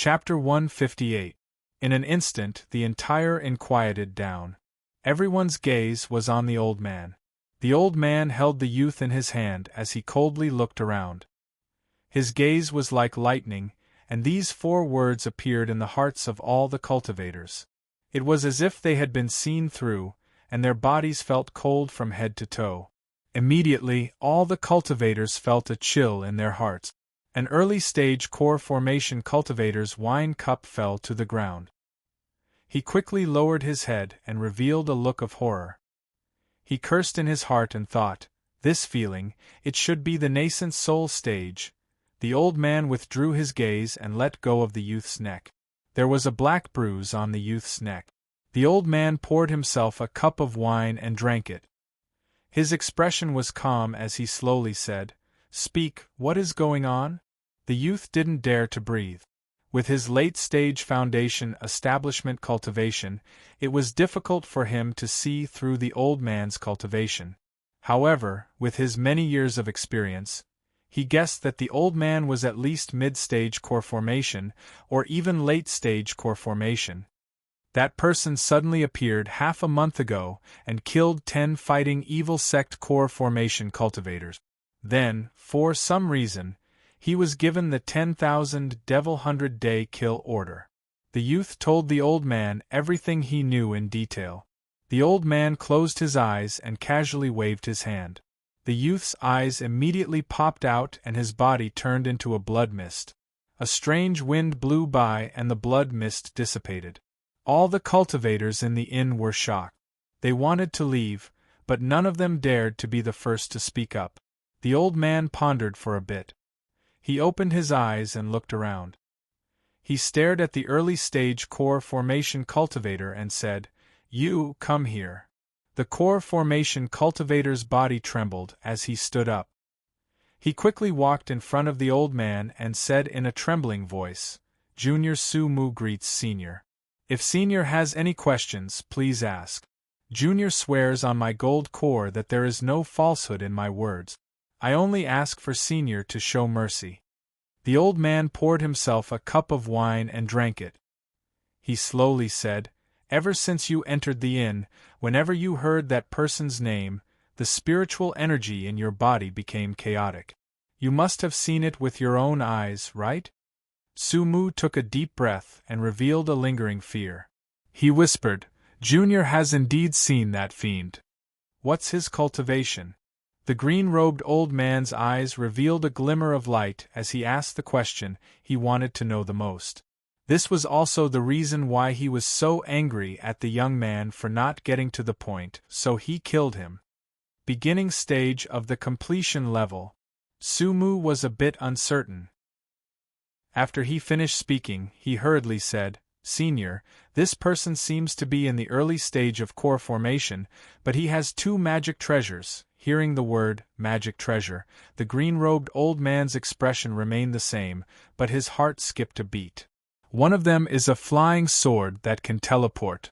Chapter 158. In an instant the entire inn quieted down. Everyone's gaze was on the old man. The old man held the youth in his hand as he coldly looked around. His gaze was like lightning, and these 4 words appeared in the hearts of all the cultivators. It was as if they had been seen through, and their bodies felt cold from head to toe. Immediately, all the cultivators felt a chill in their hearts. An early-stage core formation cultivator's wine cup fell to the ground. He quickly lowered his head and revealed a look of horror. He cursed in his heart and thought, this feeling, it should be the nascent soul stage. The old man withdrew his gaze and let go of the youth's neck. There was a black bruise on the youth's neck. The old man poured himself a cup of wine and drank it. His expression was calm as he slowly said, "Speak, what is going on?" The youth didn't dare to breathe. With his late-stage foundation establishment cultivation, it was difficult for him to see through the old man's cultivation. However, with his many years of experience, he guessed that the old man was at least mid-stage core formation, or even late-stage core formation. That person suddenly appeared half a month ago and killed 10 fighting evil sect core formation cultivators. Then, for some reason, he was given the 10,000 devil 100-day kill order. The youth told the old man everything he knew in detail. The old man closed his eyes and casually waved his hand. The youth's eyes immediately popped out and his body turned into a blood mist. A strange wind blew by and the blood mist dissipated. All the cultivators in the inn were shocked. They wanted to leave, but none of them dared to be the first to speak up. The old man pondered for a bit. He opened his eyes and looked around. He stared at the early-stage core formation cultivator and said, "You, come here." The core formation cultivator's body trembled as he stood up. He quickly walked in front of the old man and said in a trembling voice, "Junior Su-Mu greets Senior. If Senior has any questions, please ask. Junior swears on my gold core that there is no falsehood in my words. I only ask for Senior to show mercy." The old man poured himself a cup of wine and drank it. He slowly said, "Ever since you entered the inn, whenever you heard that person's name, the spiritual energy in your body became chaotic. You must have seen it with your own eyes, right?" Su-Mu took a deep breath and revealed a lingering fear. He whispered, "Junior has indeed seen that fiend. What's his cultivation?" The green-robed old man's eyes revealed a glimmer of light as he asked the question he wanted to know the most. This was also the reason why he was so angry at the young man for not getting to the point, so he killed him. Beginning stage of the completion level. Su-Mu was a bit uncertain. After he finished speaking, he hurriedly said, "Senior, this person seems to be in the early stage of core formation, but he has 2 magic treasures." Hearing the word, magic treasure, the green-robed old man's expression remained the same, but his heart skipped a beat. "One of them is a flying sword that can teleport."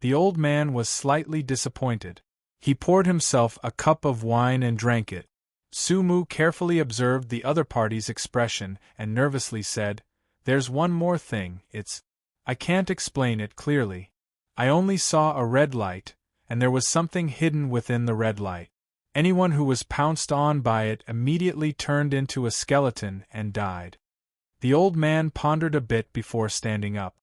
The old man was slightly disappointed. He poured himself a cup of wine and drank it. Su-Mu carefully observed the other party's expression and nervously said, "There's one more thing, I can't explain it clearly. I only saw a red light, and there was something hidden within the red light. Anyone who was pounced on by it immediately turned into a skeleton and died." The old man pondered a bit before standing up.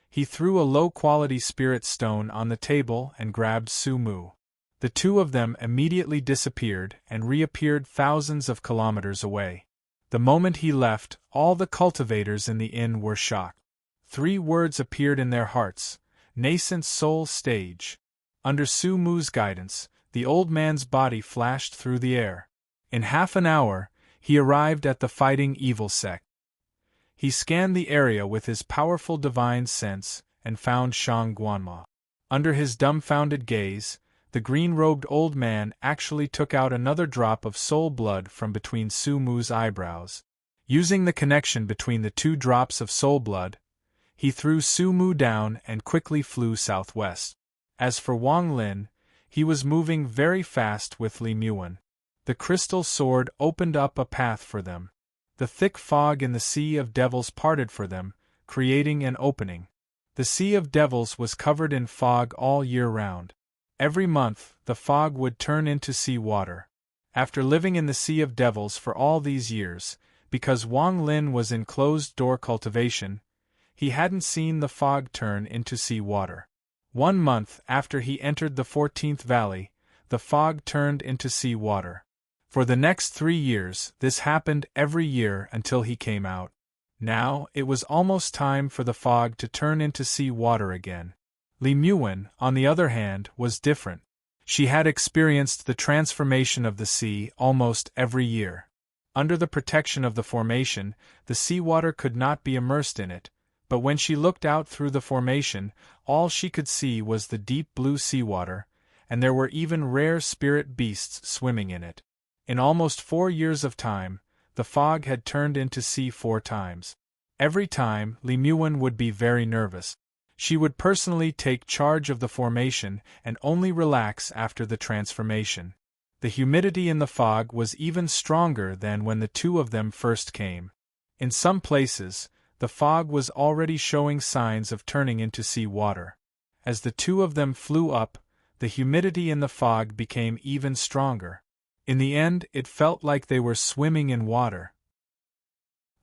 He threw a low-quality spirit stone on the table and grabbed Su-Mu. The 2 of them immediately disappeared and reappeared thousands of kilometers away. The moment he left, all the cultivators in the inn were shocked. 3 words appeared in their hearts: nascent soul stage. Under Su-Mu's guidance, the old man's body flashed through the air. In half an hour, he arrived at the fighting evil sect. He scanned the area with his powerful divine sense and found Shang Guanma. Under his dumbfounded gaze, the green-robed old man actually took out another drop of soul blood from between Su-Mu's eyebrows. Using the connection between the 2 drops of soul blood, he threw Su-Mu down and quickly flew southwest. As for Wang Lin, he was moving very fast with Li Muan. The crystal sword opened up a path for them. The thick fog in the Sea of Devils parted for them, creating an opening. The Sea of Devils was covered in fog all year round. Every month, the fog would turn into sea water. After living in the Sea of Devils for all these years, because Wang Lin was in closed-door cultivation, he hadn't seen the fog turn into sea water. 1 month after he entered the 14th Valley, the fog turned into sea water. For the next 3 years, this happened every year until he came out. Now, it was almost time for the fog to turn into sea water again. Li Muwen, on the other hand, was different. She had experienced the transformation of the sea almost every year. Under the protection of the formation, the seawater could not be immersed in it, but when she looked out through the formation, all she could see was the deep blue seawater, and there were even rare spirit beasts swimming in it. In almost 4 years of time, the fog had turned into sea 4 times. Every time, Li Muwen would be very nervous. She would personally take charge of the formation and only relax after the transformation. The humidity in the fog was even stronger than when the two of them first came. In some places, the fog was already showing signs of turning into sea water. As the two of them flew up, the humidity in the fog became even stronger. In the end, it felt like they were swimming in water.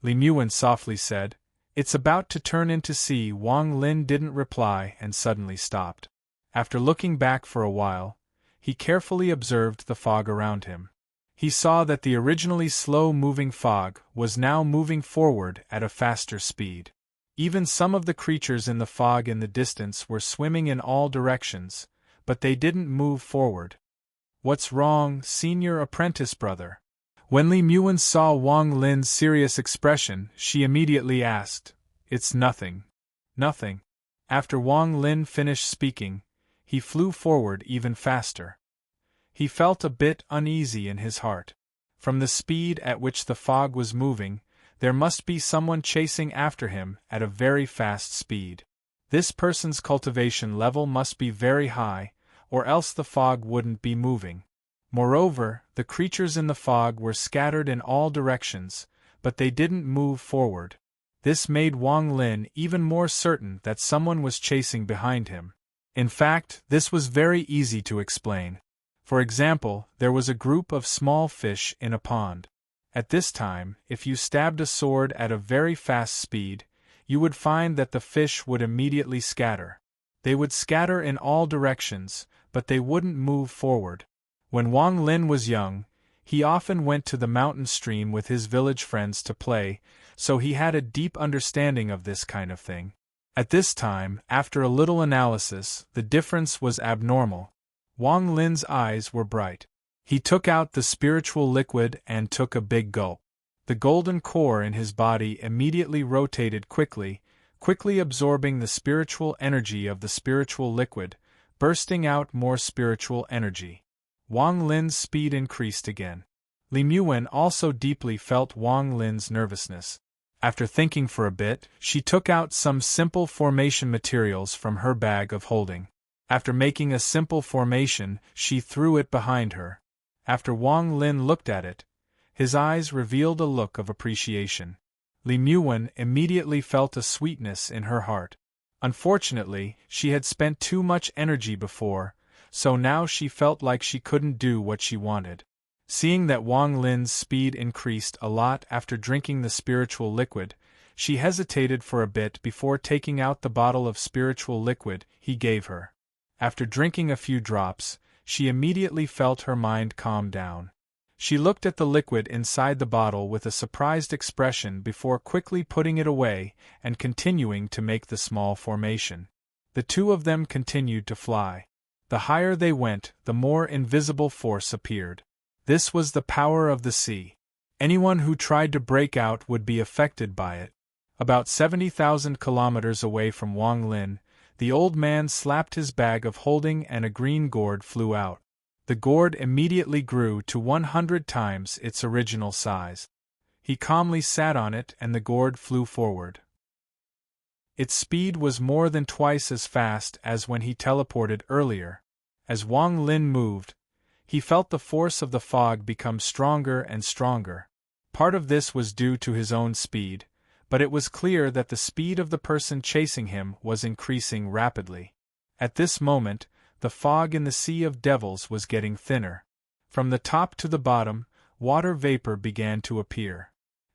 Li Muwen softly said, "It's about to turn into sea." Wang Lin didn't reply and suddenly stopped. After looking back for a while, he carefully observed the fog around him. He saw that the originally slow-moving fog was now moving forward at a faster speed. Even some of the creatures in the fog in the distance were swimming in all directions, but they didn't move forward. "What's wrong, senior apprentice brother?" When Li Muwen saw Wang Lin's serious expression, she immediately asked, "It's nothing. Nothing." After Wang Lin finished speaking, he flew forward even faster. He felt a bit uneasy in his heart. From the speed at which the fog was moving, there must be someone chasing after him at a very fast speed. This person's cultivation level must be very high, or else the fog wouldn't be moving. Moreover, the creatures in the fog were scattered in all directions, but they didn't move forward. This made Wang Lin even more certain that someone was chasing behind him. In fact, this was very easy to explain. For example, there was a group of small fish in a pond. At this time, if you stabbed a sword at a very fast speed, you would find that the fish would immediately scatter. They would scatter in all directions, but they wouldn't move forward. When Wang Lin was young, he often went to the mountain stream with his village friends to play, so he had a deep understanding of this kind of thing. At this time, after a little analysis, the difference was abnormal. Wang Lin's eyes were bright. He took out the spiritual liquid and took a big gulp. The golden core in his body immediately rotated quickly absorbing the spiritual energy of the spiritual liquid, bursting out more spiritual energy. Wang Lin's speed increased again. Li Muwen also deeply felt Wang Lin's nervousness. After thinking for a bit, she took out some simple formation materials from her bag of holding. After making a simple formation, she threw it behind her. After Wang Lin looked at it, his eyes revealed a look of appreciation. Li Muwen immediately felt a sweetness in her heart. Unfortunately, she had spent too much energy before, so now she felt like she couldn't do what she wanted. Seeing that Wang Lin's speed increased a lot after drinking the spiritual liquid, she hesitated for a bit before taking out the bottle of spiritual liquid he gave her. After drinking a few drops, she immediately felt her mind calm down. She looked at the liquid inside the bottle with a surprised expression before quickly putting it away and continuing to make the small formation. The two of them continued to fly. The higher they went, the more invisible force appeared. This was the power of the sea. Anyone who tried to break out would be affected by it. About 70,000 kilometers away from Wang Lin, the old man slapped his bag of holding and a green gourd flew out. The gourd immediately grew to 100 times its original size. He calmly sat on it and the gourd flew forward. Its speed was more than twice as fast as when he teleported earlier. As Wang Lin moved, he felt the force of the fog become stronger and stronger. Part of this was due to his own speed, but it was clear that the speed of the person chasing him was increasing rapidly. At this moment, the fog in the Sea of Devils was getting thinner. From the top to the bottom, water vapor began to appear.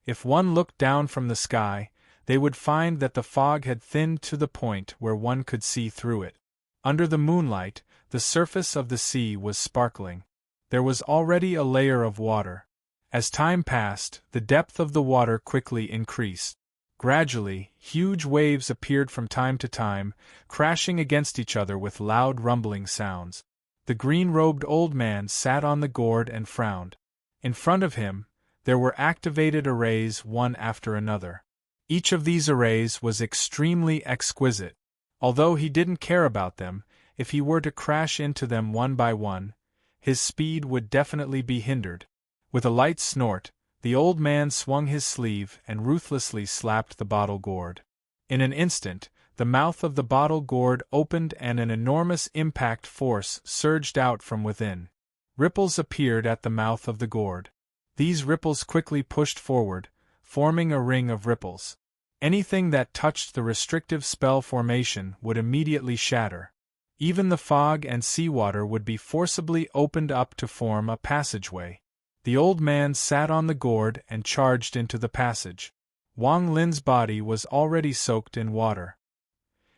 If one looked down from the sky, they would find that the fog had thinned to the point where one could see through it. Under the moonlight, the surface of the sea was sparkling. There was already a layer of water. As time passed, the depth of the water quickly increased. Gradually, huge waves appeared from time to time, crashing against each other with loud rumbling sounds. The green-robed old man sat on the gourd and frowned. In front of him, there were activated arrays one after another. Each of these arrays was extremely exquisite. Although he didn't care about them, if he were to crash into them one by one, his speed would definitely be hindered. With a light snort, the old man swung his sleeve and ruthlessly slapped the bottle gourd. In an instant, the mouth of the bottle gourd opened and an enormous impact force surged out from within. Ripples appeared at the mouth of the gourd. These ripples quickly pushed forward, forming a ring of ripples. Anything that touched the restrictive spell formation would immediately shatter. Even the fog and seawater would be forcibly opened up to form a passageway. The old man sat on the gourd and charged into the passage. Wang Lin's body was already soaked in water.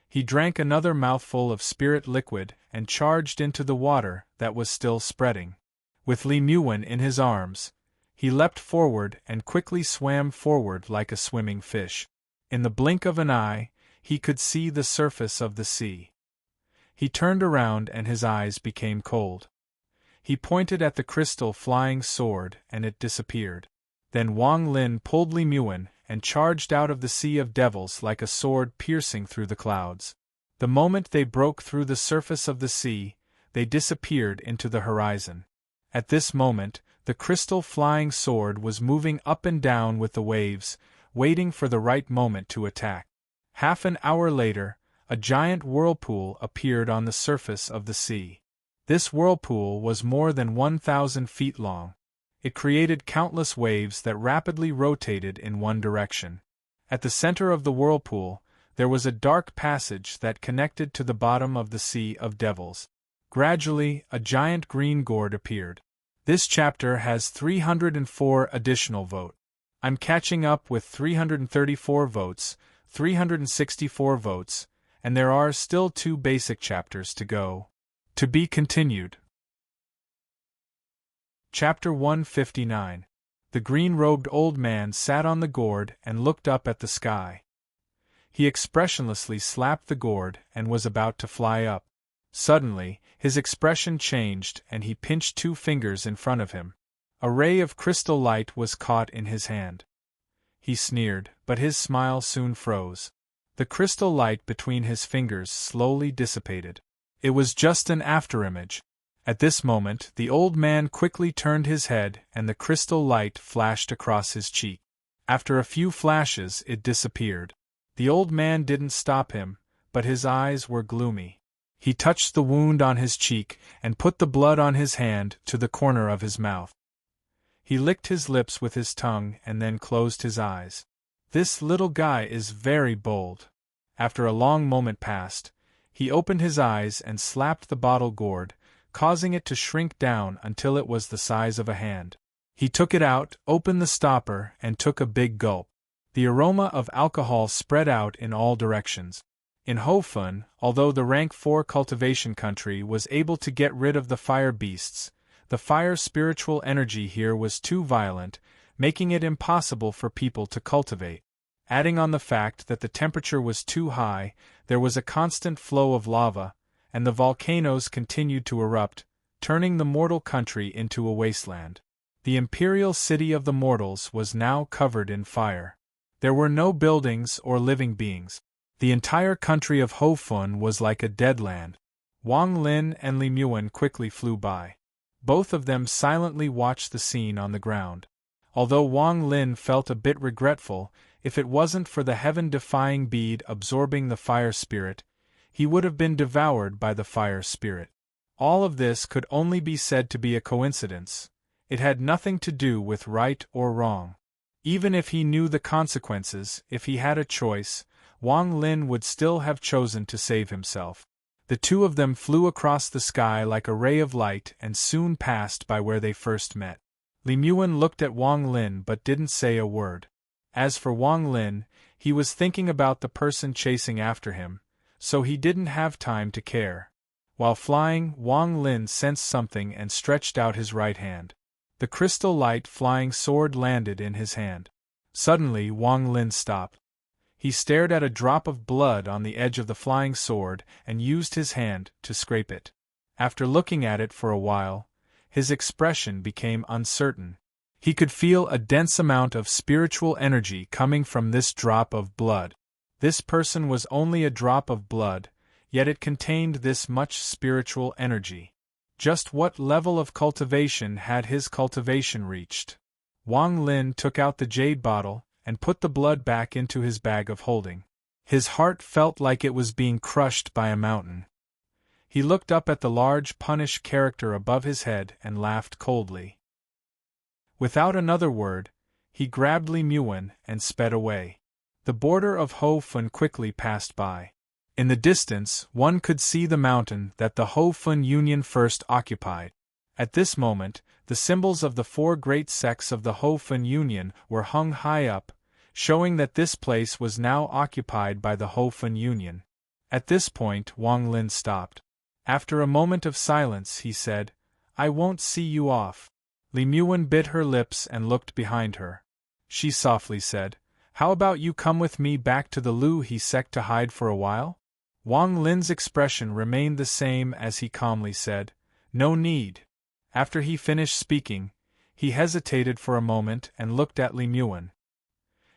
He drank another mouthful of spirit liquid and charged into the water that was still spreading. With Li Muwen in his arms, he leapt forward and quickly swam forward like a swimming fish. In the blink of an eye, he could see the surface of the sea. He turned around and his eyes became cold. He pointed at the crystal flying sword and it disappeared. Then Wang Lin pulled Li Muwen and charged out of the Sea of Devils like a sword piercing through the clouds. The moment they broke through the surface of the sea, they disappeared into the horizon. At this moment, the crystal flying sword was moving up and down with the waves, waiting for the right moment to attack. Half an hour later, a giant whirlpool appeared on the surface of the sea. This whirlpool was more than 1,000 feet long. It created countless waves that rapidly rotated in one direction. At the center of the whirlpool, there was a dark passage that connected to the bottom of the Sea of Devils. Gradually, a giant green gourd appeared. This chapter has 304 additional votes. I'm catching up with 334 votes, 364 votes, and there are still 2 basic chapters to go. To be continued. Chapter 159. The green-robed old man sat on the gourd and looked up at the sky. He expressionlessly slapped the gourd and was about to fly up. Suddenly, his expression changed and he pinched 2 fingers in front of him. A ray of crystal light was caught in his hand. He sneered, but his smile soon froze. The crystal light between his fingers slowly dissipated. It was just an afterimage. At this moment, the old man quickly turned his head and the crystal light flashed across his cheek. After a few flashes, it disappeared. The old man didn't stop him, but his eyes were gloomy. He touched the wound on his cheek and put the blood on his hand to the corner of his mouth. He licked his lips with his tongue and then closed his eyes. This little guy is very bold. After a long moment passed, he opened his eyes and slapped the bottle gourd, causing it to shrink down until it was the size of a hand. He took it out, opened the stopper, and took a big gulp. The aroma of alcohol spread out in all directions. In Hofun, although the rank 4 cultivation country was able to get rid of the fire beasts, the fire spiritual energy here was too violent, making it impossible for people to cultivate. Adding on the fact that the temperature was too high, there was a constant flow of lava, and the volcanoes continued to erupt, turning the mortal country into a wasteland. The imperial city of the mortals was now covered in fire. There were no buildings or living beings. The entire country of Hofun was like a dead land. Wang Lin and Li Muwen quickly flew by. Both of them silently watched the scene on the ground. Although Wang Lin felt a bit regretful, if it wasn't for the heaven-defying bead absorbing the fire spirit, he would have been devoured by the fire spirit. All of this could only be said to be a coincidence. It had nothing to do with right or wrong. Even if he knew the consequences, if he had a choice, Wang Lin would still have chosen to save himself. The two of them flew across the sky like a ray of light and soon passed by where they first met. Li Muan looked at Wang Lin but didn't say a word. As for Wang Lin, he was thinking about the person chasing after him, so he didn't have time to care. While flying, Wang Lin sensed something and stretched out his right hand. The crystal light flying sword landed in his hand. Suddenly Wang Lin stopped. He stared at a drop of blood on the edge of the flying sword and used his hand to scrape it. After looking at it for a while, his expression became uncertain. He could feel a dense amount of spiritual energy coming from this drop of blood. This person was only a drop of blood, yet it contained this much spiritual energy. Just what level of cultivation had his cultivation reached? Wang Lin took out the jade bottle and put the blood back into his bag of holding. His heart felt like it was being crushed by a mountain. He looked up at the large punish character above his head and laughed coldly. Without another word, he grabbed Li Muan and sped away. The border of Ho Fun quickly passed by. In the distance, one could see the mountain that the Ho Fun Union first occupied. At this moment, the symbols of the four great sects of the Ho Fun Union were hung high up, showing that this place was now occupied by the Ho Fun Union. At this point, Wang Lin stopped. After a moment of silence, he said, "I won't see you off." Li Muan bit her lips and looked behind her. She softly said, "How about you come with me back to the Lu He sect to hide for a while?" Wang Lin's expression remained the same as he calmly said, "No need." After he finished speaking, he hesitated for a moment and looked at Li Muan.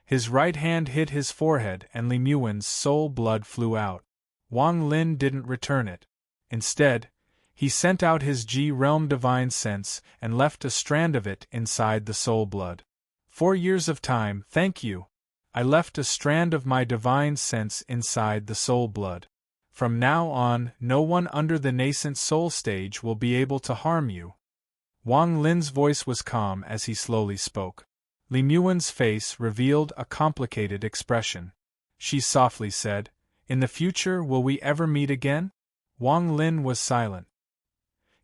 His right hand hit his forehead and Li Muan's soul blood flew out. Wang Lin didn't return it. Instead, he sent out his G-realm divine sense and left a strand of it inside the soul blood. 4 years of time, thank you. I left a strand of my divine sense inside the soul blood. From now on, no one under the nascent soul stage will be able to harm you. Wang Lin's voice was calm as he slowly spoke. Li Muan's face revealed a complicated expression. She softly said, "In the future will we ever meet again?" Wang Lin was silent.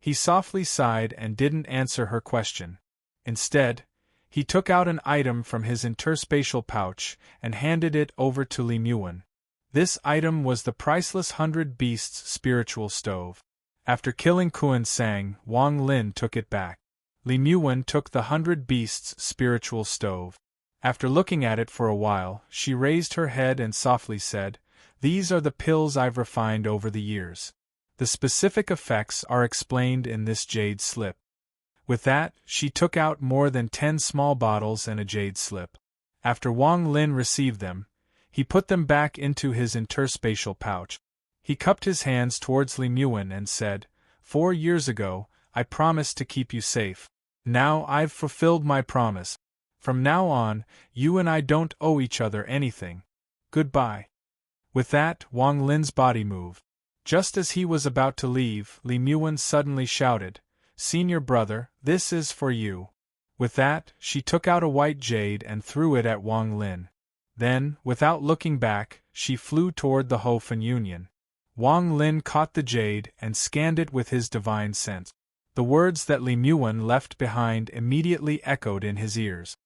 He softly sighed and didn't answer her question. Instead, he took out an item from his interspatial pouch and handed it over to Li Muan. This item was the priceless 100 Beasts spiritual stove. After killing Kuan Sang, Wang Lin took it back. Li Muan took the 100 Beasts spiritual stove. After looking at it for a while, she raised her head and softly said, "These are the pills I've refined over the years. The specific effects are explained in this jade slip." With that, she took out more than 10 small bottles and a jade slip. After Wang Lin received them, he put them back into his interspatial pouch. He cupped his hands towards Li Muan and said, 4 years ago, I promised to keep you safe. Now I've fulfilled my promise. From now on, you and I don't owe each other anything. Goodbye." With that, Wang Lin's body moved. Just as he was about to leave, Li Muan suddenly shouted, "Senior brother, this is for you." With that, she took out a white jade and threw it at Wang Lin. Then, without looking back, she flew toward the Ho Fun Union. Wang Lin caught the jade and scanned it with his divine sense. The words that Li Muan left behind immediately echoed in his ears.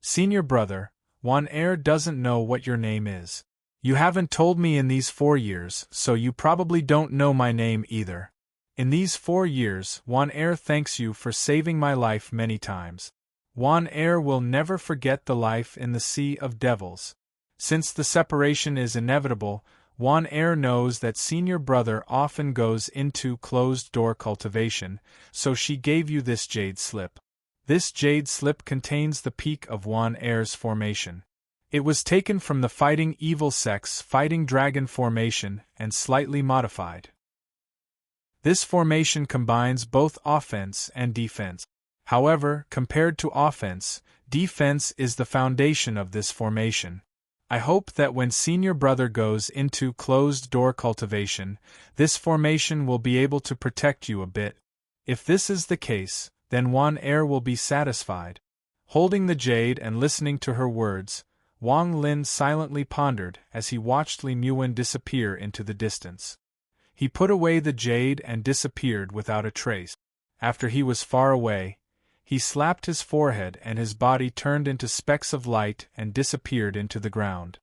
"Senior brother, Wan Er doesn't know what your name is. You haven't told me in these 4 years, so you probably don't know my name either. In these 4 years, Wan Er thanks you for saving my life many times. Wan Er will never forget the life in the Sea of Devils. Since the separation is inevitable, Wan Er knows that senior brother often goes into closed-door cultivation, so she gave you this jade slip. This jade slip contains the peak of Wan Er's formation. It was taken from the Fighting Evil Sect's Fighting Dragon formation and slightly modified. This formation combines both offense and defense. However, compared to offense, defense is the foundation of this formation. I hope that when senior brother goes into closed-door cultivation, this formation will be able to protect you a bit. If this is the case, then Wan Er will be satisfied. Holding the jade and listening to her words, Wang Lin silently pondered as he watched Li Muwen disappear into the distance. He put away the jade and disappeared without a trace. After he was far away, he slapped his forehead and his body turned into specks of light and disappeared into the ground.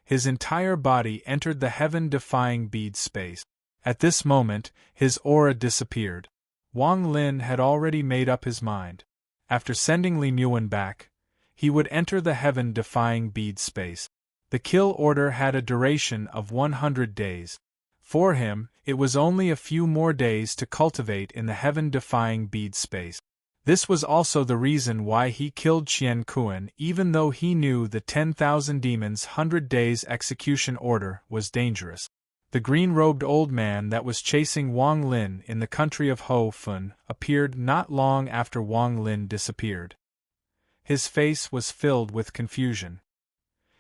His entire body entered the heaven-defying bead space. At this moment, his aura disappeared. Wang Lin had already made up his mind. After sending Li Muwen back, he would enter the heaven-defying bead space. The kill order had a duration of 100 days. For him, it was only a few more days to cultivate in the heaven-defying bead space. This was also the reason why he killed Qian Kuan, even though he knew the 10,000 demons' 100 days execution order was dangerous. The green-robed old man that was chasing Wang Lin in the country of Ho Fun appeared not long after Wang Lin disappeared. His face was filled with confusion.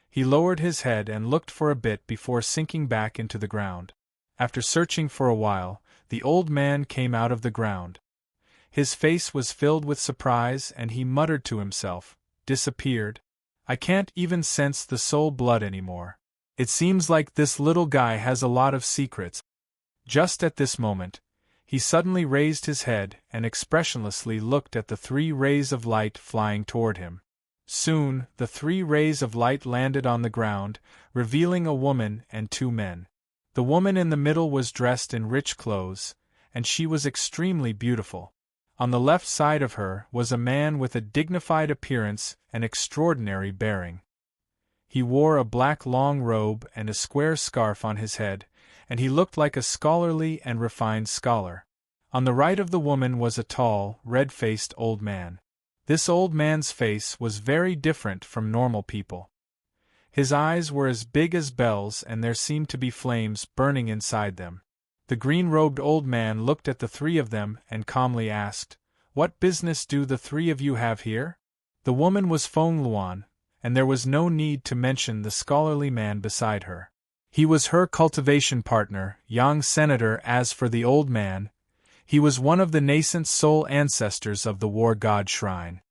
He lowered his head and looked for a bit before sinking back into the ground. After searching for a while, the old man came out of the ground. His face was filled with surprise and he muttered to himself, "Disappeared? I can't even sense the soul blood anymore. It seems like this little guy has a lot of secrets." Just at this moment, he suddenly raised his head and expressionlessly looked at the 3 rays of light flying toward him. Soon, the 3 rays of light landed on the ground, revealing a woman and 2 men. The woman in the middle was dressed in rich clothes, and she was extremely beautiful. On the left side of her was a man with a dignified appearance and extraordinary bearing. He wore a black long robe and a square scarf on his head, and he looked like a scholarly and refined scholar. On the right of the woman was a tall, red-faced old man. This old man's face was very different from normal people. His eyes were as big as bells and there seemed to be flames burning inside them. The green-robed old man looked at the 3 of them and calmly asked, "What business do the 3 of you have here?" The woman was Feng Luan, and there was no need to mention the scholarly man beside her. He was her cultivation partner, young senator. As for the old man, he was one of the nascent soul ancestors of the war god shrine.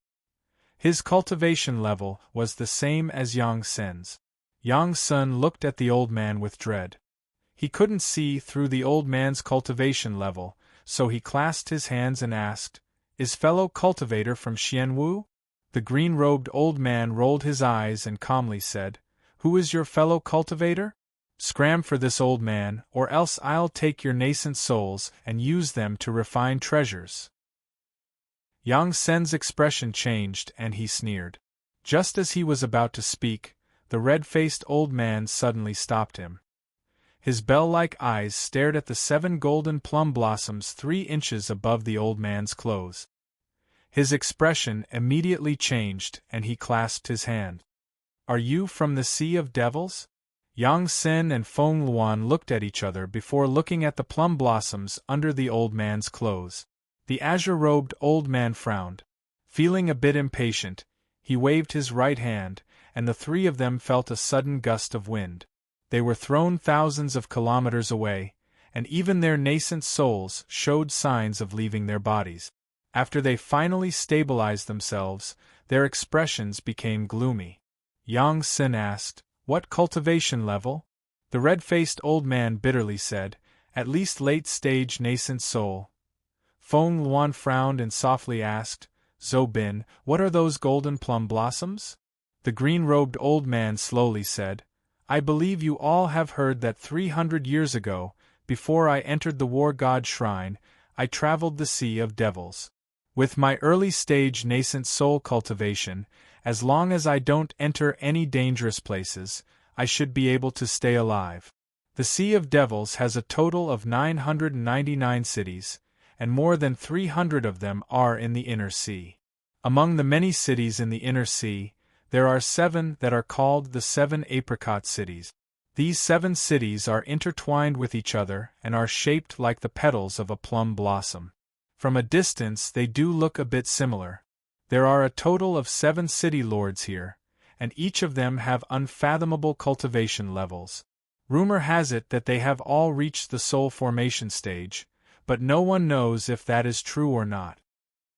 His cultivation level was the same as Yang Sen's. Yang Sen looked at the old man with dread. He couldn't see through the old man's cultivation level, so he clasped his hands and asked, "Is fellow cultivator from Xianwu?" The green-robed old man rolled his eyes and calmly said, "Who is your fellow cultivator? Scram for this old man, or else I'll take your nascent souls and use them to refine treasures." Yang Sen's expression changed and he sneered. Just as he was about to speak, the red-faced old man suddenly stopped him. His bell-like eyes stared at the 7 golden plum blossoms 3 inches above the old man's clothes. His expression immediately changed and he clasped his hand. "Are you from the Sea of Devils?" Yang Sen and Feng Luan looked at each other before looking at the plum blossoms under the old man's clothes. The azure-robed old man frowned. Feeling a bit impatient, he waved his right hand, and the 3 of them felt a sudden gust of wind. They were thrown thousands of kilometers away, and even their nascent souls showed signs of leaving their bodies. After they finally stabilized themselves, their expressions became gloomy. Yang Sen asked, "What cultivation level?" The red-faced old man bitterly said, "At least late-stage nascent soul." Feng Luan frowned and softly asked, "Zhou Bin, what are those golden plum blossoms?" The green-robed old man slowly said, "I believe you all have heard that 300 years ago, before I entered the war god shrine, I traveled the Sea of Devils. With my early-stage nascent soul cultivation, as long as I don't enter any dangerous places, I should be able to stay alive. The Sea of Devils has a total of 999 cities, and more than 300 of them are in the Inner Sea. Among the many cities in the Inner Sea, there are 7 that are called the 7 apricot cities. These 7 cities are intertwined with each other and are shaped like the petals of a plum blossom. From a distance they do look a bit similar. There are a total of 7 city lords here, and each of them have unfathomable cultivation levels. Rumor has it that they have all reached the soul formation stage, but no one knows if that is true or not."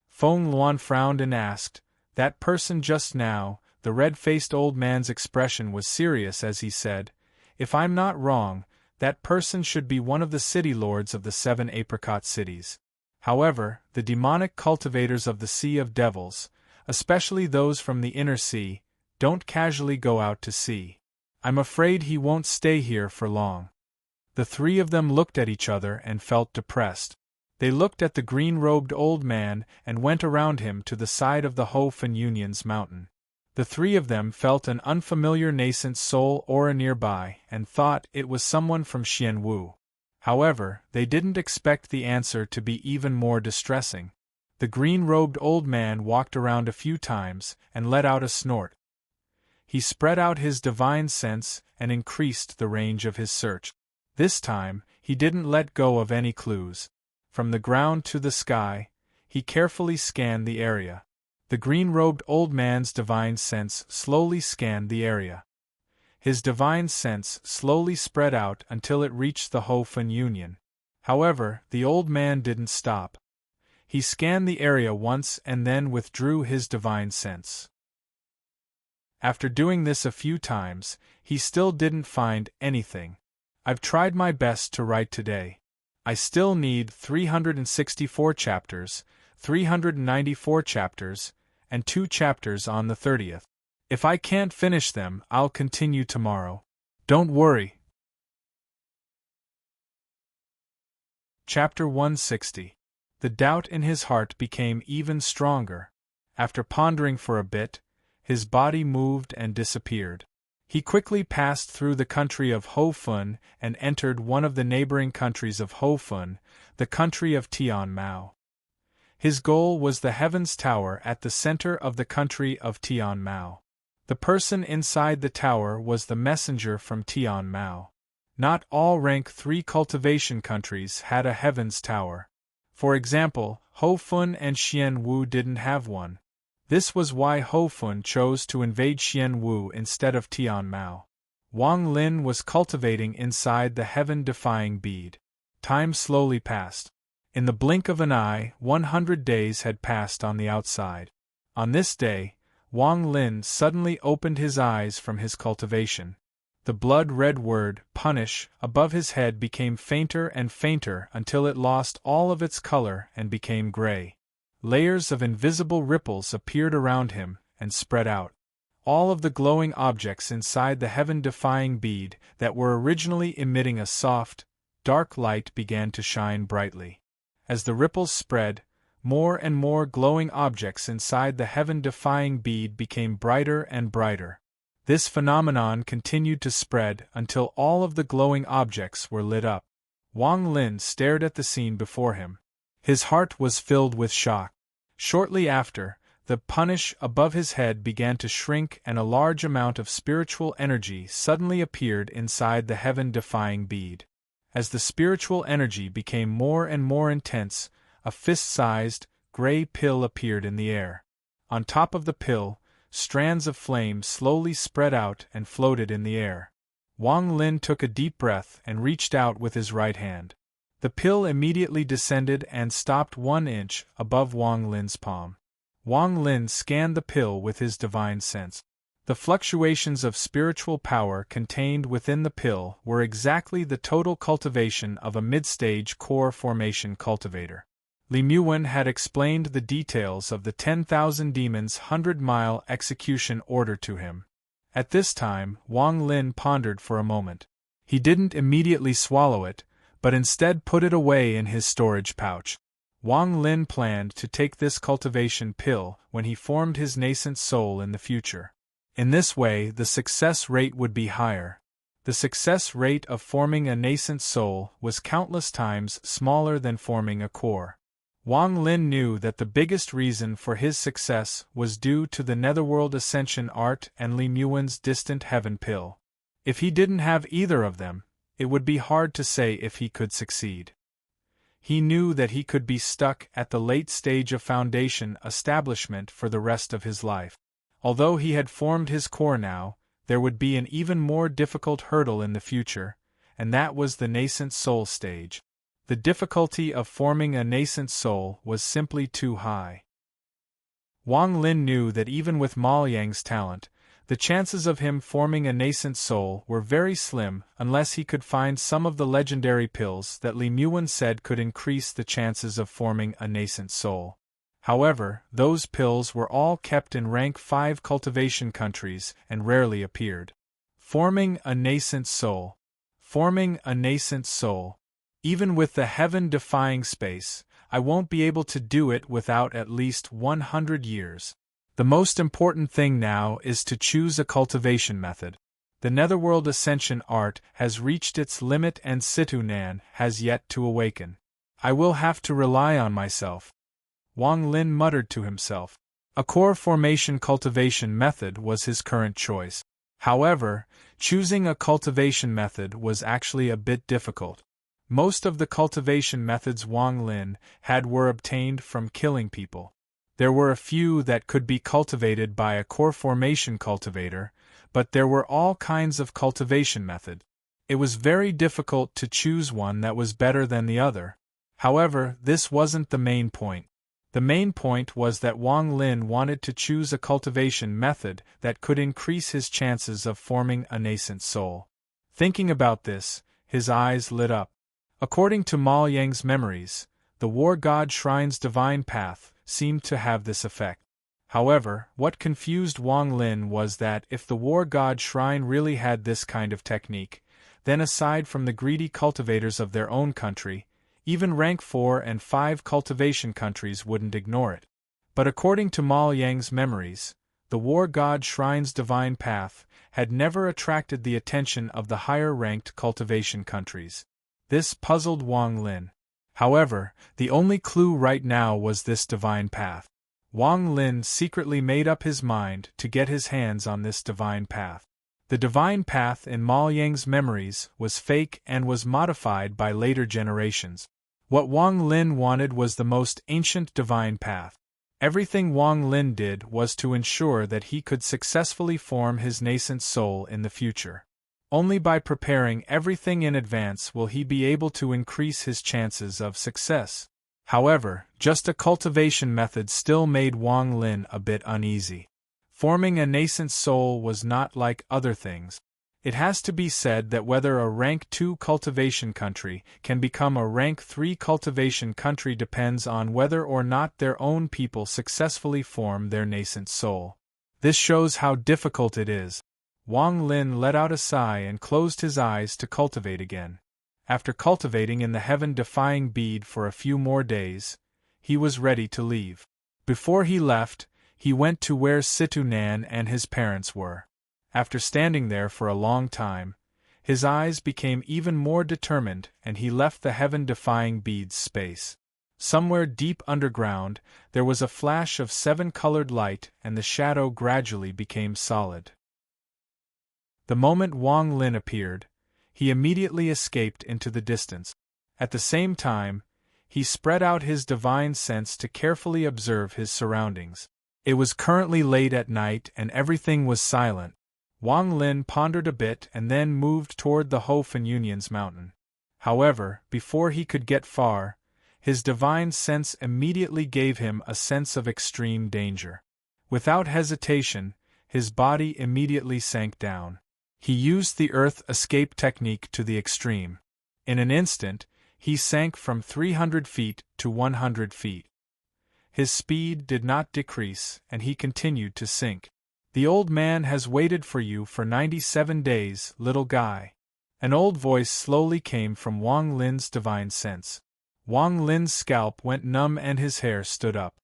Feng Luan frowned and asked, That person just now, the red-faced old man's expression was serious as he said, "If I'm not wrong, that person should be one of the city lords of the 7 apricot cities. However, the demonic cultivators of the Sea of Devils, especially those from the inner sea, don't casually go out to sea. I'm afraid he won't stay here for long." The three of them looked at each other and felt depressed. They looked at the green-robed old man and went around him to the side of the Hof and Union's mountain. The three of them felt an unfamiliar nascent soul aura nearby and thought it was someone from Xianwu. However, they didn't expect the answer to be even more distressing. The green-robed old man walked around a few times and let out a snort. He spread out his divine sense and increased the range of his search. This time, he didn't let go of any clues. From the ground to the sky, he carefully scanned the area. The green-robed old man's divine sense slowly scanned the area. His divine sense slowly spread out until it reached the Hof and Union. However, the old man didn't stop. He scanned the area once and then withdrew his divine sense. After doing this a few times, he still didn't find anything. "I've tried my best to write today. I still need 364 chapters, 394 chapters, and 2 chapters on the 30th. If I can't finish them, I'll continue tomorrow. Don't worry." Chapter 160. The doubt in his heart became even stronger. After pondering for a bit, his body moved and disappeared. He quickly passed through the country of Hofun and entered one of the neighboring countries of Hofun, the country of Tian Mao. His goal was the Heaven's Tower at the center of the country of Tian Mao. The person inside the tower was the messenger from Tian Mao. Not all rank 3 cultivation countries had a Heaven's Tower. For example, Hofun and Xianwu didn't have one. This was why Hofun chose to invade Xianwu instead of Tian Mao. Wang Lin was cultivating inside the heaven-defying bead. Time slowly passed. In the blink of an eye, 100 days had passed on the outside. On this day, Wang Lin suddenly opened his eyes from his cultivation. The blood-red word, punish, above his head became fainter and fainter until it lost all of its color and became gray. Layers of invisible ripples appeared around him and spread out. All of the glowing objects inside the heaven-defying bead that were originally emitting a soft, dark light began to shine brightly. As the ripples spread, more and more glowing objects inside the heaven-defying bead became brighter and brighter. This phenomenon continued to spread until all of the glowing objects were lit up. Wang Lin stared at the scene before him. His heart was filled with shock. Shortly after, the punish above his head began to shrink and a large amount of spiritual energy suddenly appeared inside the heaven-defying bead. As the spiritual energy became more and more intense, a fist-sized, gray pill appeared in the air. On top of the pill, strands of flame slowly spread out and floated in the air. Wang Lin took a deep breath and reached out with his right hand. The pill immediately descended and stopped 1 inch above Wang Lin's palm. Wang Lin scanned the pill with his divine sense. The fluctuations of spiritual power contained within the pill were exactly the total cultivation of a mid-stage core formation cultivator. Li Muwen had explained the details of the 10,000 demons' 100-mile execution order to him. At this time, Wang Lin pondered for a moment. He didn't immediately swallow it, but instead put it away in his storage pouch. Wang Lin planned to take this cultivation pill when he formed his nascent soul in the future. In this way, the success rate would be higher. The success rate of forming a nascent soul was countless times smaller than forming a core. Wang Lin knew that the biggest reason for his success was due to the Netherworld Ascension Art and Li Muwen's Distant Heaven pill. If he didn't have either of them, it would be hard to say if he could succeed. He knew that he could be stuck at the late stage of foundation establishment for the rest of his life. Although he had formed his core now, there would be an even more difficult hurdle in the future, and that was the nascent soul stage. The difficulty of forming a nascent soul was simply too high. Wang Lin knew that even with Ma Yang's talent, the chances of him forming a nascent soul were very slim unless he could find some of the legendary pills that Li Muwen said could increase the chances of forming a nascent soul. However, those pills were all kept in rank 5 cultivation countries and rarely appeared. Forming a nascent soul. Forming a nascent soul. Even with the heaven-defying space, I won't be able to do it without at least 100 years. The most important thing now is to choose a cultivation method. The Netherworld Ascension art has reached its limit and Situ Nan has yet to awaken. I will have to rely on myself. Wang Lin muttered to himself. A core formation cultivation method was his current choice. However, choosing a cultivation method was actually a bit difficult. Most of the cultivation methods Wang Lin had were obtained from killing people. There were a few that could be cultivated by a core formation cultivator, but there were all kinds of cultivation methods. It was very difficult to choose one that was better than the other. However, this wasn't the main point. The main point was that Wang Lin wanted to choose a cultivation method that could increase his chances of forming a nascent soul. Thinking about this, his eyes lit up. According to Ma Yang's memories, the War God Shrine's divine path seemed to have this effect. However, what confused Wang Lin was that if the War God Shrine really had this kind of technique, then aside from the greedy cultivators of their own country, even rank 4 and 5 cultivation countries wouldn't ignore it. But according to Ma Yang's memories, the War God Shrine's divine path had never attracted the attention of the higher-ranked cultivation countries. This puzzled Wang Lin. However, the only clue right now was this divine path. Wang Lin secretly made up his mind to get his hands on this divine path. The divine path in Ma Yang's memories was fake and was modified by later generations. What Wang Lin wanted was the most ancient divine path. Everything Wang Lin did was to ensure that he could successfully form his nascent soul in the future. Only by preparing everything in advance will he be able to increase his chances of success. However, just a cultivation method still made Wang Lin a bit uneasy. Forming a nascent soul was not like other things. It has to be said that whether a rank 2 cultivation country can become a rank 3 cultivation country depends on whether or not their own people successfully form their nascent soul. This shows how difficult it is. Wang Lin let out a sigh and closed his eyes to cultivate again. After cultivating in the heaven-defying bead for a few more days, he was ready to leave. Before he left, he went to where Situ Nan and his parents were. After standing there for a long time, his eyes became even more determined and he left the heaven-defying bead's space. Somewhere deep underground, there was a flash of 7-colored light and the shadow gradually became solid. The moment Wang Lin appeared, he immediately escaped into the distance. At the same time, he spread out his divine sense to carefully observe his surroundings. It was currently late at night and everything was silent. Wang Lin pondered a bit and then moved toward the Hofen Union's mountain. However, before he could get far, his divine sense immediately gave him a sense of extreme danger. Without hesitation, his body immediately sank down. He used the earth escape technique to the extreme. In an instant, he sank from 300 feet to 100 feet. His speed did not decrease, and he continued to sink. "The old man has waited for you for 97 days, little guy." An old voice slowly came from Wang Lin's divine sense. Wang Lin's scalp went numb and his hair stood up.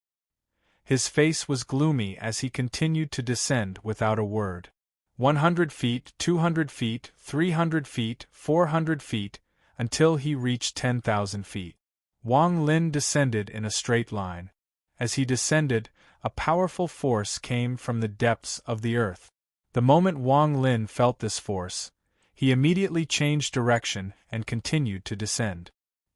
His face was gloomy as he continued to descend without a word. 100 feet, 200 feet, 300 feet, 400 feet, until he reached 10,000 feet. Wang Lin descended in a straight line. As he descended, a powerful force came from the depths of the earth. The moment Wang Lin felt this force, he immediately changed direction and continued to descend.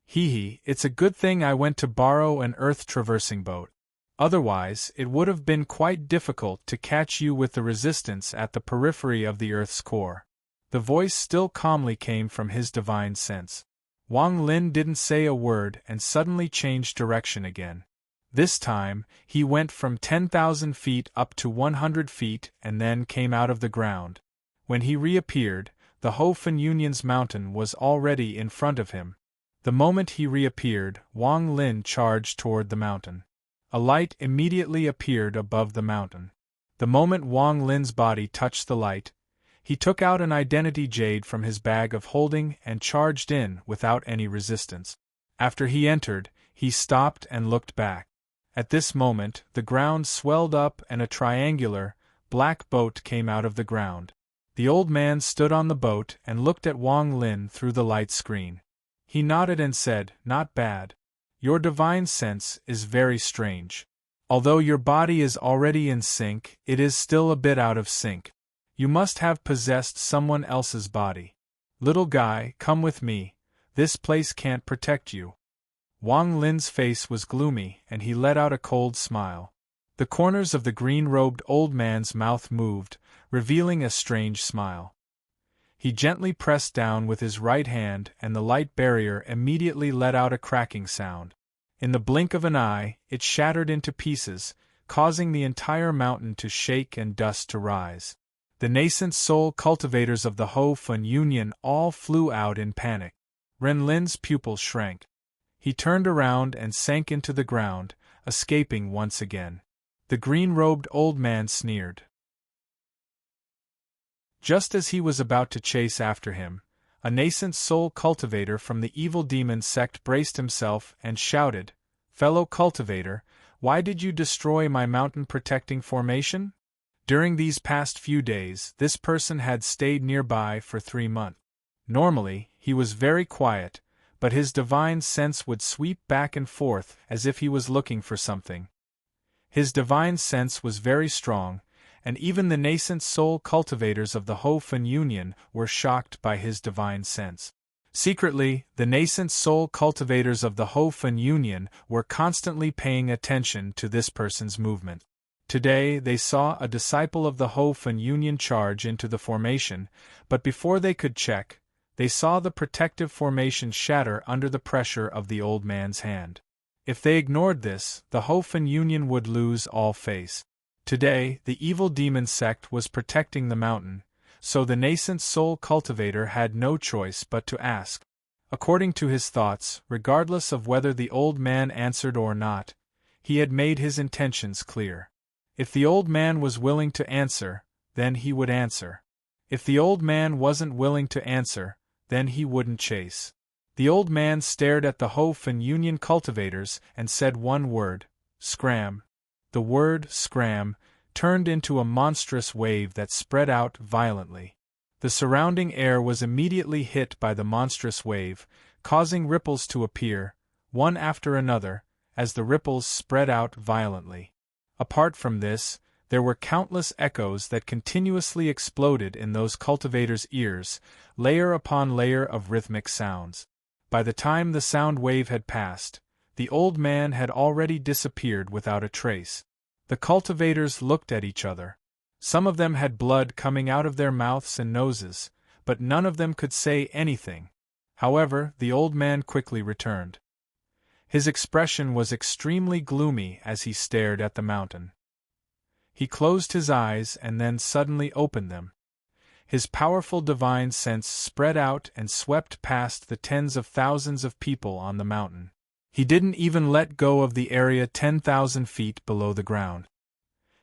It's a good thing I went to borrow an earth-traversing boat. Otherwise, it would have been quite difficult to catch you with the resistance at the periphery of the Earth's core. The voice still calmly came from his divine sense. Wang Lin didn't say a word and suddenly changed direction again. This time, he went from 10,000 feet up to 100 feet and then came out of the ground. When he reappeared, the Ho Fan Union's mountain was already in front of him. The moment he reappeared, Wang Lin charged toward the mountain. A light immediately appeared above the mountain. The moment Wang Lin's body touched the light, he took out an identity jade from his bag of holding and charged in without any resistance. After he entered, he stopped and looked back. At this moment, the ground swelled up and a triangular, black boat came out of the ground. The old man stood on the boat and looked at Wang Lin through the light screen. He nodded and said, "Not bad. Your divine sense is very strange. Although your body is already in sync, it is still a bit out of sync. You must have possessed someone else's body. Little guy, come with me. This place can't protect you." Wang Lin's face was gloomy, and he let out a cold smile. The corners of the green-robed old man's mouth moved, revealing a strange smile. He gently pressed down with his right hand, and the light barrier immediately let out a cracking sound. In the blink of an eye, it shattered into pieces, causing the entire mountain to shake and dust to rise. The nascent soul cultivators of the Ho Fan Union all flew out in panic. Ren Lin's pupils shrank. He turned around and sank into the ground, escaping once again. The green-robed old man sneered. Just as he was about to chase after him, a nascent soul cultivator from the evil demon sect braced himself and shouted, "Fellow cultivator, why did you destroy my mountain-protecting formation?" During these past few days, this person had stayed nearby for 3 months. Normally, he was very quiet, but his divine sense would sweep back and forth as if he was looking for something. His divine sense was very strong, and even the nascent soul cultivators of the Ho Fan Union were shocked by his divine sense. Secretly, the nascent soul cultivators of the Ho Fan Union were constantly paying attention to this person's movement. Today they saw a disciple of the Ho Fan Union charge into the formation, but before they could check, they saw the protective formation shatter under the pressure of the old man's hand. If they ignored this, the Ho Fan Union would lose all face. Today, the evil demon sect was protecting the mountain, so the nascent soul cultivator had no choice but to ask. According to his thoughts, regardless of whether the old man answered or not, he had made his intentions clear. If the old man was willing to answer, then he would answer. If the old man wasn't willing to answer, then he wouldn't chase. The old man stared at the Ho Fan Union cultivators and said one word, "Scram." The word "scram" turned into a monstrous wave that spread out violently. The surrounding air was immediately hit by the monstrous wave, causing ripples to appear, one after another, as the ripples spread out violently. Apart from this, there were countless echoes that continuously exploded in those cultivators' ears, layer upon layer of rhythmic sounds. By the time the sound wave had passed, the old man had already disappeared without a trace. The cultivators looked at each other. Some of them had blood coming out of their mouths and noses, but none of them could say anything. However, the old man quickly returned. His expression was extremely gloomy as he stared at the mountain. He closed his eyes and then suddenly opened them. His powerful divine sense spread out and swept past the tens of thousands of people on the mountain. He didn't even let go of the area 10,000 feet below the ground.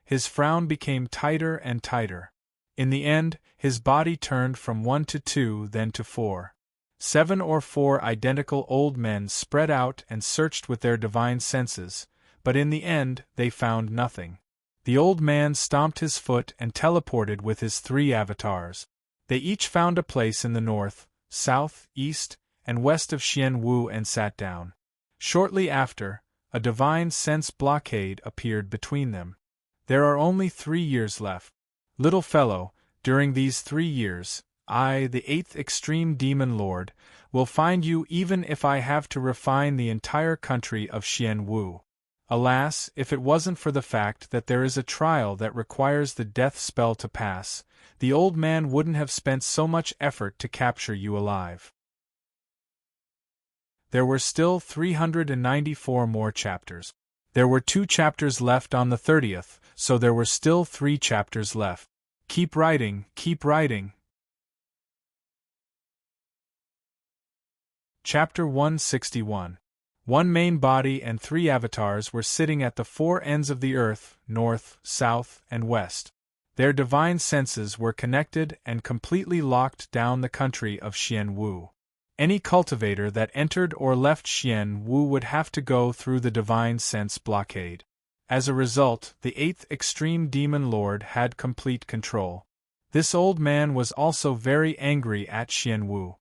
His frown became tighter and tighter. In the end, his body turned from 1 to 2, then to 4. 7 or 4 identical old men spread out and searched with their divine senses, but in the end they found nothing. The old man stomped his foot and teleported with his 3 avatars. They each found a place in the north, south, east, and west of Xianwu and sat down. Shortly after, a divine sense blockade appeared between them. There are only 3 years left. Little fellow, during these 3 years, I, the 8th Extreme Demon Lord, will find you even if I have to refine the entire country of Xianwu. Alas, if it wasn't for the fact that there is a trial that requires the death spell to pass, the old man wouldn't have spent so much effort to capture you alive. There were still 394 more chapters. There were 2 chapters left on the 30th, so there were still 3 chapters left. Keep writing, keep writing. Chapter 161. One main body and 3 avatars were sitting at the 4 ends of the earth, north, south, and west. Their divine senses were connected and completely locked down the country of Xian Wu. Any cultivator that entered or left Xian Wu would have to go through the divine sense blockade. As a result, the 8th Extreme Demon Lord had complete control. This old man was also very angry at Xian Wu.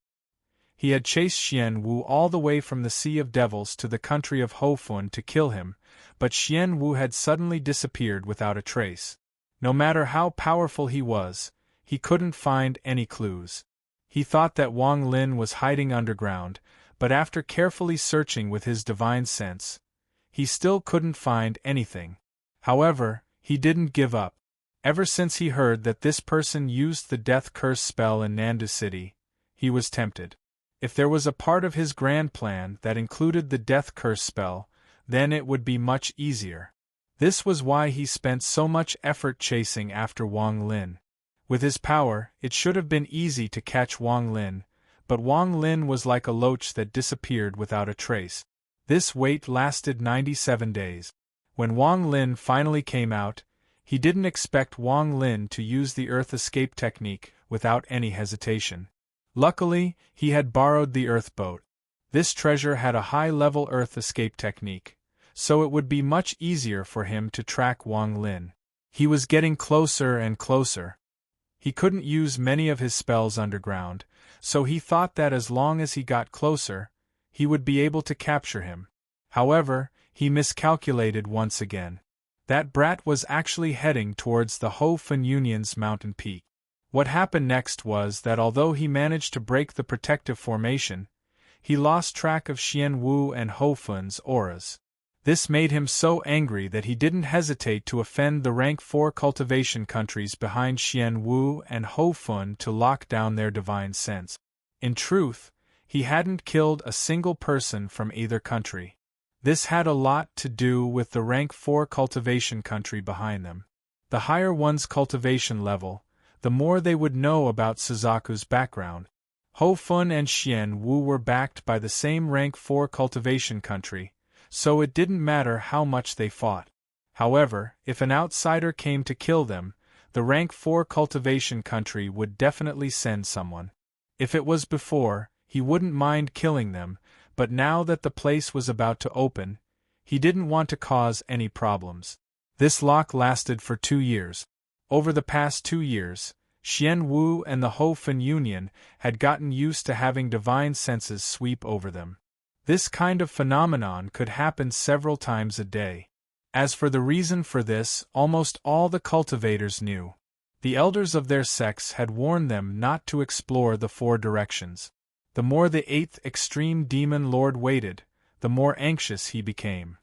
He had chased Xian Wu all the way from the Sea of Devils to the country of Hofun to kill him, but Xian Wu had suddenly disappeared without a trace. No matter how powerful he was, he couldn't find any clues. He thought that Wang Lin was hiding underground, but after carefully searching with his divine sense, he still couldn't find anything. However, he didn't give up. Ever since he heard that this person used the death curse spell in Nandu City, he was tempted. If there was a part of his grand plan that included the death curse spell, then it would be much easier. This was why he spent so much effort chasing after Wang Lin. With his power, it should have been easy to catch Wang Lin, but Wang Lin was like a loach that disappeared without a trace. This wait lasted 97 days. When Wang Lin finally came out, he didn't expect Wang Lin to use the Earth Escape technique without any hesitation. Luckily, he had borrowed the Earth Boat. This treasure had a high-level Earth Escape technique, so it would be much easier for him to track Wang Lin. He was getting closer and closer. He couldn't use many of his spells underground, so he thought that as long as he got closer, he would be able to capture him. However, he miscalculated once again. That brat was actually heading towards the Ho Fun Union's mountain peak. What happened next was that although he managed to break the protective formation, he lost track of Xian Wu and Ho Fun's auras. This made him so angry that he didn't hesitate to offend the rank 4 cultivation countries behind Xian Wu and Ho Fun to lock down their divine sense. In truth, he hadn't killed a single person from either country. This had a lot to do with the rank 4 cultivation country behind them. The higher one's cultivation level, the more they would know about Suzaku's background. Ho Fun and Xian Wu were backed by the same rank 4 cultivation country, so it didn't matter how much they fought. However, if an outsider came to kill them, the rank 4 cultivation country would definitely send someone. If it was before, he wouldn't mind killing them, but now that the place was about to open, he didn't want to cause any problems. This lock lasted for 2 years. Over the past 2 years, Xian Wu and the Ho Fun Union had gotten used to having divine senses sweep over them. This kind of phenomenon could happen several times a day. As for the reason for this, almost all the cultivators knew. The elders of their sects had warned them not to explore the 4 directions. The more the 8th Extreme Demon Lord waited, the more anxious he became.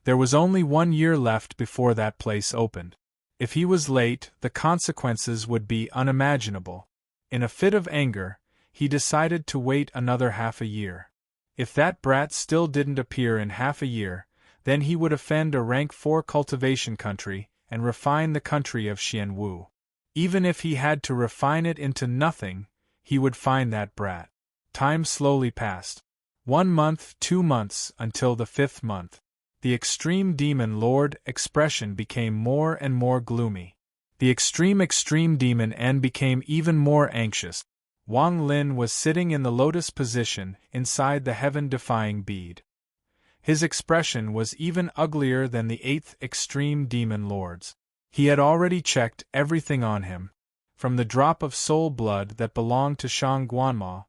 There was only 1 year left before that place opened. If he was late, the consequences would be unimaginable. In a fit of anger, he decided to wait another half a year. If that brat still didn't appear in half a year, then he would offend a rank 4 cultivation country and refine the country of Xian Wu. Even if he had to refine it into nothing, he would find that brat. Time slowly passed. 1 month, 2 months, until the 5th month. The Extreme Demon Lord expression became more and more gloomy. The Extreme Demon N became even more anxious. Wang Lin was sitting in the lotus position inside the heaven-defying bead. His expression was even uglier than the 8th Extreme Demon Lord's. He had already checked everything on him. From the drop of soul blood that belonged to Shang Guanma,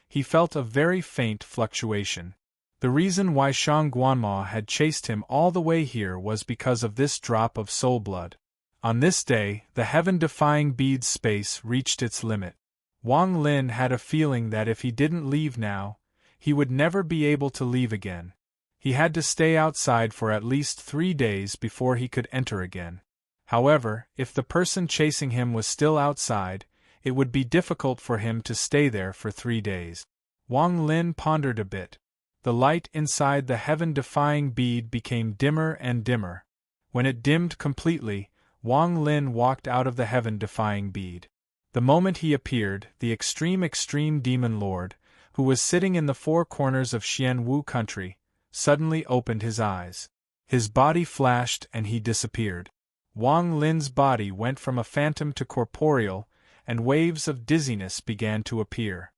he felt a very faint fluctuation. The reason why Shang Guanma had chased him all the way here was because of this drop of soul blood. On this day, the heaven-defying bead's space reached its limit. Wang Lin had a feeling that if he didn't leave now, he would never be able to leave again. He had to stay outside for at least 3 days before he could enter again. However, if the person chasing him was still outside, it would be difficult for him to stay there for 3 days. Wang Lin pondered a bit. the light inside the heaven-defying bead became dimmer and dimmer. When it dimmed completely, Wang Lin walked out of the heaven-defying bead. The moment he appeared, the extreme demon lord, who was sitting in the four corners of Xianwu country, suddenly opened his eyes. His body flashed and he disappeared. Wang Lin's body went from a phantom to corporeal, and waves of dizziness began to appear.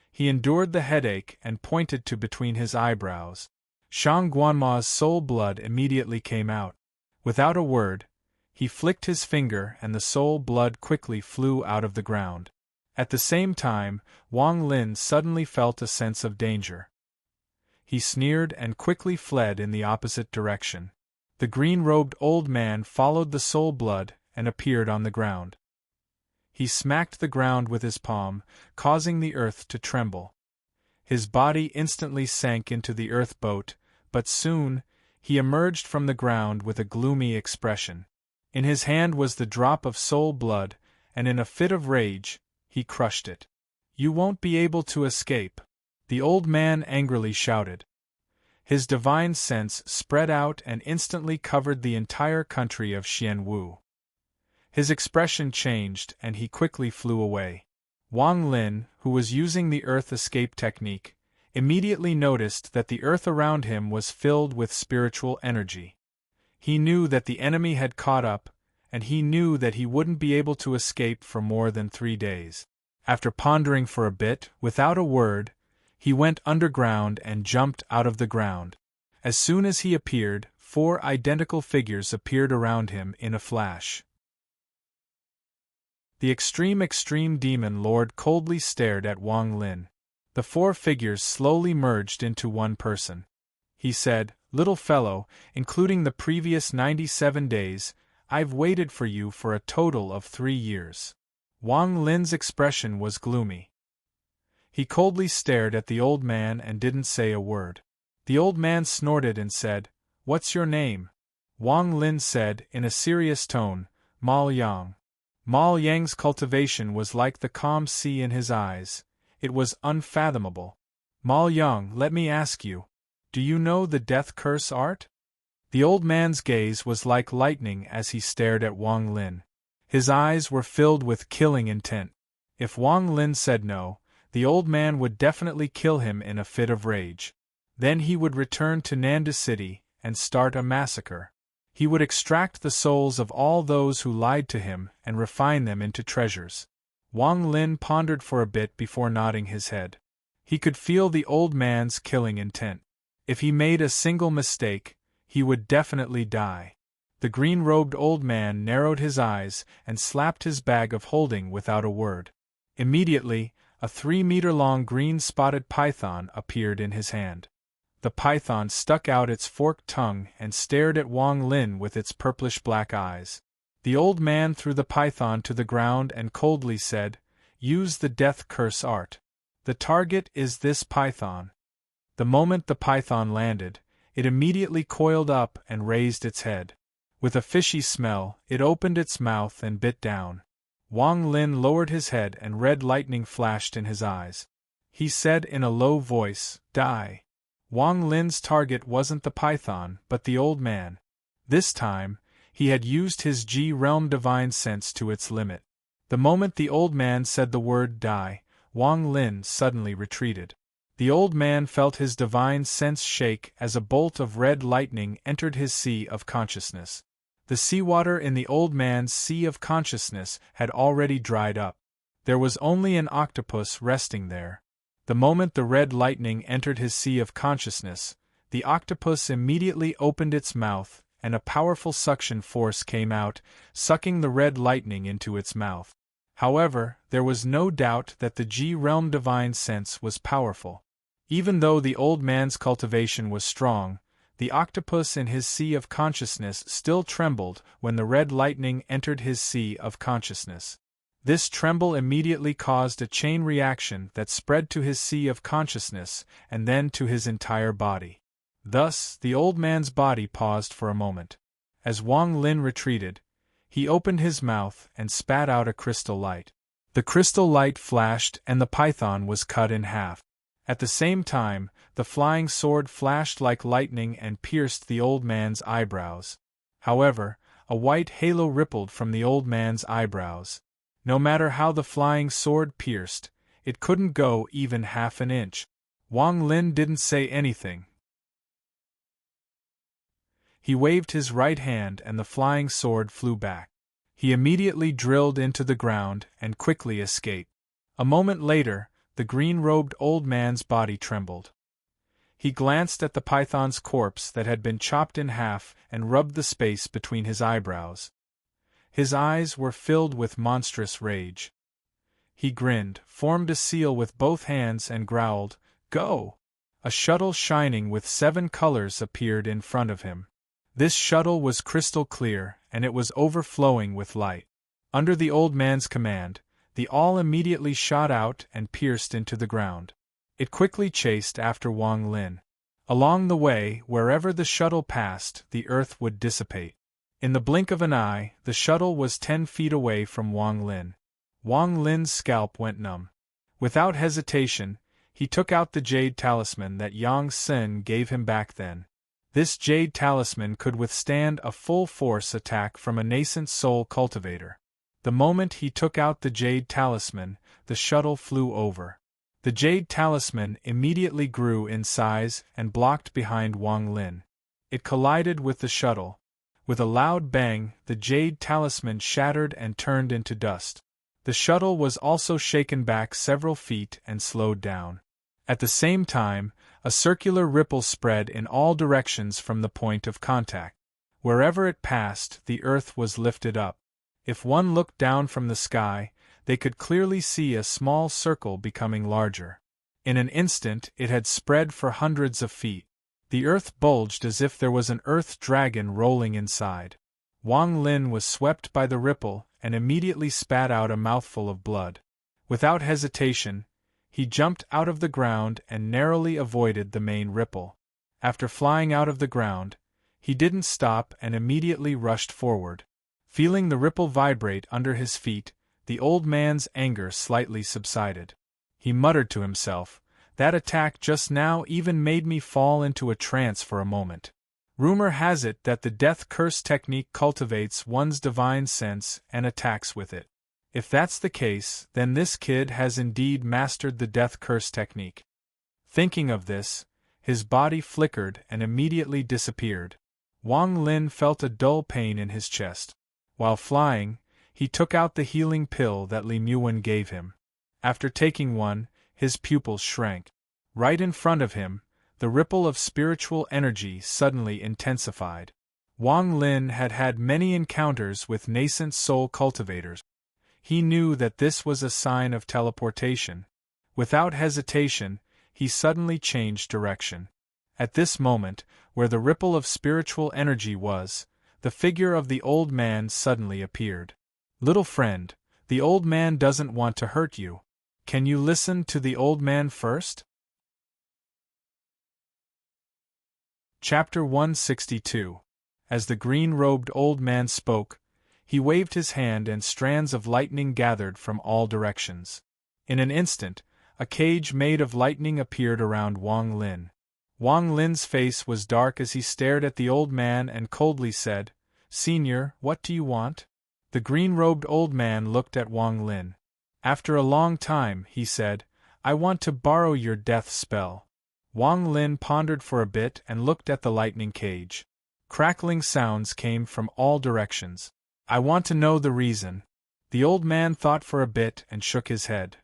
He endured the headache and pointed to between his eyebrows. Shang Guanma's soul blood immediately came out. Without a word, he flicked his finger and the soul blood quickly flew out of the ground. At the same time, Wang Lin suddenly felt a sense of danger. He sneered and quickly fled in the opposite direction. The green-robed old man followed the soul blood and appeared on the ground. He smacked the ground with his palm, causing the earth to tremble. His body instantly sank into the earth boat, but soon, he emerged from the ground with a gloomy expression. In his hand was the drop of soul blood, and in a fit of rage, he crushed it. "You won't be able to escape," the old man angrily shouted. His divine sense spread out and instantly covered the entire country of Xianwu. His expression changed and he quickly flew away. Wang Lin, who was using the earth escape technique, immediately noticed that the earth around him was filled with spiritual energy. He knew that the enemy had caught up, and he knew that he wouldn't be able to escape for more than 3 days. After pondering for a bit, without a word, he went underground and jumped out of the ground. As soon as he appeared, 4 identical figures appeared around him in a flash. The extreme demon lord coldly stared at Wang Lin. The 4 figures slowly merged into one person. He said, "Little fellow, including the previous 97 days, I've waited for you for a total of 3 years." Wang Lin's expression was gloomy. He coldly stared at the old man and didn't say a word. The old man snorted and said, "What's your name?" Wang Lin said in a serious tone, "Mal Yang." Mal Yang's cultivation was like the calm sea in his eyes. It was unfathomable. "Mal Yang, let me ask you, do you know the death curse art?" The old man's gaze was like lightning as he stared at Wang Lin. His eyes were filled with killing intent. If Wang Lin said no, the old man would definitely kill him in a fit of rage. Then he would return to Nanda City and start a massacre. He would extract the souls of all those who lied to him and refine them into treasures. Wang Lin pondered for a bit before nodding his head. He could feel the old man's killing intent. If he made a single mistake, he would definitely die. The green-robed old man narrowed his eyes and slapped his bag of holding without a word. Immediately, a 3-meter-long green-spotted python appeared in his hand. The python stuck out its forked tongue and stared at Wang Lin with its purplish-black eyes. The old man threw the python to the ground and coldly said, "Use the death curse art. The target is this python." The moment the python landed, it immediately coiled up and raised its head. With a fishy smell, it opened its mouth and bit down. Wang Lin lowered his head and red lightning flashed in his eyes. He said in a low voice, "Die." Wang Lin's target wasn't the python, but the old man. This time, he had used his G-realm divine sense to its limit. The moment the old man said the word "die," Wang Lin suddenly retreated. The old man felt his divine sense shake as a bolt of red lightning entered his sea of consciousness. The seawater in the old man's sea of consciousness had already dried up. There was only an octopus resting there. The moment the red lightning entered his sea of consciousness, the octopus immediately opened its mouth, and a powerful suction force came out, sucking the red lightning into its mouth. However, there was no doubt that the G-realm divine sense was powerful. Even though the old man's cultivation was strong, the octopus in his sea of consciousness still trembled when the red lightning entered his sea of consciousness. This tremble immediately caused a chain reaction that spread to his sea of consciousness and then to his entire body. Thus, the old man's body paused for a moment. As Wang Lin retreated, he opened his mouth and spat out a crystal light. The crystal light flashed and the python was cut in half. At the same time, the flying sword flashed like lightning and pierced the old man's eyebrows. However, a white halo rippled from the old man's eyebrows. No matter how the flying sword pierced, it couldn't go even half an inch. Wang Lin didn't say anything. He waved his right hand and the flying sword flew back. He immediately drilled into the ground and quickly escaped. A moment later, the green-robed old man's body trembled. He glanced at the python's corpse that had been chopped in half and rubbed the space between his eyebrows. His eyes were filled with monstrous rage. He grinned, formed a seal with both hands and growled, "Go!" A shuttle shining with 7 colors appeared in front of him. This shuttle was crystal clear, and it was overflowing with light. Under the old man's command, the all immediately shot out and pierced into the ground. It quickly chased after Wang Lin. Along the way, wherever the shuttle passed, the earth would dissipate. In the blink of an eye, the shuttle was 10 feet away from Wang Lin. Wang Lin's scalp went numb. Without hesitation, he took out the jade talisman that Yang Sen gave him back then. This jade talisman could withstand a full-force attack from a nascent soul cultivator. The moment he took out the jade talisman, the shuttle flew over. The jade talisman immediately grew in size and blocked behind Wang Lin. It collided with the shuttle. With a loud bang, the jade talisman shattered and turned into dust. The shuttle was also shaken back several feet and slowed down. At the same time, a circular ripple spread in all directions from the point of contact. Wherever it passed, the earth was lifted up. If one looked down from the sky, they could clearly see a small circle becoming larger. In an instant, it had spread for hundreds of feet. The earth bulged as if there was an earth dragon rolling inside. Wang Lin was swept by the ripple and immediately spat out a mouthful of blood. Without hesitation, he jumped out of the ground and narrowly avoided the main ripple. After flying out of the ground, he didn't stop and immediately rushed forward. Feeling the ripple vibrate under his feet, the old man's anger slightly subsided. He muttered to himself, "That attack just now even made me fall into a trance for a moment." Rumor has it that the death curse technique cultivates one's divine sense and attacks with it. If that's the case, then this kid has indeed mastered the death curse technique. Thinking of this, his body flickered and immediately disappeared. Wang Lin felt a dull pain in his chest. While flying, he took out the healing pill that Li Muwen gave him. After taking one, his pupils shrank. Right in front of him, the ripple of spiritual energy suddenly intensified. Wang Lin had had many encounters with nascent soul cultivators. He knew that this was a sign of teleportation. Without hesitation, he suddenly changed direction. At this moment, where the ripple of spiritual energy was, the figure of the old man suddenly appeared. "Little friend, the old man doesn't want to hurt you. Can you listen to the old man first?" Chapter 162. As the green-robed old man spoke, he waved his hand and strands of lightning gathered from all directions. In an instant, a cage made of lightning appeared around Wang Lin. Wang Lin's face was dark as he stared at the old man and coldly said, "Senior, what do you want?" The green-robed old man looked at Wang Lin. After a long time, he said, "I want to borrow your death spell." Wang Lin pondered for a bit and looked at the lightning cage. Crackling sounds came from all directions. "I want to know the reason." The old man thought for a bit and shook his head.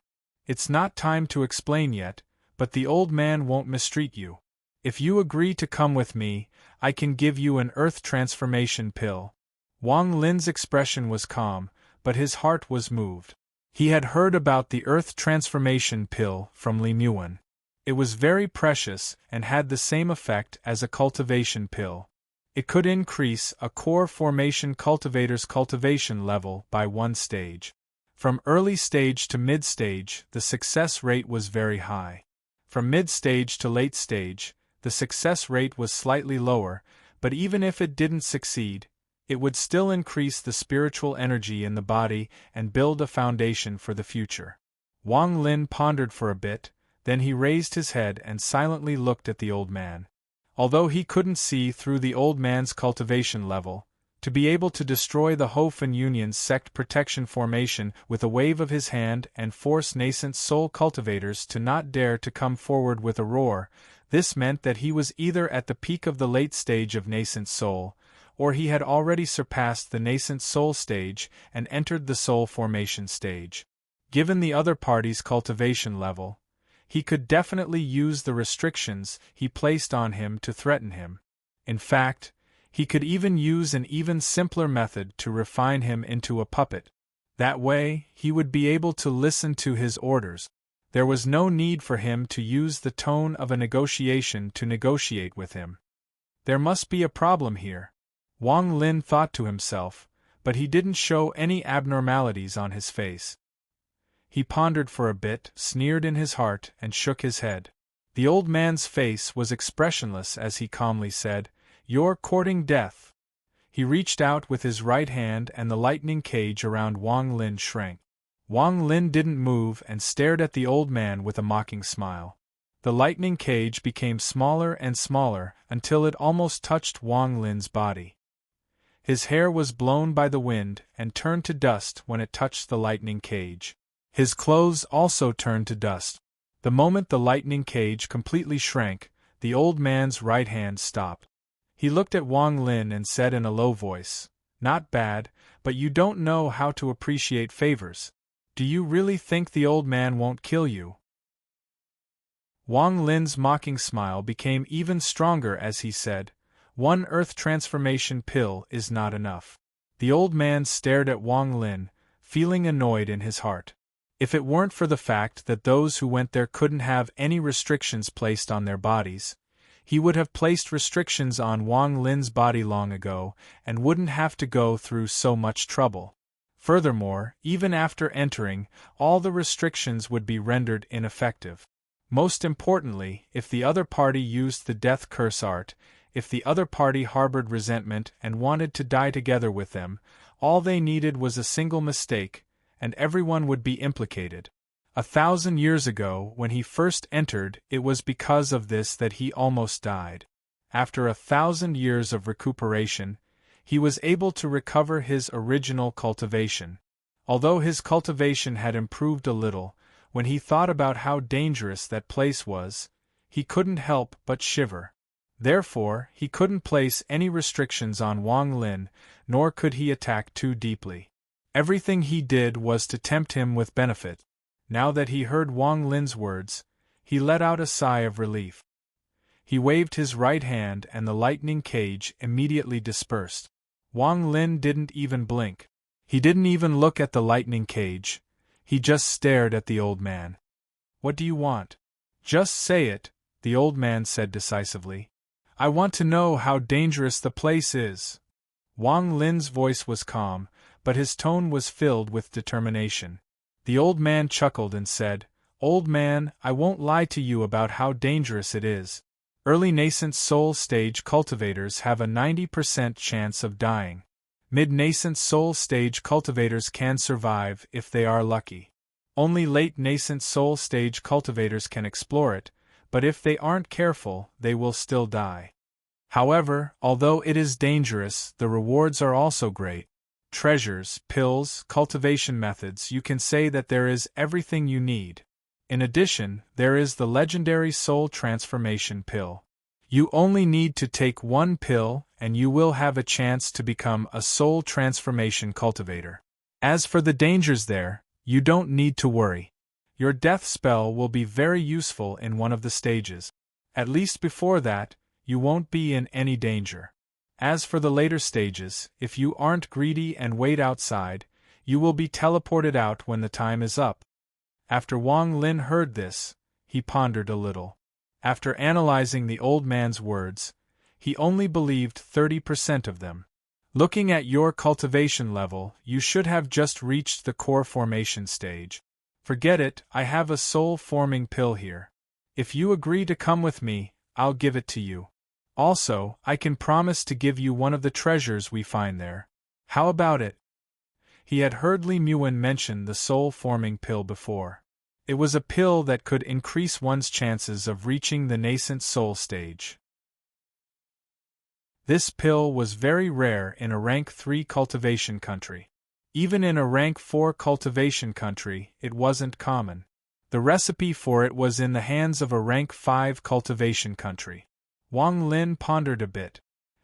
"It's not time to explain yet, but the old man won't mistreat you. If you agree to come with me, I can give you an earth transformation pill." Wang Lin's expression was calm, but his heart was moved. He had heard about the earth transformation pill from Li Muwen. It was very precious and had the same effect as a cultivation pill. It could increase a core formation cultivator's cultivation level by 1 stage. From early stage to mid stage, the success rate was very high. From mid stage to late stage, the success rate was slightly lower, but even if it didn't succeed, it would still increase the spiritual energy in the body and build a foundation for the future. Wang Lin pondered for a bit, Then he raised his head and silently looked at the old man. Although he couldn't see through the old man's cultivation level, to be able to destroy the Hofen Union's sect protection formation with a wave of his hand and force nascent soul cultivators to not dare to come forward with a roar, this meant that he was either at the peak of the late stage of nascent soul, or he had already surpassed the nascent soul stage and entered the soul formation stage. Given the other party's cultivation level, he could definitely use the restrictions he placed on him to threaten him. In fact, he could even use an even simpler method to refine him into a puppet. That way, he would be able to listen to his orders. There was no need for him to use the tone of a negotiation to negotiate with him. There must be a problem here, Wang Lin thought to himself, but he didn't show any abnormalities on his face. He pondered for a bit, sneered in his heart, and shook his head. The old man's face was expressionless as he calmly said, "You're courting death." He reached out with his right hand and the lightning cage around Wang Lin shrank. Wang Lin didn't move and stared at the old man with a mocking smile. The lightning cage became smaller and smaller until it almost touched Wang Lin's body. His hair was blown by the wind and turned to dust when it touched the lightning cage. His clothes also turned to dust. The moment the lightning cage completely shrank, the old man's right hand stopped. He looked at Wang Lin and said in a low voice, "Not bad, but you don't know how to appreciate favors. Do you really think the old man won't kill you?" Wang Lin's mocking smile became even stronger as he said, "One earth transformation pill is not enough." The old man stared at Wang Lin, feeling annoyed in his heart. If it weren't for the fact that those who went there couldn't have any restrictions placed on their bodies, he would have placed restrictions on Wang Lin's body long ago and wouldn't have to go through so much trouble. Furthermore, even after entering, all the restrictions would be rendered ineffective. Most importantly, if the other party used the death curse art, if the other party harbored resentment and wanted to die together with them, all they needed was a single mistake, and everyone would be implicated. 1,000 years ago, when he first entered, it was because of this that he almost died. After 1,000 years of recuperation, he was able to recover his original cultivation. Although his cultivation had improved a little, when he thought about how dangerous that place was, he couldn't help but shiver. Therefore, he couldn't place any restrictions on Wang Lin, nor could he attack too deeply. Everything he did was to tempt him with benefit. Now that he heard Wang Lin's words, he let out a sigh of relief. He waved his right hand and the lightning cage immediately dispersed. Wang Lin didn't even blink. He didn't even look at the lightning cage. He just stared at the old man. "What do you want?" "Just say it," the old man said decisively. "I want to know how dangerous the place is." Wang Lin's voice was calm, but his tone was filled with determination. The old man chuckled and said, "Old man, I won't lie to you about how dangerous it is. Early nascent soul stage cultivators have a 90% chance of dying. Mid-nascent soul stage cultivators can survive if they are lucky. Only late nascent soul stage cultivators can explore it, but if they aren't careful, they will still die. However, although it is dangerous, the rewards are also great. Treasures, pills, cultivation methods, you can say that there is everything you need. In addition, there is the legendary soul transformation pill. You only need to take one pill and you will have a chance to become a soul transformation cultivator. As for the dangers there, you don't need to worry. Your death spell will be very useful in one of the stages. At least before that, you won't be in any danger. As for the later stages, if you aren't greedy and wait outside, you will be teleported out when the time is up. After Wang Lin heard this, he pondered a little. After analyzing the old man's words, he only believed 30% of them. Looking at your cultivation level, you should have just reached the core formation stage. Forget it, I have a soul-forming pill here. If you agree to come with me, I'll give it to you. Also, I can promise to give you one of the treasures we find there. How about it? He had heard Li Muan mention the soul-forming pill before. It was a pill that could increase one's chances of reaching the nascent soul stage. This pill was very rare in a rank 3 cultivation country. Even in a rank 4 cultivation country, it wasn't common. The recipe for it was in the hands of a rank 5 cultivation country. Wang Lin pondered a bit.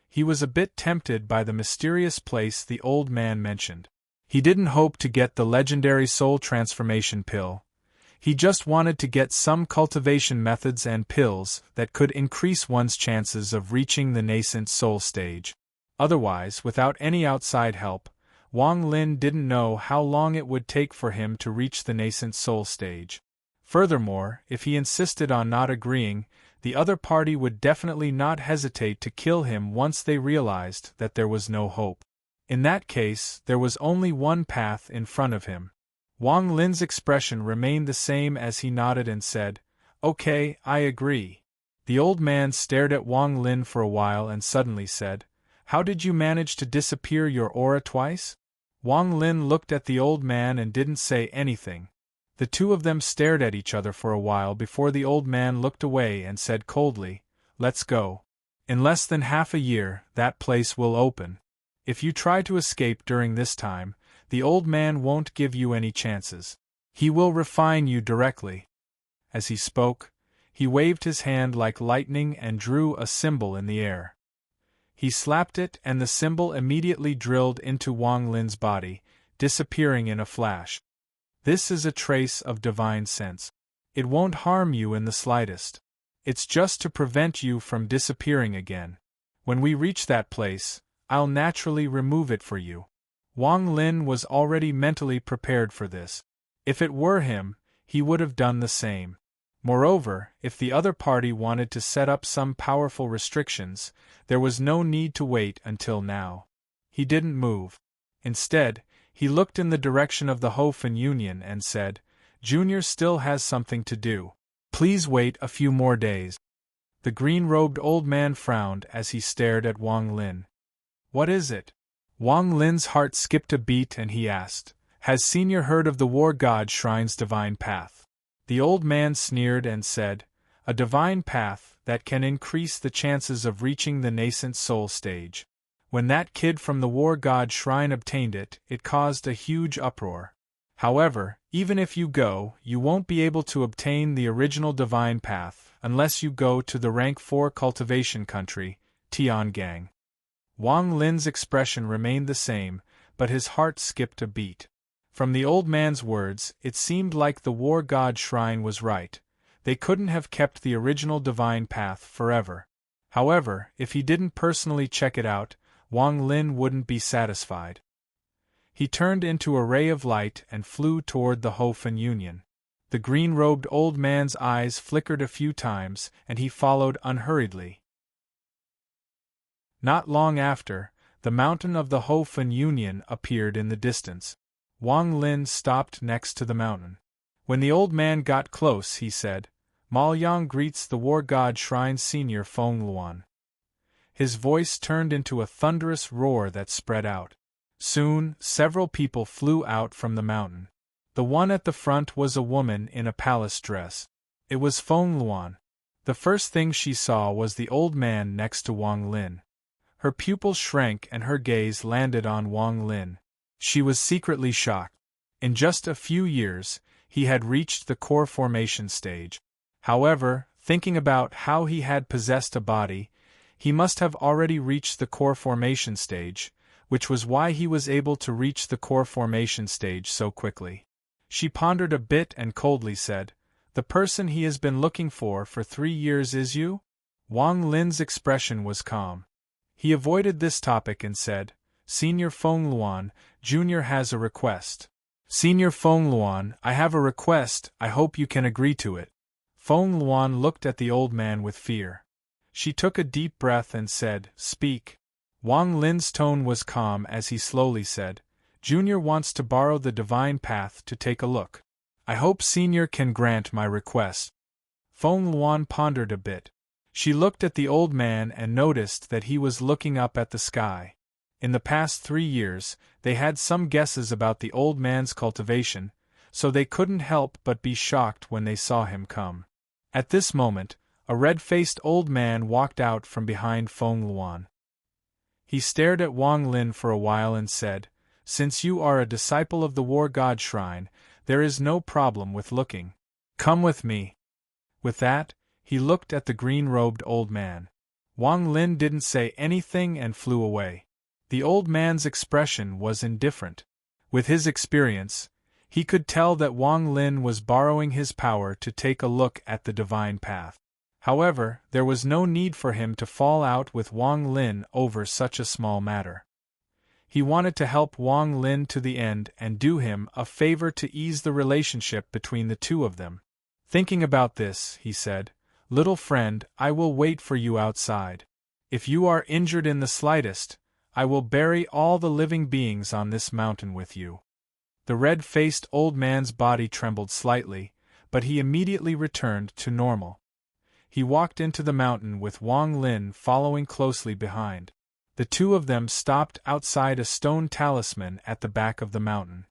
He was a bit tempted by the mysterious place the old man mentioned. He didn't hope to get the legendary soul transformation pill. He just wanted to get some cultivation methods and pills that could increase one's chances of reaching the nascent soul stage. Otherwise, without any outside help, Wang Lin didn't know how long it would take for him to reach the nascent soul stage. Furthermore, if he insisted on not agreeing, the other party would definitely not hesitate to kill him once they realized that there was no hope. In that case, there was only one path in front of him. Wang Lin's expression remained the same as he nodded and said, "Okay, I agree." The old man stared at Wang Lin for a while and suddenly said, "How did you manage to disappear your aura twice?" Wang Lin looked at the old man and didn't say anything. The two of them stared at each other for a while before the old man looked away and said coldly, "Let's go. In less than half a year, that place will open. If you try to escape during this time, the old man won't give you any chances. He will refine you directly." As he spoke, he waved his hand like lightning and drew a symbol in the air. He slapped it and the symbol immediately drilled into Wang Lin's body, disappearing in a flash. This is a trace of divine sense. It won't harm you in the slightest. It's just to prevent you from disappearing again. When we reach that place, I'll naturally remove it for you. Wang Lin was already mentally prepared for this. If it were him, he would have done the same. Moreover, if the other party wanted to set up some powerful restrictions, there was no need to wait until now. He didn't move. Instead, he looked in the direction of the Hofen Union and said, "Junior still has something to do. Please wait a few more days." The green-robed old man frowned as he stared at Wang Lin. "What is it?" Wang Lin's heart skipped a beat and he asked, "Has Senior heard of the War God Shrine's divine path?" The old man sneered and said, "A divine path that can increase the chances of reaching the nascent soul stage. When that kid from the War God Shrine obtained it, it caused a huge uproar. However, even if you go, you won't be able to obtain the original divine path unless you go to the rank 4 cultivation country, Tiangang." Wang Lin's expression remained the same, but his heart skipped a beat. From the old man's words, it seemed like the War God Shrine was right. They couldn't have kept the original divine path forever. However, if he didn't personally check it out, Wang Lin wouldn't be satisfied. He turned into a ray of light and flew toward the Hofen Union. The green-robed old man's eyes flickered a few times, and he followed unhurriedly. Not long after, the mountain of the Hofen Union appeared in the distance. Wang Lin stopped next to the mountain. When the old man got close, he said, "Ma Yang greets the War God Shrine Senior Feng Luan." His voice turned into a thunderous roar that spread out. Soon, several people flew out from the mountain. The one at the front was a woman in a palace dress. It was Feng Luan. The first thing she saw was the old man next to Wang Lin. Her pupils shrank and her gaze landed on Wang Lin. She was secretly shocked. In just a few years, he had reached the core formation stage. However, thinking about how he had possessed a body, he must have already reached the core formation stage, which was why he was able to reach the core formation stage so quickly. She pondered a bit and coldly said, "The person he has been looking for 3 years is you?" Wang Lin's expression was calm. He avoided this topic and said, "Senior Feng Luan, Junior has a request." "Senior Feng Luan, I have a request, I hope you can agree to it." Feng Luan looked at the old man with fear. She took a deep breath and said, "Speak." Wang Lin's tone was calm as he slowly said, "Junior wants to borrow the divine path to take a look. I hope Senior can grant my request." Feng Luan pondered a bit. She looked at the old man and noticed that he was looking up at the sky. In the past 3 years, they had some guesses about the old man's cultivation, so they couldn't help but be shocked when they saw him come. At this moment, a red-faced old man walked out from behind Feng Luan. He stared at Wang Lin for a while and said, "Since you are a disciple of the War God Shrine, there is no problem with looking. Come with me." With that, he looked at the green-robed old man. Wang Lin didn't say anything and flew away. The old man's expression was indifferent. With his experience, he could tell that Wang Lin was borrowing his power to take a look at the divine path. However, there was no need for him to fall out with Wang Lin over such a small matter. He wanted to help Wang Lin to the end and do him a favor to ease the relationship between the two of them. Thinking about this, he said, "Little friend, I will wait for you outside. If you are injured in the slightest, I will bury all the living beings on this mountain with you." The red-faced old man's body trembled slightly, but he immediately returned to normal. He walked into the mountain with Wang Lin following closely behind. The two of them stopped outside a stone talisman at the back of the mountain.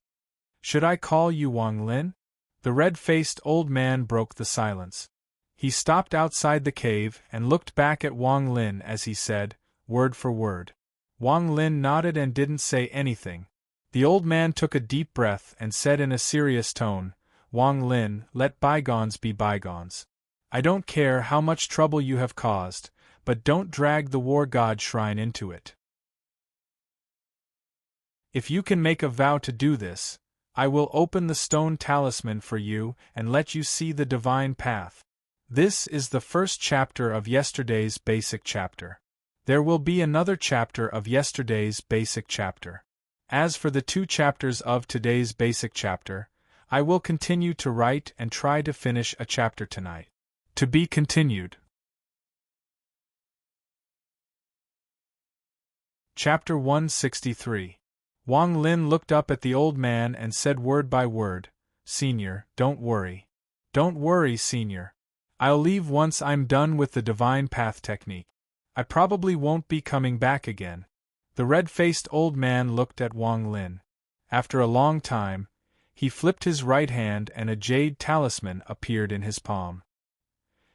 "Should I call you Wang Lin?" The red-faced old man broke the silence. He stopped outside the cave and looked back at Wang Lin as he said, word for word. Wang Lin nodded and didn't say anything. The old man took a deep breath and said in a serious tone, "Wang Lin, let bygones be bygones. I don't care how much trouble you have caused, but don't drag the War God Shrine into it. If you can make a vow to do this, I will open the stone talisman for you and let you see the divine path." This is the first chapter of yesterday's basic chapter. There will be another chapter of yesterday's basic chapter. As for the 2 chapters of today's basic chapter, I will continue to write and try to finish a chapter tonight. To be continued. Chapter 163. Wang Lin looked up at the old man and said word by word, "Senior, don't worry. Don't worry, Senior. I'll leave once I'm done with the divine path technique. I probably won't be coming back again." The red-faced old man looked at Wang Lin. After a long time, he flipped his right hand and a jade talisman appeared in his palm.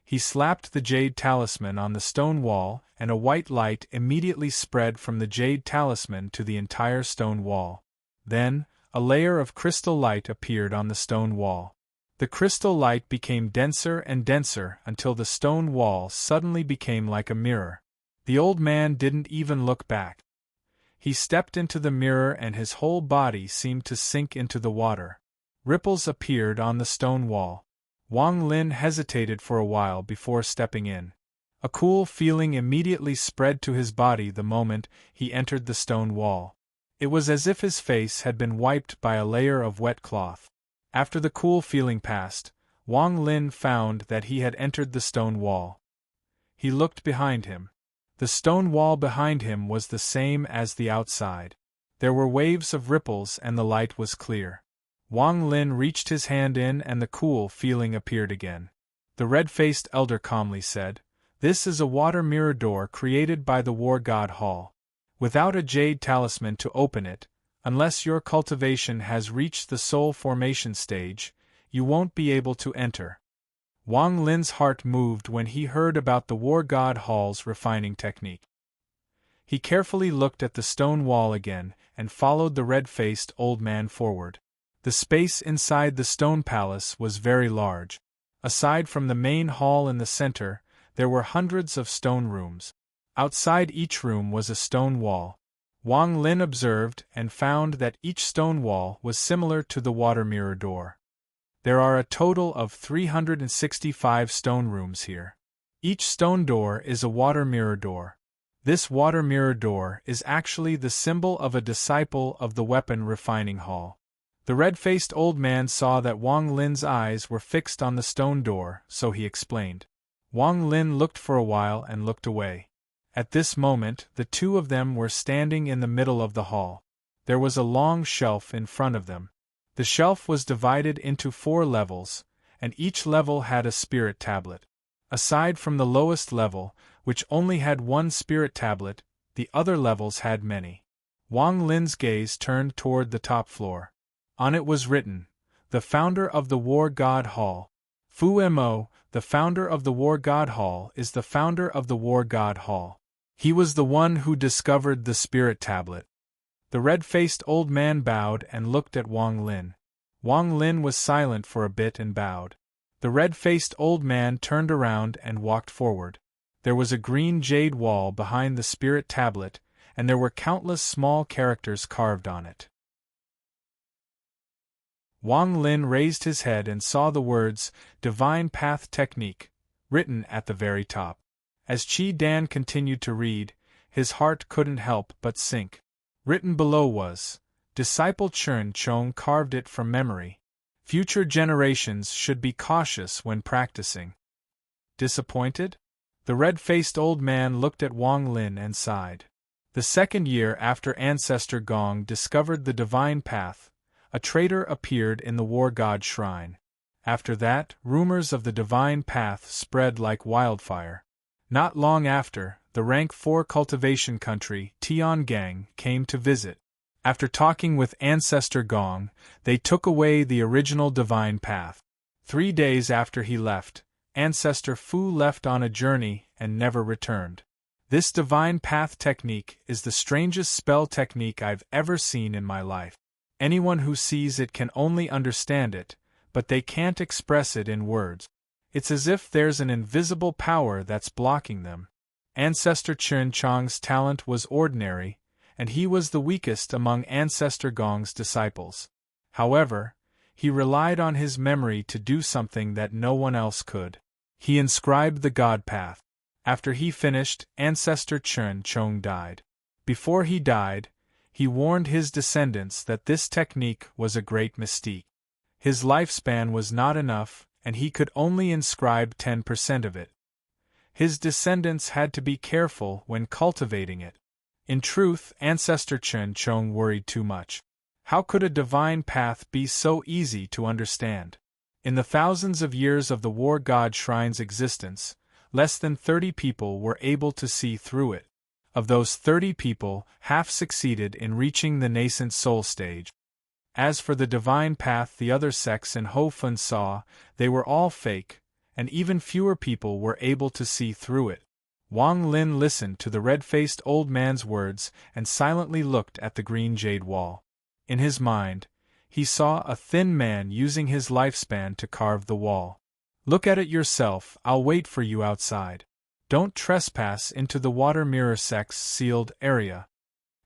He slapped the jade talisman on the stone wall and a white light immediately spread from the jade talisman to the entire stone wall. Then, a layer of crystal light appeared on the stone wall. The crystal light became denser and denser until the stone wall suddenly became like a mirror. The old man didn't even look back. He stepped into the mirror and his whole body seemed to sink into the water. Ripples appeared on the stone wall. Wang Lin hesitated for a while before stepping in. A cool feeling immediately spread to his body the moment he entered the stone wall. It was as if his face had been wiped by a layer of wet cloth. After the cool feeling passed, Wang Lin found that he had entered the stone wall. He looked behind him. The stone wall behind him was the same as the outside. There were waves of ripples and the light was clear. Wang Lin reached his hand in and the cool feeling appeared again. The red-faced elder calmly said, "This is a water mirror door created by the War God Hall. Without a jade talisman to open it, unless your cultivation has reached the soul formation stage, you won't be able to enter." Wang Lin's heart moved when he heard about the War God Hall's refining technique. He carefully looked at the stone wall again and followed the red-faced old man forward. The space inside the stone palace was very large. Aside from the main hall in the center, there were hundreds of stone rooms. Outside each room was a stone wall. Wang Lin observed and found that each stone wall was similar to the water mirror door. There are a total of 365 stone rooms here. Each stone door is a water mirror door. This water mirror door is actually the symbol of a disciple of the weapon refining hall. The red-faced old man saw that Wang Lin's eyes were fixed on the stone door, so he explained. Wang Lin looked for a while and looked away. At this moment, the two of them were standing in the middle of the hall. There was a long shelf in front of them. The shelf was divided into 4 levels, and each level had a spirit tablet. Aside from the lowest level, which only had 1 spirit tablet, the other levels had many. Wang Lin's gaze turned toward the top floor. On it was written, the founder of the War God Hall. Fu Mo, the founder of the War God Hall, is the founder of the War God Hall. He was the one who discovered the spirit tablet. The red-faced old man bowed and looked at Wang Lin. Wang Lin was silent for a bit and bowed. The red-faced old man turned around and walked forward. There was a green jade wall behind the spirit tablet, and there were countless small characters carved on it. Wang Lin raised his head and saw the words, Divine Path Technique, written at the very top. As Qi Dan continued to read, his heart couldn't help but sink. Written below was, Disciple Chern Chong carved it from memory. Future generations should be cautious when practicing. Disappointed? The red-faced old man looked at Wang Lin and sighed. The second year after Ancestor Gong discovered the divine path, a traitor appeared in the War God Shrine. After that, rumors of the divine path spread like wildfire. Not long after, the rank 4 cultivation country, Tiangang, came to visit. After talking with Ancestor Gong, they took away the original divine path. 3 days after he left, Ancestor Fu left on a journey and never returned. This divine path technique is the strangest spell technique I've ever seen in my life. Anyone who sees it can only understand it, but they can't express it in words. It's as if there's an invisible power that's blocking them. Ancestor Chen Chong's talent was ordinary, and he was the weakest among Ancestor Gong's disciples. However, he relied on his memory to do something that no one else could. He inscribed the God Path. After he finished, Ancestor Chen Chong died. Before he died, he warned his descendants that this technique was a great mistake. His lifespan was not enough, and he could only inscribe 10% of it. His descendants had to be careful when cultivating it. In truth, Ancestor Chen Chong worried too much. How could a divine path be so easy to understand? In the thousands of years of the War God Shrine's existence, less than 30 people were able to see through it. Of those 30 people, half succeeded in reaching the nascent soul stage. As for the divine path the other sects in Ho Fun saw, they were all fake, and even fewer people were able to see through it. Wang Lin listened to the red-faced old man's words and silently looked at the green jade wall. In his mind, he saw a thin man using his lifespan to carve the wall. Look at it yourself, I'll wait for you outside. Don't trespass into the water mirror sect's sealed area.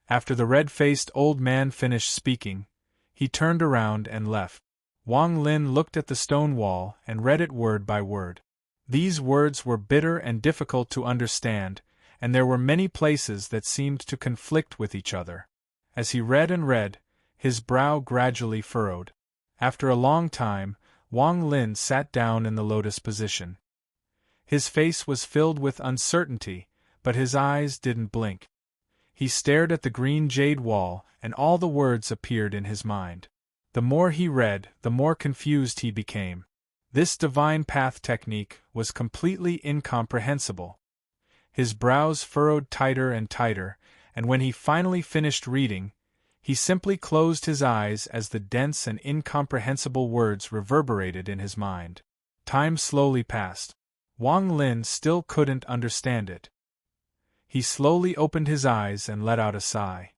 After the red-faced old man finished speaking, he turned around and left. Wang Lin looked at the stone wall and read it word by word. These words were bitter and difficult to understand, and there were many places that seemed to conflict with each other. As he read and read, his brow gradually furrowed. After a long time, Wang Lin sat down in the lotus position. His face was filled with uncertainty, but his eyes didn't blink. He stared at the green jade wall, and all the words appeared in his mind. The more he read, the more confused he became. This divine path technique was completely incomprehensible. His brows furrowed tighter and tighter, and when he finally finished reading, he simply closed his eyes as the dense and incomprehensible words reverberated in his mind. Time slowly passed. Wang Lin still couldn't understand it. He slowly opened his eyes and let out a sigh.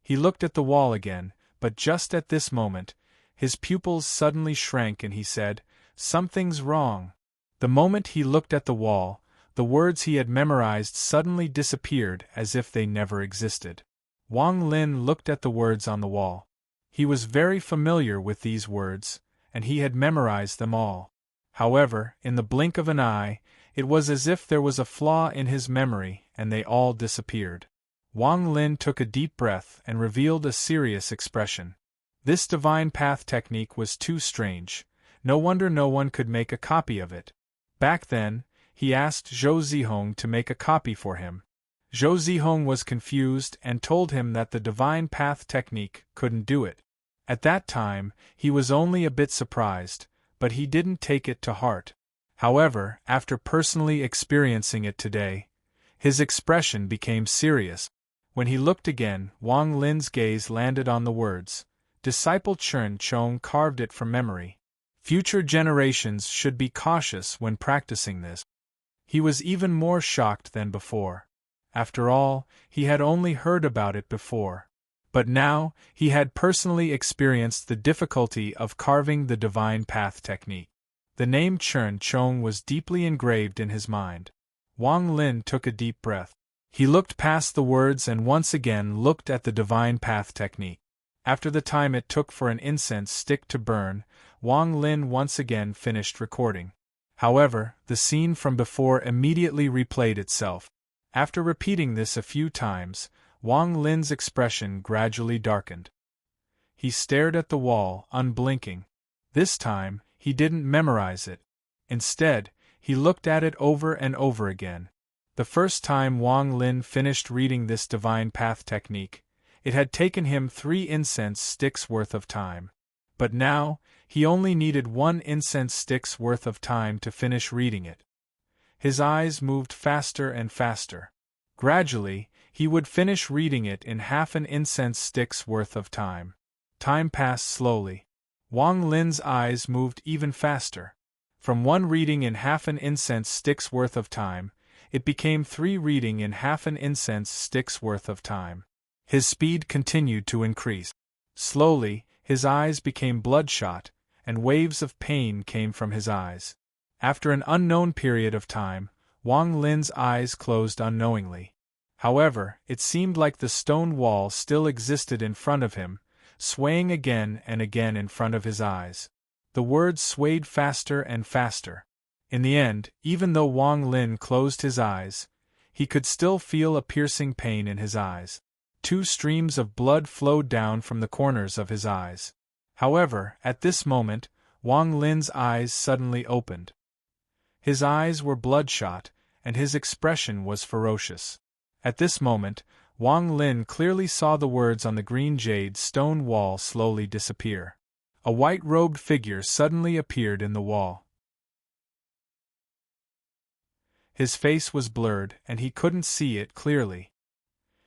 He looked at the wall again, but just at this moment, his pupils suddenly shrank and he said, "Something's wrong." The moment he looked at the wall, the words he had memorized suddenly disappeared as if they never existed. Wang Lin looked at the words on the wall. He was very familiar with these words, and he had memorized them all. However, in the blink of an eye, it was as if there was a flaw in his memory and they all disappeared. Wang Lin took a deep breath and revealed a serious expression. This divine path technique was too strange. No wonder no one could make a copy of it. Back then, he asked Zhou Zihong to make a copy for him. Zhou Zihong was confused and told him that the divine path technique couldn't do it. At that time, he was only a bit surprised, but he didn't take it to heart. However, after personally experiencing it today, his expression became serious. When he looked again, Wang Lin's gaze landed on the words, disciple Chern Chong carved it from memory. Future generations should be cautious when practicing this. He was even more shocked than before. After all, he had only heard about it before. But now, he had personally experienced the difficulty of carving the divine path technique. The name Chern Chong was deeply engraved in his mind. Wang Lin took a deep breath. He looked past the words and once again looked at the divine path technique. After the time it took for an incense stick to burn, Wang Lin once again finished recording. However, the scene from before immediately replayed itself. After repeating this a few times, Wang Lin's expression gradually darkened. He stared at the wall, unblinking. This time, he didn't memorize it. Instead, he looked at it over and over again. The first time Wang Lin finished reading this divine path technique, it had taken him 3 incense sticks worth of time. But now, he only needed 1 incense stick's worth of time to finish reading it. His eyes moved faster and faster. Gradually, he would finish reading it in half an incense stick's worth of time. Time passed slowly. Wang Lin's eyes moved even faster. From 1 reading in half an incense stick's worth of time, it became 3 reading in half an incense stick's worth of time. His speed continued to increase. Slowly, his eyes became bloodshot, and waves of pain came from his eyes. After an unknown period of time, Wang Lin's eyes closed unknowingly. However, it seemed like the stone wall still existed in front of him, swaying again and again in front of his eyes. The words swayed faster and faster. In the end, even though Wang Lin closed his eyes, he could still feel a piercing pain in his eyes. 2 streams of blood flowed down from the corners of his eyes. However, at this moment, Wang Lin's eyes suddenly opened. His eyes were bloodshot, and his expression was ferocious. At this moment, Wang Lin clearly saw the words on the green jade stone wall slowly disappear. A white-robed figure suddenly appeared in the wall. His face was blurred, and he couldn't see it clearly.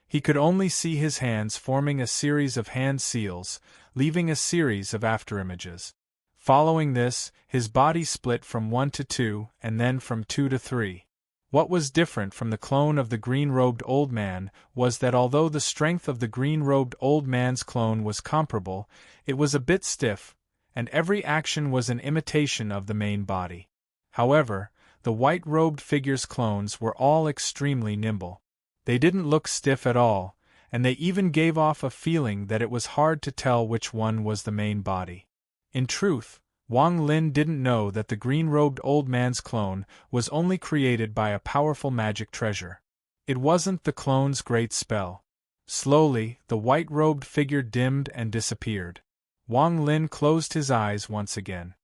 He could only see his hands forming a series of hand seals, leaving a series of afterimages. Following this, his body split from 1 to 2, and then from 2 to 3. What was different from the clone of the green-robed old man was that although the strength of the green-robed old man's clone was comparable, it was a bit stiff, and every action was an imitation of the main body. However, the white-robed figure's clones were all extremely nimble. They didn't look stiff at all, and they even gave off a feeling that it was hard to tell which one was the main body. In truth, Wang Lin didn't know that the green-robed old man's clone was only created by a powerful magic treasure. It wasn't the clone's great spell. Slowly, the white-robed figure dimmed and disappeared. Wang Lin closed his eyes once again.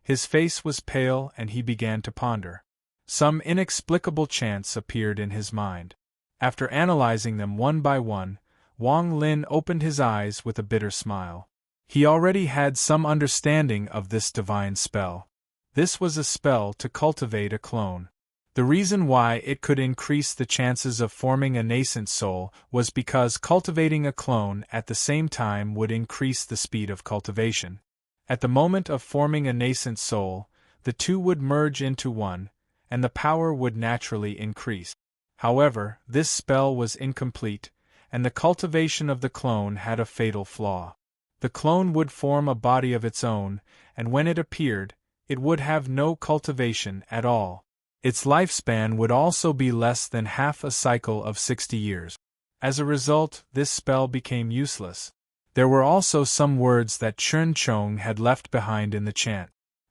His face was pale and he began to ponder. Some inexplicable chants appeared in his mind. After analyzing them one by one, Wang Lin opened his eyes with a bitter smile. He already had some understanding of this divine spell. This was a spell to cultivate a clone. The reason why it could increase the chances of forming a nascent soul was because cultivating a clone at the same time would increase the speed of cultivation. At the moment of forming a nascent soul, the two would merge into one, and the power would naturally increase. However, this spell was incomplete, and the cultivation of the clone had a fatal flaw. The clone would form a body of its own, and when it appeared, it would have no cultivation at all. Its lifespan would also be less than half a cycle of 60 years. As a result, this spell became useless. There were also some words that Chern Chong had left behind in the chant.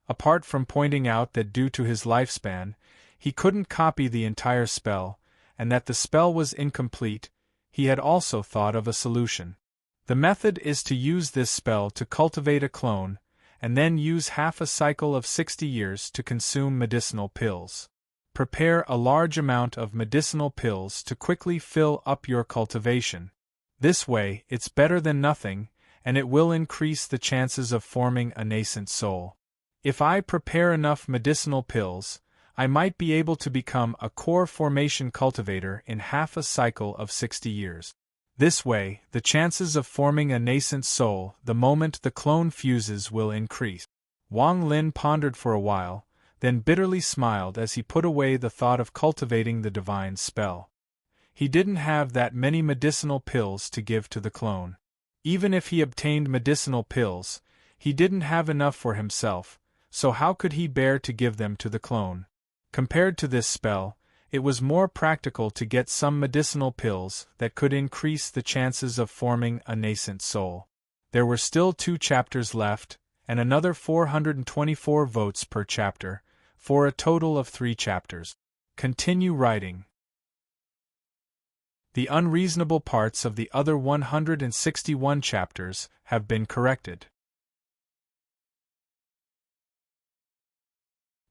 Apart from pointing out that due to his lifespan, he couldn't copy the entire spell, and that the spell was incomplete, he had also thought of a solution. The method is to use this spell to cultivate a clone, and then use half a cycle of 60 years to consume medicinal pills. Prepare a large amount of medicinal pills to quickly fill up your cultivation. This way, it's better than nothing, and it will increase the chances of forming a nascent soul. If I prepare enough medicinal pills, I might be able to become a core formation cultivator in half a cycle of 60 years. This way, the chances of forming a nascent soul the moment the clone fuses will increase. Wang Lin pondered for a while, then bitterly smiled as he put away the thought of cultivating the divine spell. He didn't have that many medicinal pills to give to the clone. Even if he obtained medicinal pills, he didn't have enough for himself, so how could he bear to give them to the clone? Compared to this spell, it was more practical to get some medicinal pills that could increase the chances of forming a nascent soul. There were still 2 chapters left, and another 424 votes per chapter, for a total of 3 chapters. Continue writing. The unreasonable parts of the other 161 chapters have been corrected.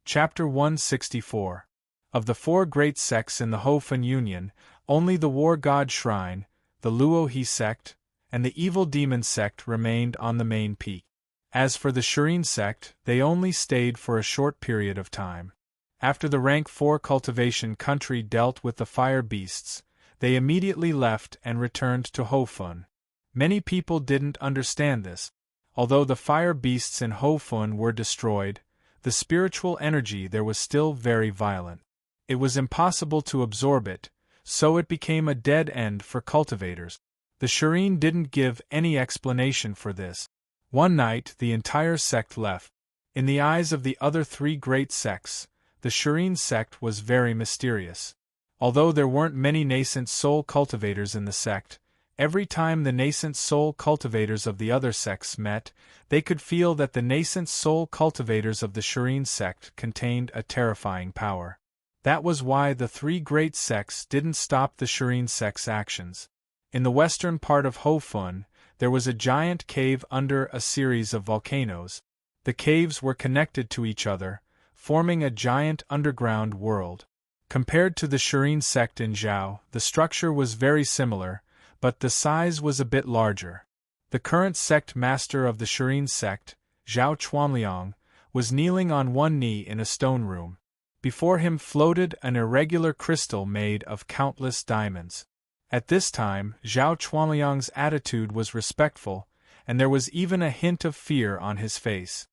Chapter 164. Of the 4 great sects in the Ho-Fan Union, only the War God Shrine, the Luo-He sect, and the Evil Demon sect remained on the main peak. As for the Serene sect, they only stayed for a short period of time. After the rank 4 cultivation country dealt with the fire beasts, they immediately left and returned to Ho-Fan. Many people didn't understand this. Although the fire beasts in Ho-Fan were destroyed, the spiritual energy there was still very violent. It was impossible to absorb it, so it became a dead end for cultivators. The Serene didn't give any explanation for this. One night the entire sect left. In the eyes of the other 3 great sects, the Serene sect was very mysterious. Although there weren't many nascent soul cultivators in the sect, every time the nascent soul cultivators of the other sects met, they could feel that the nascent soul cultivators of the Serene sect contained a terrifying power. That was why the 3 great sects didn't stop the Serene sect's actions. In the western part of Ho-Fan, there was a giant cave under a series of volcanoes. The caves were connected to each other, forming a giant underground world. Compared to the Serene sect in Zhao, the structure was very similar, but the size was a bit larger. The current sect master of the Serene sect, Zhao Chuanliang, was kneeling on one knee in a stone room. Before him floated an irregular crystal made of countless diamonds. At this time, Zhao Chuanliang's attitude was respectful, and there was even a hint of fear on his face.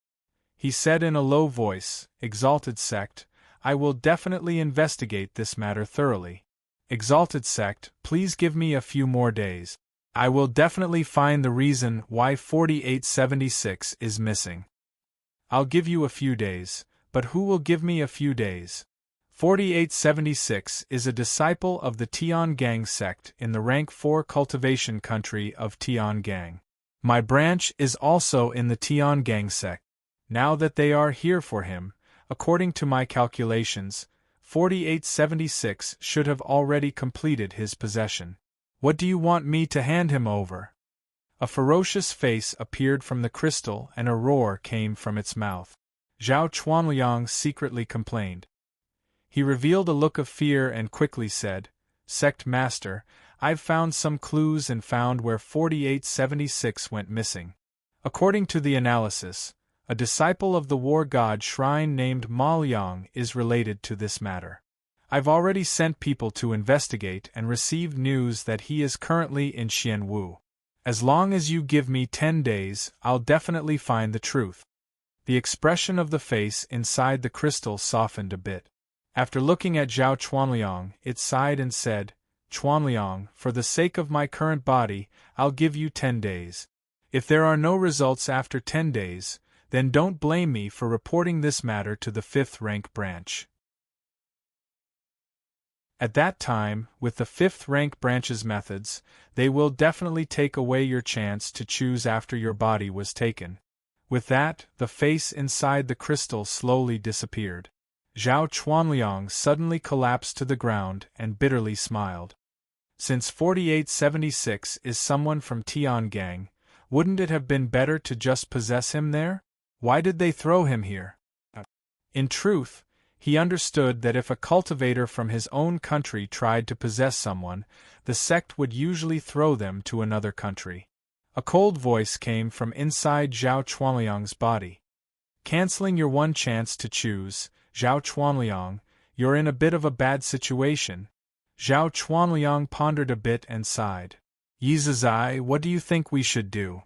He said in a low voice, "Exalted sect, I will definitely investigate this matter thoroughly. Exalted sect, please give me a few more days. I will definitely find the reason why 4876 is missing." "I'll give you a few days, but who will give me a few days?" 4876 is a disciple of the Tiangang sect in the rank 4 cultivation country of Tiangang. My branch is also in the Tiangang sect. Now that they are here for him, according to my calculations, 4876 should have already completed his possession. What do you want me to hand him over? A ferocious face appeared from the crystal and a roar came from its mouth. Zhao Chuanliang secretly complained. He revealed a look of fear and quickly said, "Sect Master, I've found some clues and found where 4876 went missing. According to the analysis, a disciple of the war god Shrine named Ma Liang is related to this matter. I've already sent people to investigate and received news that he is currently in Xianwu. As long as you give me 10 days, I'll definitely find the truth." The expression of the face inside the crystal softened a bit. After looking at Zhao Chuanliang, it sighed and said, "Chuanliang, for the sake of my current body, I'll give you 10 days. If there are no results after 10 days, then don't blame me for reporting this matter to the 5th rank branch." At that time, with the 5th rank branch's methods, they will definitely take away your chance to choose after your body was taken. With that, the face inside the crystal slowly disappeared. Zhao Chuanliang suddenly collapsed to the ground and bitterly smiled. Since 4876 is someone from Tiangang, wouldn't it have been better to just possess him there? Why did they throw him here? In truth, he understood that if a cultivator from his own country tried to possess someone, the sect would usually throw them to another country. A cold voice came from inside Zhao Chuanliang's body. "Canceling your one chance to choose, Zhao Chuanliang, you're in a bit of a bad situation." Zhao Chuanliang pondered a bit and sighed. Yizazai, what do you think we should do?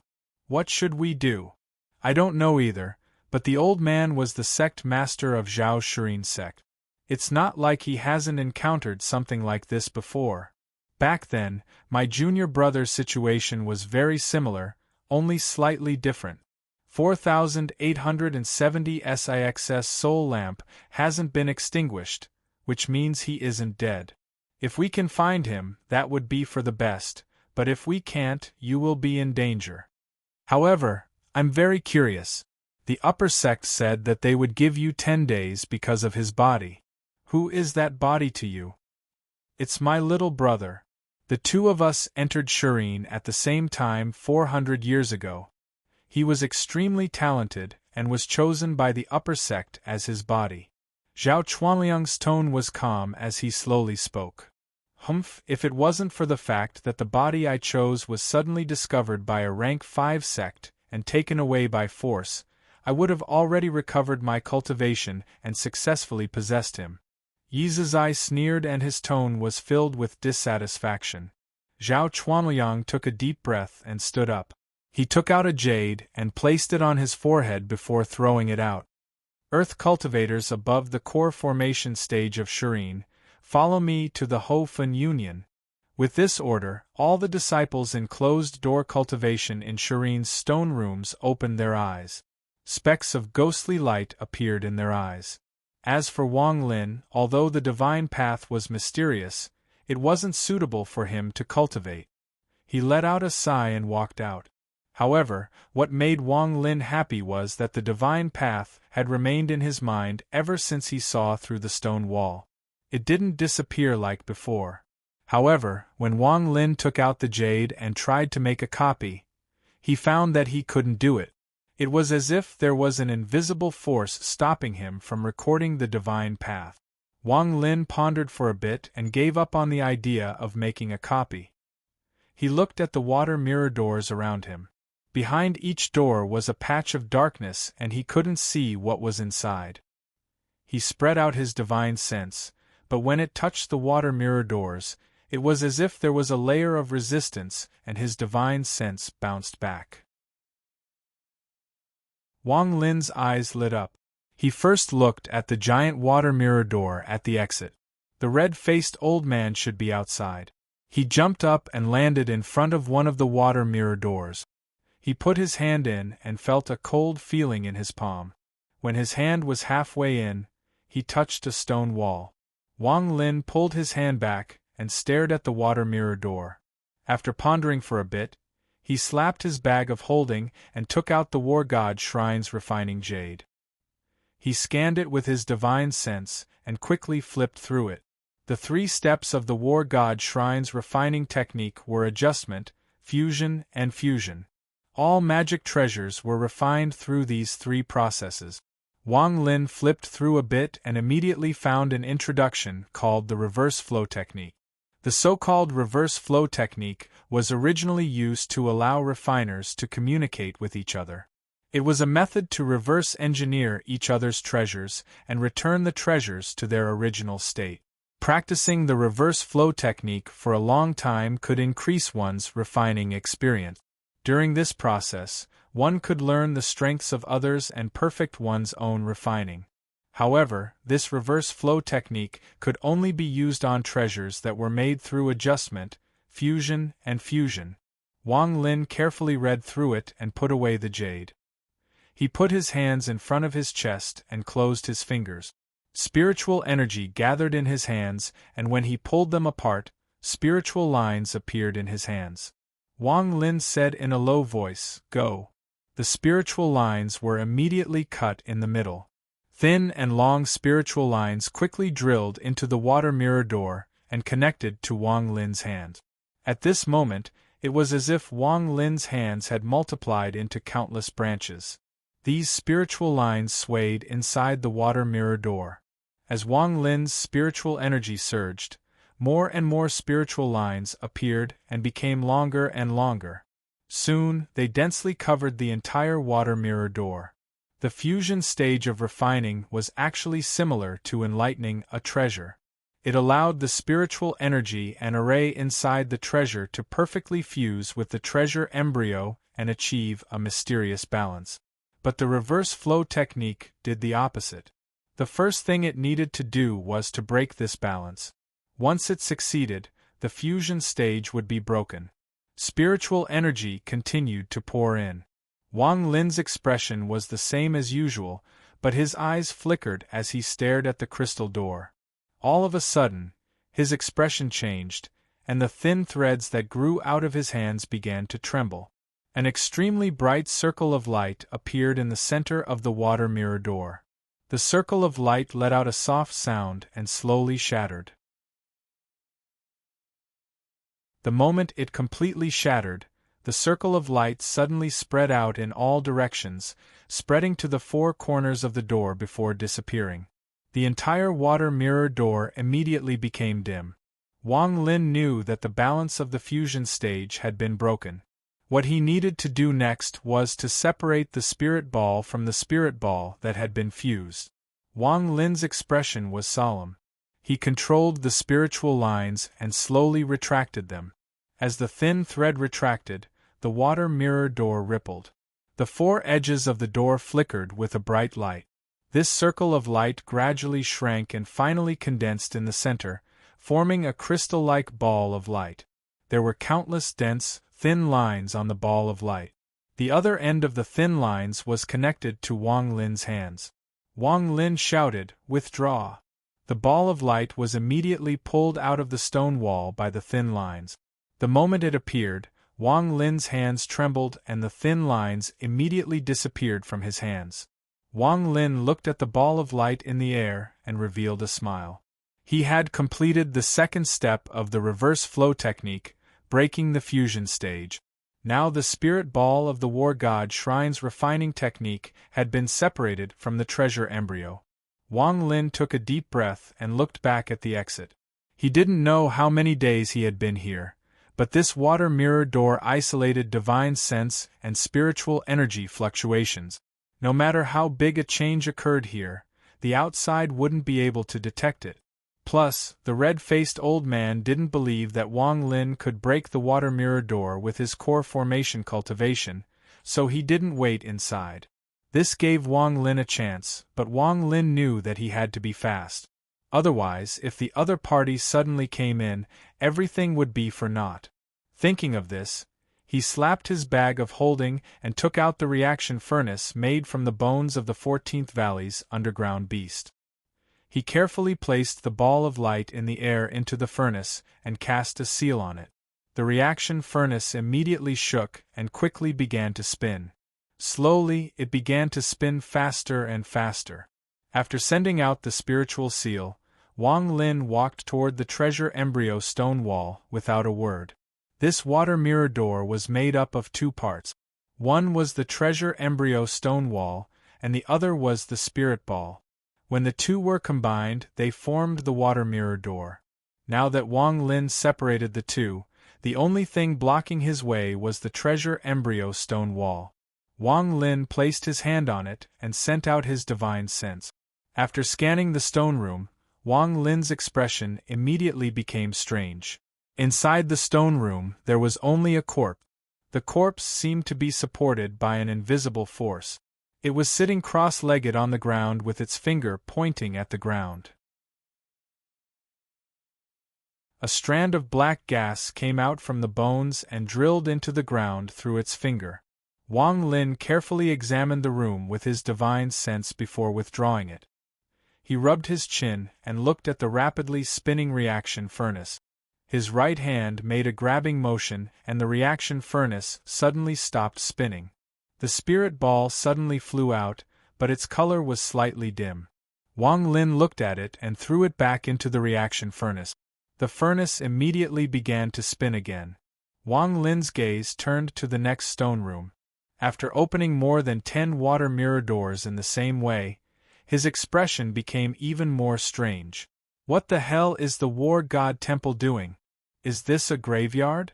What should we do? I don't know either, but the old man was the sect master of Zhao Shuri's sect. It's not like he hasn't encountered something like this before. Back then, my junior brother's situation was very similar, only slightly different. 4870 SIXS soul lamp hasn't been extinguished, which means he isn't dead. If we can find him, that would be for the best, but if we can't, you will be in danger. However, I'm very curious. The upper sect said that they would give you 10 days because of his body. Who is that body to you? It's my little brother. The two of us entered Serene at the same time 400 years ago. He was extremely talented and was chosen by the upper sect as his body. Zhao Chuanliang's tone was calm as he slowly spoke. If it wasn't for the fact that the body I chose was suddenly discovered by a rank 5 sect and taken away by force, I would have already recovered my cultivation and successfully possessed him. Yizazai sneered and his tone was filled with dissatisfaction. Zhao Chuanliang took a deep breath and stood up. He took out a jade and placed it on his forehead before throwing it out. Earth cultivators above the core formation stage of Serene, follow me to the Ho Fun Union. With this order, all the disciples in closed-door cultivation in Serene's stone rooms opened their eyes. Specks of ghostly light appeared in their eyes. As for Wang Lin, although the divine path was mysterious, it wasn't suitable for him to cultivate. He let out a sigh and walked out. However, what made Wang Lin happy was that the divine path had remained in his mind ever since he saw through the stone wall. It didn't disappear like before. However, when Wang Lin took out the jade and tried to make a copy, he found that he couldn't do it. It was as if there was an invisible force stopping him from recording the divine path. Wang Lin pondered for a bit and gave up on the idea of making a copy. He looked at the water mirror doors around him. Behind each door was a patch of darkness and he couldn't see what was inside. He spread out his divine sense, but when it touched the water mirror doors, it was as if there was a layer of resistance and his divine sense bounced back. Wang Lin's eyes lit up. He first looked at the giant water mirror door at the exit. The red-faced old man should be outside. He jumped up and landed in front of one of the water mirror doors. He put his hand in and felt a cold feeling in his palm. When his hand was halfway in, he touched a stone wall. Wang Lin pulled his hand back and stared at the water mirror door. After pondering for a bit, he slapped his bag of holding and took out the War God Shrine's refining jade. He scanned it with his divine sense and quickly flipped through it. The 3 steps of the War God Shrine's refining technique were adjustment, fusion, and fusion. All magic treasures were refined through these 3 processes. Wang Lin flipped through a bit and immediately found an introduction called the reverse flow technique. The so-called reverse flow technique was originally used to allow refiners to communicate with each other. It was a method to reverse engineer each other's treasures and return the treasures to their original state. Practicing the reverse flow technique for a long time could increase one's refining experience. During this process, one could learn the strengths of others and perfect one's own refining. However, this reverse flow technique could only be used on treasures that were made through adjustment, fusion, and fusion. Wang Lin carefully read through it and put away the jade. He put his hands in front of his chest and closed his fingers. Spiritual energy gathered in his hands, and when he pulled them apart, spiritual lines appeared in his hands. Wang Lin said in a low voice, "Go." The spiritual lines were immediately cut in the middle. Thin and long spiritual lines quickly drilled into the water mirror door and connected to Wang Lin's hand. At this moment, it was as if Wang Lin's hands had multiplied into countless branches. These spiritual lines swayed inside the water mirror door. As Wang Lin's spiritual energy surged, more and more spiritual lines appeared and became longer and longer. Soon, they densely covered the entire water mirror door. The fusion stage of refining was actually similar to enlightening a treasure. It allowed the spiritual energy and array inside the treasure to perfectly fuse with the treasure embryo and achieve a mysterious balance. But the reverse flow technique did the opposite. The first thing it needed to do was to break this balance. Once it succeeded, the fusion stage would be broken. Spiritual energy continued to pour in. Wang Lin's expression was the same as usual, but his eyes flickered as he stared at the crystal door. All of a sudden, his expression changed, and the thin threads that grew out of his hands began to tremble. An extremely bright circle of light appeared in the center of the water mirror door. The circle of light let out a soft sound and slowly shattered. The moment it completely shattered, the circle of light suddenly spread out in all directions, spreading to the four corners of the door before disappearing. The entire water mirror door immediately became dim. Wang Lin knew that the balance of the fusion stage had been broken. What he needed to do next was to separate the spirit ball from the spirit ball that had been fused. Wang Lin's expression was solemn. He controlled the spiritual lines and slowly retracted them. As the thin thread retracted, the water mirror door rippled. The four edges of the door flickered with a bright light. This circle of light gradually shrank and finally condensed in the center, forming a crystal-like ball of light. There were countless dense, thin lines on the ball of light. The other end of the thin lines was connected to Wang Lin's hands. Wang Lin shouted, "Withdraw!" The ball of light was immediately pulled out of the stone wall by the thin lines. The moment it appeared, Wang Lin's hands trembled and the thin lines immediately disappeared from his hands. Wang Lin looked at the ball of light in the air and revealed a smile. He had completed the second step of the reverse flow technique, breaking the fusion stage. Now the spirit ball of the war god shrine's refining technique had been separated from the treasure embryo. Wang Lin took a deep breath and looked back at the exit. He didn't know how many days he had been here, but this water mirror door isolated divine sense and spiritual energy fluctuations. No matter how big a change occurred here, the outside wouldn't be able to detect it. Plus, the red-faced old man didn't believe that Wang Lin could break the water mirror door with his core formation cultivation, so he didn't wait inside. This gave Wang Lin a chance, but Wang Lin knew that he had to be fast. Otherwise, if the other party suddenly came in, everything would be for naught. Thinking of this, he slapped his bag of holding and took out the reaction furnace made from the bones of the 14th Valley's underground beast. He carefully placed the ball of light in the air into the furnace and cast a seal on it. The reaction furnace immediately shook and quickly began to spin. Slowly, it began to spin faster and faster. After sending out the spiritual seal, Wang Lin walked toward the treasure embryo stone wall without a word. This water mirror door was made up of two parts. One was the treasure embryo stone wall, and the other was the spirit ball. When the two were combined, they formed the water mirror door. Now that Wang Lin separated the two, the only thing blocking his way was the treasure embryo stone wall. Wang Lin placed his hand on it and sent out his divine sense. After scanning the stone room, Wang Lin's expression immediately became strange. Inside the stone room, there was only a corpse. The corpse seemed to be supported by an invisible force. It was sitting cross-legged on the ground with its finger pointing at the ground. A strand of black gas came out from the bones and drilled into the ground through its finger. Wang Lin carefully examined the room with his divine sense before withdrawing it. He rubbed his chin and looked at the rapidly spinning reaction furnace. His right hand made a grabbing motion and the reaction furnace suddenly stopped spinning. The spirit ball suddenly flew out, but its color was slightly dim. Wang Lin looked at it and threw it back into the reaction furnace. The furnace immediately began to spin again. Wang Lin's gaze turned to the next stone room. After opening more than 10 water mirror doors in the same way, his expression became even more strange. What the hell is the war god temple doing? Is this a graveyard?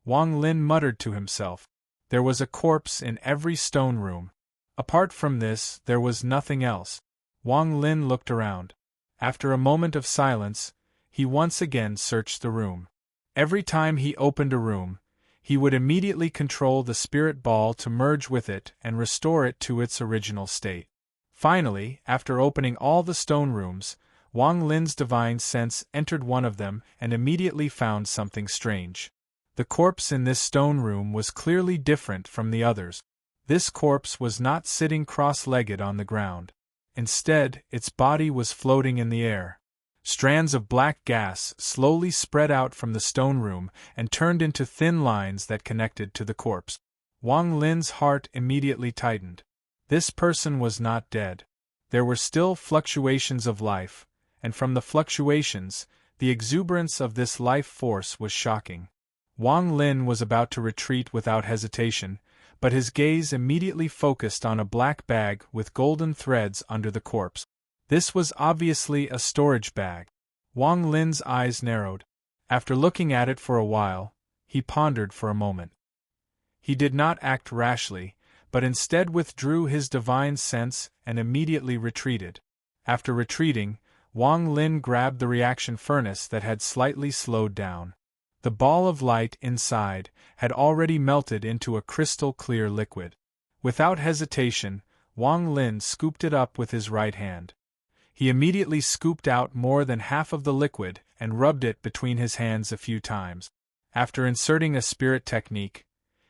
Wang Lin muttered to himself. There was a corpse in every stone room. Apart from this, there was nothing else. Wang Lin looked around. After a moment of silence, he once again searched the room. Every time he opened a room, he would immediately control the spirit ball to merge with it and restore it to its original state. Finally, after opening all the stone rooms, Wang Lin's divine sense entered one of them and immediately found something strange. The corpse in this stone room was clearly different from the others. This corpse was not sitting cross-legged on the ground. Instead, its body was floating in the air. Strands of black gas slowly spread out from the stone room and turned into thin lines that connected to the corpse. Wang Lin's heart immediately tightened. This person was not dead. There were still fluctuations of life, and from the fluctuations, the exuberance of this life force was shocking. Wang Lin was about to retreat without hesitation, but his gaze immediately focused on a black bag with golden threads under the corpse. This was obviously a storage bag. Wang Lin's eyes narrowed. After looking at it for a while, he pondered for a moment. He did not act rashly, but instead withdrew his divine sense and immediately retreated. After retreating, Wang Lin grabbed the reaction furnace that had slightly slowed down. The ball of light inside had already melted into a crystal-clear liquid. Without hesitation, Wang Lin scooped it up with his right hand. He immediately scooped out more than half of the liquid and rubbed it between his hands a few times. After inserting a spirit technique,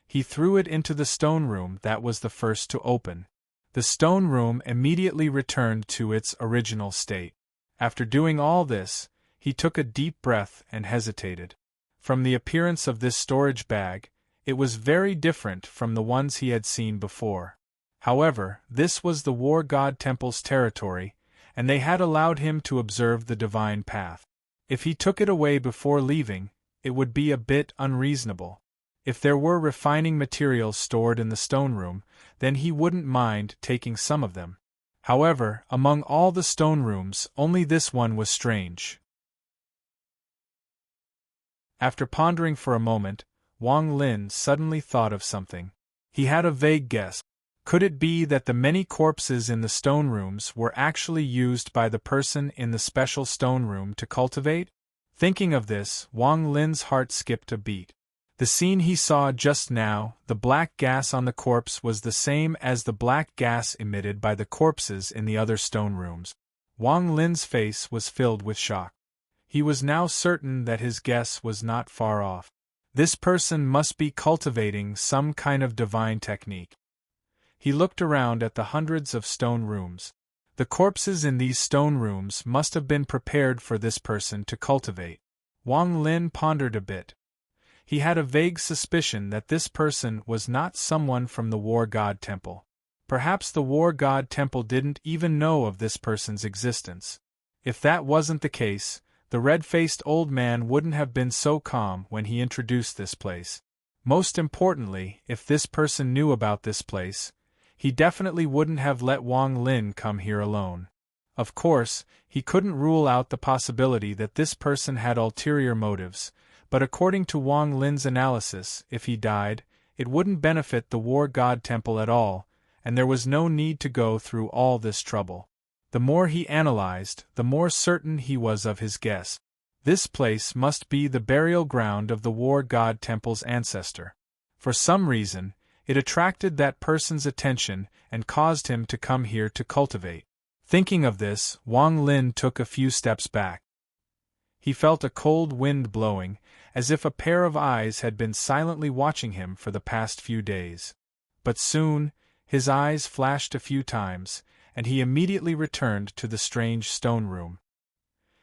he threw it into the stone room that was the first to open. The stone room immediately returned to its original state. After doing all this, he took a deep breath and hesitated. From the appearance of this storage bag, it was very different from the ones he had seen before. However, this was the War God Temple's territory, and they had allowed him to observe the divine path. If he took it away before leaving, it would be a bit unreasonable. If there were refining materials stored in the stone room, then he wouldn't mind taking some of them. However, among all the stone rooms, only this one was strange. After pondering for a moment, Wang Lin suddenly thought of something. He had a vague guess. Could it be that the many corpses in the stone rooms were actually used by the person in the special stone room to cultivate? Thinking of this, Wang Lin's heart skipped a beat. The scene he saw just now, the black gas on the corpse, was the same as the black gas emitted by the corpses in the other stone rooms. Wang Lin's face was filled with shock. He was now certain that his guess was not far off. This person must be cultivating some kind of divine technique. He looked around at the hundreds of stone rooms. The corpses in these stone rooms must have been prepared for this person to cultivate. Wang Lin pondered a bit. He had a vague suspicion that this person was not someone from the War God Temple. Perhaps the War God Temple didn't even know of this person's existence. If that wasn't the case, the red-faced old man wouldn't have been so calm when he introduced this place. Most importantly, if this person knew about this place, he definitely wouldn't have let Wang Lin come here alone. Of course, he couldn't rule out the possibility that this person had ulterior motives, but according to Wang Lin's analysis, if he died, it wouldn't benefit the War God Temple at all, and there was no need to go through all this trouble. The more he analyzed, the more certain he was of his guess. This place must be the burial ground of the War God Temple's ancestor. For some reason, it attracted that person's attention and caused him to come here to cultivate. Thinking of this, Wang Lin took a few steps back. He felt a cold wind blowing, as if a pair of eyes had been silently watching him for the past few days. But soon, his eyes flashed a few times, and he immediately returned to the strange stone room.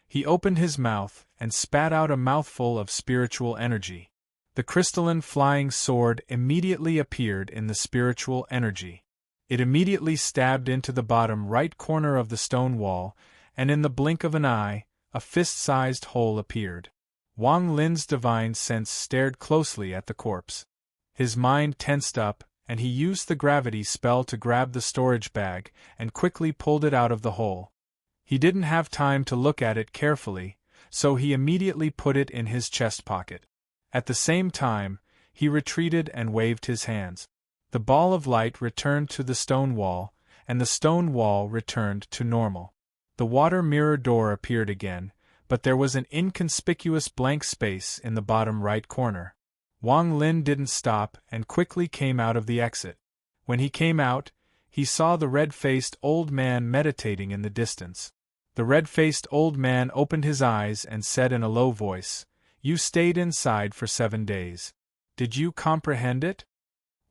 He opened his mouth and spat out a mouthful of spiritual energy. The crystalline flying sword immediately appeared in the spiritual energy. It immediately stabbed into the bottom right corner of the stone wall, and in the blink of an eye, a fist-sized hole appeared. Wang Lin's divine sense stared closely at the corpse. His mind tensed up, and he used the gravity spell to grab the storage bag and quickly pulled it out of the hole. He didn't have time to look at it carefully, so he immediately put it in his chest pocket. At the same time, he retreated and waved his hands. The ball of light returned to the stone wall, and the stone wall returned to normal. The water mirror door appeared again, but there was an inconspicuous blank space in the bottom right corner. Wang Lin didn't stop and quickly came out of the exit. When he came out, he saw the red-faced old man meditating in the distance. The red-faced old man opened his eyes and said in a low voice, "You stayed inside for 7 days. Did you comprehend it?"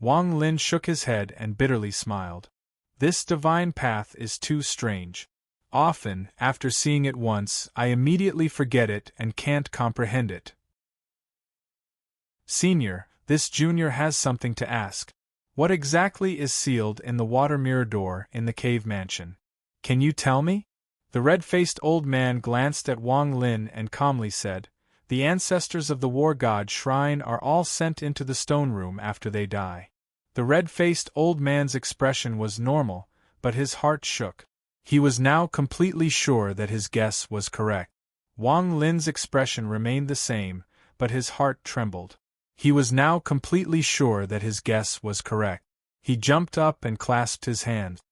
Wang Lin shook his head and bitterly smiled. "This divine path is too strange. Often, after seeing it once, I immediately forget it and can't comprehend it. Senior, this junior has something to ask. What exactly is sealed in the water mirror door in the cave mansion? Can you tell me?" The red-faced old man glanced at Wang Lin and calmly said, "The ancestors of the war god shrine are all sent into the stone room after they die." The red-faced old man's expression was normal, but his heart shook. He was now completely sure that his guess was correct. Wang Lin's expression remained the same, but his heart trembled. He was now completely sure that his guess was correct. He jumped up and clasped his hands.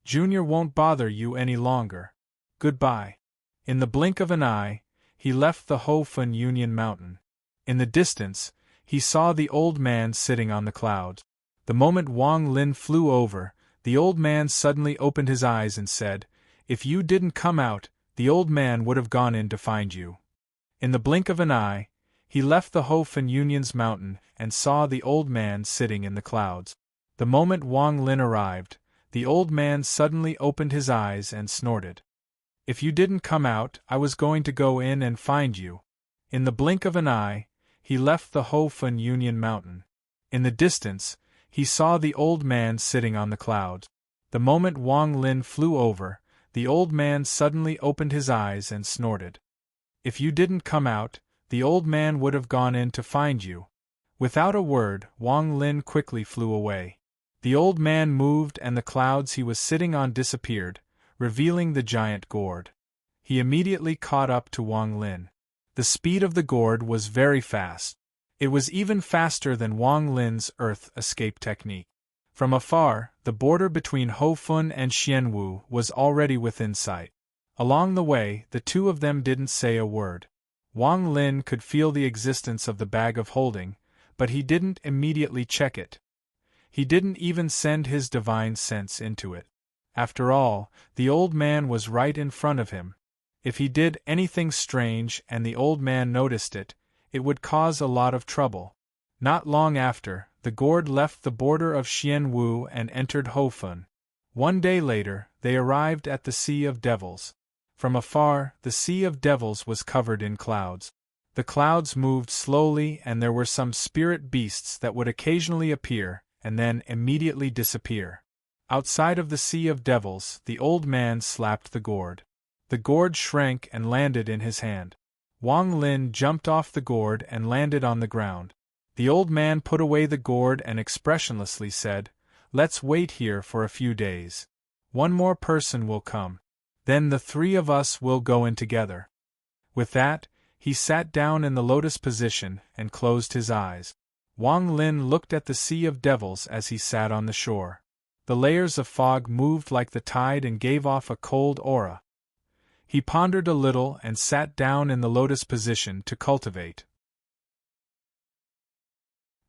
"Junior won't bother you any longer. Goodbye." In the blink of an eye, he left the Hofun Union Mountain. In the distance, he saw the old man sitting on the clouds. The moment Wang Lin flew over, the old man suddenly opened his eyes and said, "If you didn't come out, the old man would have gone in to find you." In the blink of an eye, he left the Hofun Union's mountain and saw the old man sitting in the clouds. The moment Wang Lin arrived, the old man suddenly opened his eyes and snorted. "If you didn't come out, I was going to go in and find you." In the blink of an eye, he left the Hofun Union mountain. In the distance, he saw the old man sitting on the clouds. The moment Wang Lin flew over, the old man suddenly opened his eyes and snorted. "If you didn't come out, the old man would have gone in to find you." Without a word, Wang Lin quickly flew away. The old man moved and the clouds he was sitting on disappeared, revealing the giant gourd. He immediately caught up to Wang Lin. The speed of the gourd was very fast. It was even faster than Wang Lin's earth escape technique. From afar, the border between Hofun and Xianwu was already within sight. Along the way, the two of them didn't say a word. Wang Lin could feel the existence of the bag of holding, but he didn't immediately check it. He didn't even send his divine sense into it. After all, the old man was right in front of him. If he did anything strange and the old man noticed it, it would cause a lot of trouble. Not long after, the gourd left the border of Xianwu and entered Hofun. 1 day later, they arrived at the Sea of Devils. From afar, the Sea of Devils was covered in clouds. The clouds moved slowly and there were some spirit beasts that would occasionally appear and then immediately disappear. Outside of the Sea of Devils, the old man slapped the gourd. The gourd shrank and landed in his hand. Wang Lin jumped off the gourd and landed on the ground. The old man put away the gourd and expressionlessly said, "Let's wait here for a few days. One more person will come. Then the 3 of us will go in together." With that, he sat down in the lotus position and closed his eyes. Wang Lin looked at the Sea of Devils as he sat on the shore. The layers of fog moved like the tide and gave off a cold aura. He pondered a little and sat down in the lotus position to cultivate.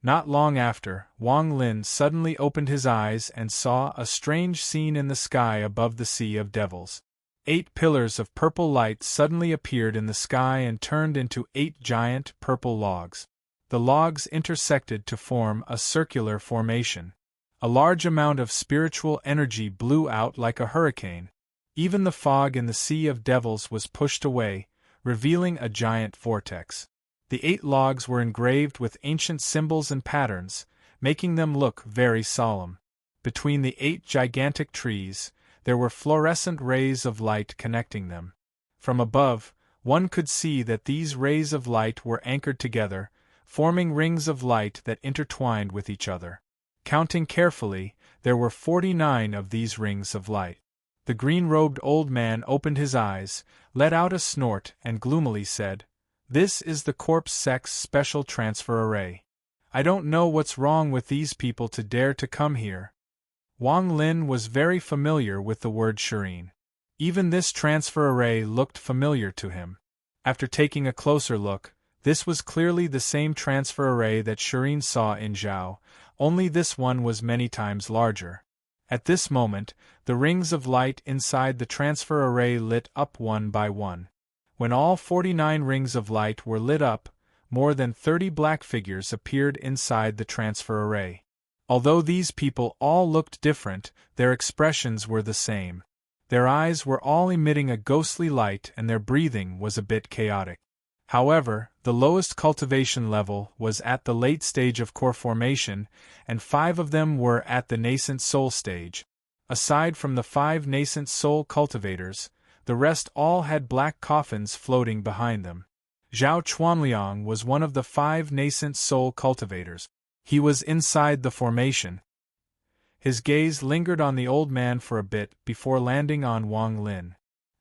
Not long after, Wang Lin suddenly opened his eyes and saw a strange scene in the sky above the Sea of Devils. 8 pillars of purple light suddenly appeared in the sky and turned into 8 giant, purple logs. The logs intersected to form a circular formation. A large amount of spiritual energy blew out like a hurricane. Even the fog in the Sea of Devils was pushed away, revealing a giant vortex. The 8 logs were engraved with ancient symbols and patterns, making them look very solemn. Between the 8 gigantic trees, there were fluorescent rays of light connecting them. From above, one could see that these rays of light were anchored together, forming rings of light that intertwined with each other. Counting carefully, there were 49 of these rings of light. The green-robed old man opened his eyes, let out a snort and gloomily said, "This is the corpse sex special transfer array. I don't know what's wrong with these people to dare to come here." Wang Lin was very familiar with the word serene. Even this transfer array looked familiar to him. After taking a closer look, this was clearly the same transfer array that Serene saw in Zhao, only this one was many times larger. At this moment, the rings of light inside the transfer array lit up one by one. When all 49 rings of light were lit up, more than 30 black figures appeared inside the transfer array. Although these people all looked different, their expressions were the same. Their eyes were all emitting a ghostly light and their breathing was a bit chaotic. However, the lowest cultivation level was at the late stage of core formation, and 5 of them were at the nascent soul stage. Aside from the 5 nascent soul cultivators, the rest all had black coffins floating behind them. Zhao Chuanliang was one of the 5 nascent soul cultivators. He was inside the formation. His gaze lingered on the old man for a bit before landing on Wang Lin.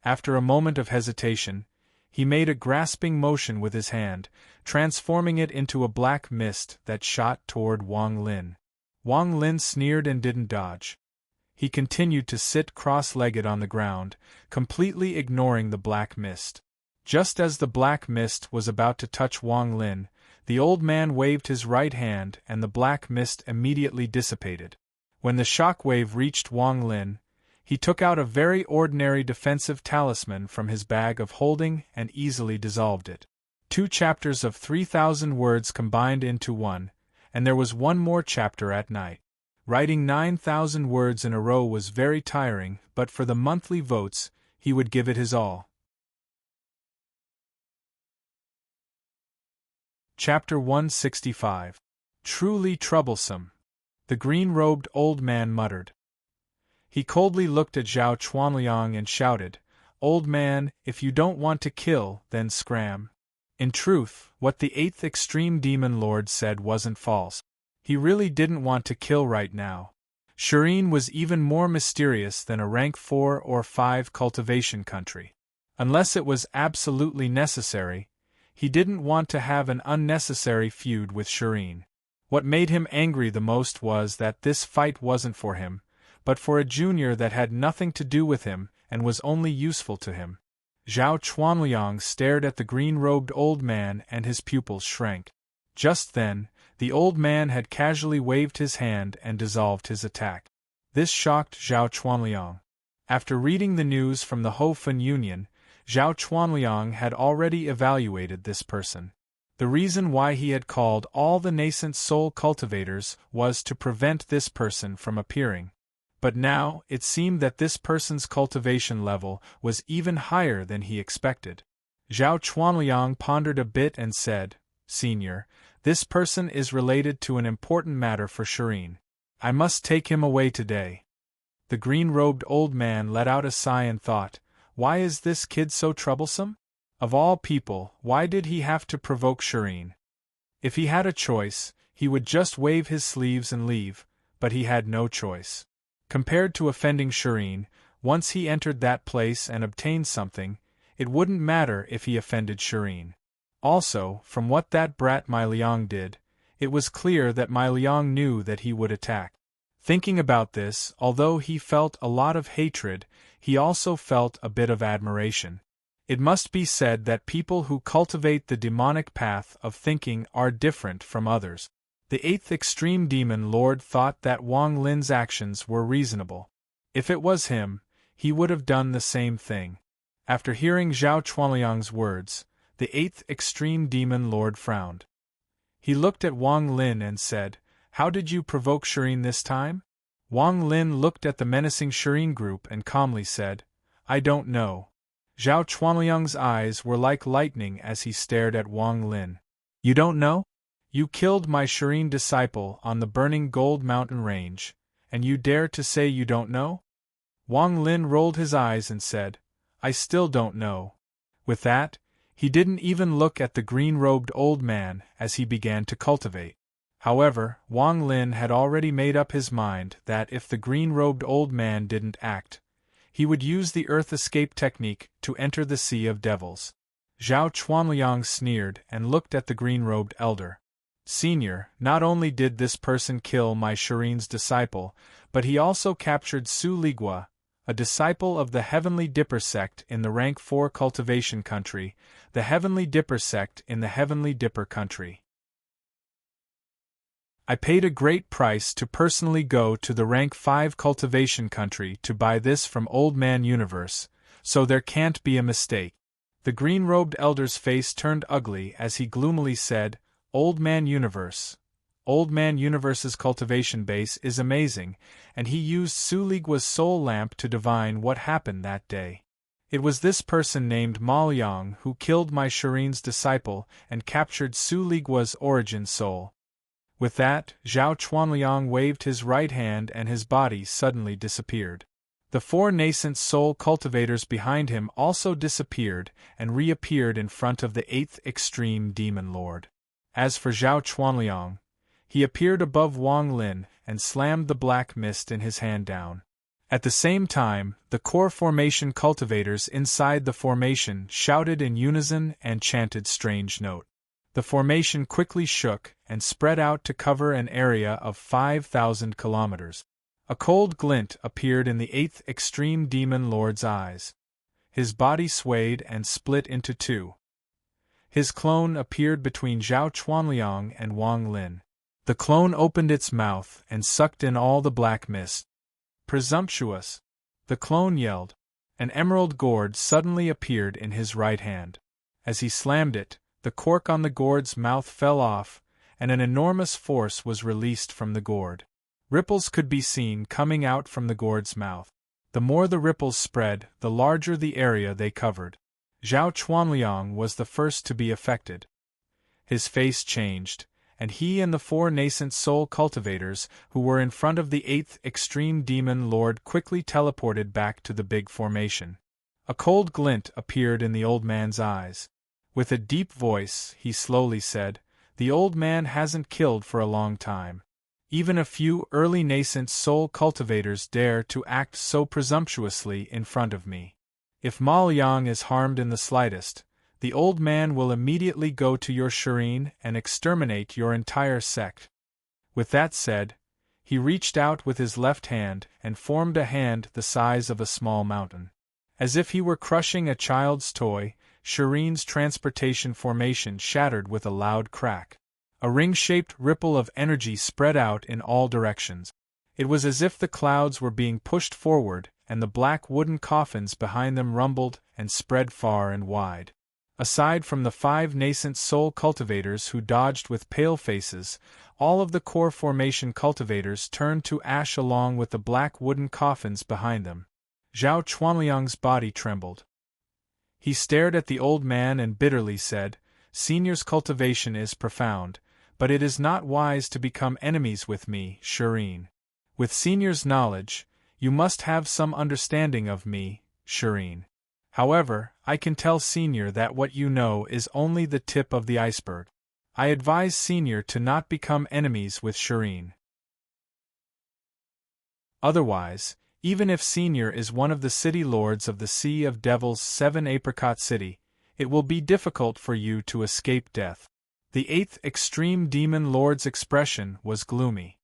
After a moment of hesitation, he made a grasping motion with his hand, transforming it into a black mist that shot toward Wang Lin. Wang Lin sneered and didn't dodge. He continued to sit cross-legged on the ground, completely ignoring the black mist. Just as the black mist was about to touch Wang Lin, the old man waved his right hand and the black mist immediately dissipated. When the shock wave reached Wang Lin, he took out a very ordinary defensive talisman from his bag of holding and easily dissolved it. 2 chapters of 3,000 words combined into one, and there was one more chapter at night. Writing 9,000 words in a row was very tiring, but for the monthly votes, he would give it his all. Chapter 165. Truly troublesome. The green-robed old man muttered. He coldly looked at Zhao Chuanliang and shouted, "Old man, if you don't want to kill, then scram." In truth, what the 8th Extreme Demon Lord said wasn't false. He really didn't want to kill right now. Serene was even more mysterious than a rank 4 or 5 cultivation country. Unless it was absolutely necessary, he didn't want to have an unnecessary feud with Serene. What made him angry the most was that this fight wasn't for him, but for a junior that had nothing to do with him and was only useful to him. Zhao Chuanliang stared at the green-robed old man and his pupils shrank. Just then, the old man had casually waved his hand and dissolved his attack. This shocked Zhao Chuanliang. After reading the news from the Ho-Fan Union, Zhao Chuanliang had already evaluated this person. The reason why he had called all the nascent soul cultivators was to prevent this person from appearing. But now, it seemed that this person's cultivation level was even higher than he expected. Zhao Chuanliang pondered a bit and said, "Senior, this person is related to an important matter for Serene. I must take him away today." The green-robed old man let out a sigh and thought, "Why is this kid so troublesome? Of all people, why did he have to provoke Serene? If he had a choice, he would just wave his sleeves and leave, but he had no choice. Compared to offending Serene, once he entered that place and obtained something, it wouldn't matter if he offended Serene. Also, from what that brat Mai Liang did, it was clear that Mai Liang knew that he would attack. Thinking about this, although he felt a lot of hatred, he also felt a bit of admiration. It must be said that people who cultivate the demonic path of thinking are different from others. The 8th Extreme Demon Lord thought that Wang Lin's actions were reasonable. If it was him, he would have done the same thing. After hearing Zhao Chuanliang's words, the 8th Extreme Demon Lord frowned. He looked at Wang Lin and said, "How did you provoke Serene this time?" Wang Lin looked at the menacing Serene group and calmly said, "I don't know." Zhao Chuanliang's eyes were like lightning as he stared at Wang Lin. "You don't know? You killed my Serene disciple on the burning Gold Mountain Range, and you dare to say you don't know?" Wang Lin rolled his eyes and said, "I still don't know." With that, he didn't even look at the green-robed old man as he began to cultivate. However, Wang Lin had already made up his mind that if the green-robed old man didn't act, he would use the Earth Escape technique to enter the Sea of Devils. Zhao Chuanliang sneered and looked at the green-robed elder. "Senior, not only did this person kill my Serene's disciple, but he also captured Su Ligua, a disciple of the Heavenly Dipper sect in the rank 4 cultivation country, the Heavenly Dipper sect in the Heavenly Dipper country. I paid a great price to personally go to the rank 5 cultivation country to buy this from Old Man Universe, so there can't be a mistake. The green-robed elder's face turned ugly as he gloomily said, Old Man Universe. Old Man Universe's cultivation base is amazing, and he used Suligwa's soul lamp to divine what happened that day. It was this person named Ma Liang who killed my Serene's disciple and captured Suligwa's origin soul. With that, Zhao Chuanliang waved his right hand and his body suddenly disappeared. The 4 nascent soul cultivators behind him also disappeared and reappeared in front of the 8th extreme demon lord. As for Zhao Chuanliang, he appeared above Wang Lin and slammed the black mist in his hand down. At the same time, the core formation cultivators inside the formation shouted in unison and chanted strange note. The formation quickly shook and spread out to cover an area of 5,000 kilometers. A cold glint appeared in the 8th extreme demon lord's eyes. His body swayed and split into 2. His clone appeared between Zhao Chuanliang and Wang Lin. The clone opened its mouth and sucked in all the black mist. Presumptuous! The clone yelled. An emerald gourd suddenly appeared in his right hand. As he slammed it, the cork on the gourd's mouth fell off, and an enormous force was released from the gourd. Ripples could be seen coming out from the gourd's mouth. The more the ripples spread, the larger the area they covered. Zhao Chuanliang was the first to be affected. His face changed, and he and the 4 nascent soul cultivators who were in front of the 8th extreme demon lord quickly teleported back to the big formation. A cold glint appeared in the old man's eyes. With a deep voice, he slowly said, The old man hasn't killed for a long time. Even a few early nascent soul cultivators dare to act so presumptuously in front of me. If Ma Liang is harmed in the slightest, the old man will immediately go to your Serene and exterminate your entire sect. With that said, he reached out with his left hand and formed a hand the size of a small mountain. As if he were crushing a child's toy, Serene's transportation formation shattered with a loud crack. A ring-shaped ripple of energy spread out in all directions. It was as if the clouds were being pushed forward, and the black wooden coffins behind them rumbled and spread far and wide. Aside from the 5 nascent soul cultivators who dodged with pale faces, all of the core formation cultivators turned to ash along with the black wooden coffins behind them. Zhao Chuanliang's body trembled. He stared at the old man and bitterly said, Senior's cultivation is profound, but it is not wise to become enemies with me, Serene. With Senior's knowledge, you must have some understanding of me, Serene. However, I can tell Senior that what you know is only the tip of the iceberg. I advise Senior to not become enemies with Serene. Otherwise, even if Senior is one of the city lords of the Sea of Devils 7 Apricot City, it will be difficult for you to escape death. The 8th extreme demon lord's expression was gloomy.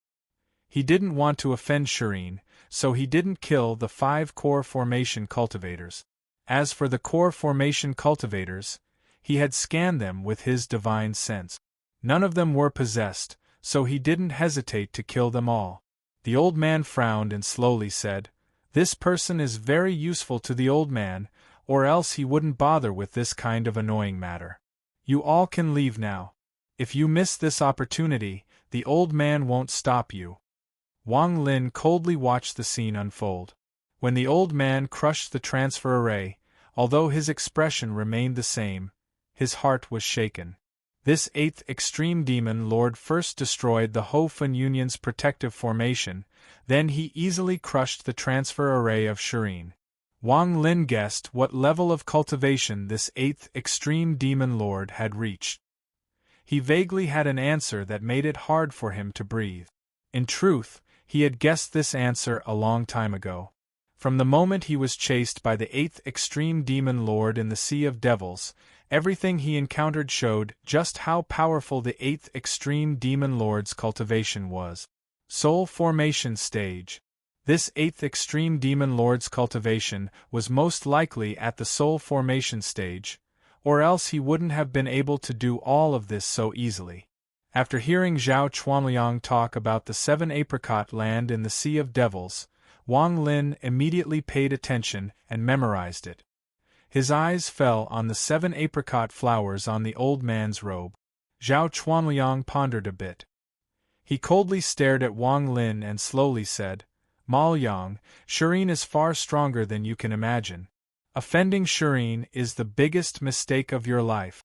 He didn't want to offend Serene, so he didn't kill the 5 core formation cultivators. As for the core formation cultivators, he had scanned them with his divine sense. None of them were possessed, so he didn't hesitate to kill them all. The old man frowned and slowly said, This person is very useful to the old man, or else he wouldn't bother with this kind of annoying matter. You all can leave now. If you miss this opportunity, the old man won't stop you. Wang Lin coldly watched the scene unfold. When the old man crushed the transfer array, although his expression remained the same, his heart was shaken. This 8th extreme demon lord first destroyed the Ho-Fan Union's protective formation, then he easily crushed the transfer array of Serene. Wang Lin guessed what level of cultivation this 8th extreme demon lord had reached. He vaguely had an answer that made it hard for him to breathe. In truth, he had guessed this answer a long time ago. From the moment he was chased by the 8th extreme demon lord in the Sea of Devils, everything he encountered showed just how powerful the 8th extreme demon lord's cultivation was. Soul formation stage. This eighth extreme demon lord's cultivation was most likely at the soul formation stage, or else he wouldn't have been able to do all of this so easily. After hearing Zhao Chuanliang talk about the 7 apricot land in the Sea of Devils, Wang Lin immediately paid attention and memorized it. His eyes fell on the 7 apricot flowers on the old man's robe. Zhao Chuanliang pondered a bit. He coldly stared at Wang Lin and slowly said, "Ma Liang, serene is far stronger than you can imagine. Offending serene is the biggest mistake of your life."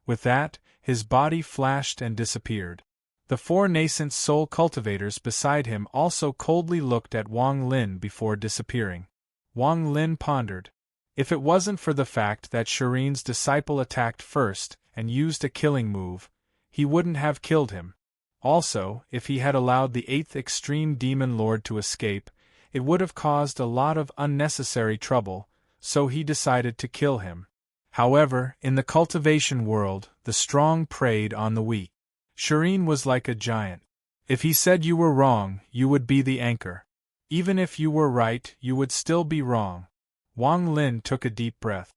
With that, his body flashed and disappeared. The 4 nascent soul cultivators beside him also coldly looked at Wang Lin before disappearing. Wang Lin pondered. If it wasn't for the fact that Serene's disciple attacked first and used a killing move, he wouldn't have killed him. Also, if he had allowed the 8th extreme demon lord to escape, it would have caused a lot of unnecessary trouble, so he decided to kill him. However, in the cultivation world, the strong preyed on the weak. Serene was like a giant. If he said you were wrong, you would be the anchor. Even if you were right, you would still be wrong. Wang Lin took a deep breath.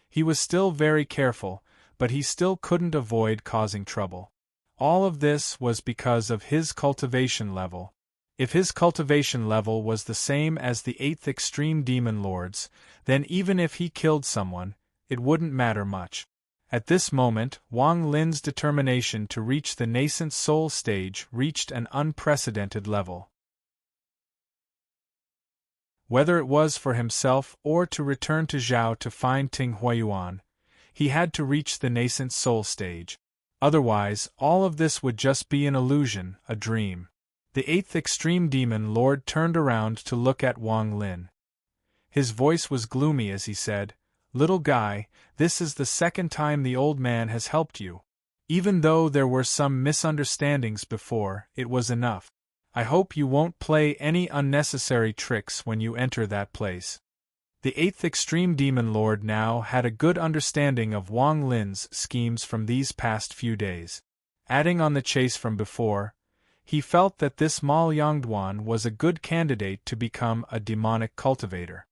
He was still very careful, but he still couldn't avoid causing trouble. All of this was because of his cultivation level. If his cultivation level was the same as the 8th extreme demon lord's, then even if he killed someone, it wouldn't matter much. At this moment, Wang Lin's determination to reach the nascent soul stage reached an unprecedented level. Whether it was for himself or to return to Zhao to find Ting Huiyuan, he had to reach the nascent soul stage. Otherwise, all of this would just be an illusion, a dream. The 8th extreme demon lord turned around to look at Wang Lin. His voice was gloomy as he said, "Little guy, this is the 2nd time the old man has helped you. Even though there were some misunderstandings before, it was enough. I hope you won't play any unnecessary tricks when you enter that place." The 8th extreme demon lord now had a good understanding of Wang Lin's schemes from these past few days. Adding on the chase from before, he felt that this Ma Yangduan was a good candidate to become a demonic cultivator.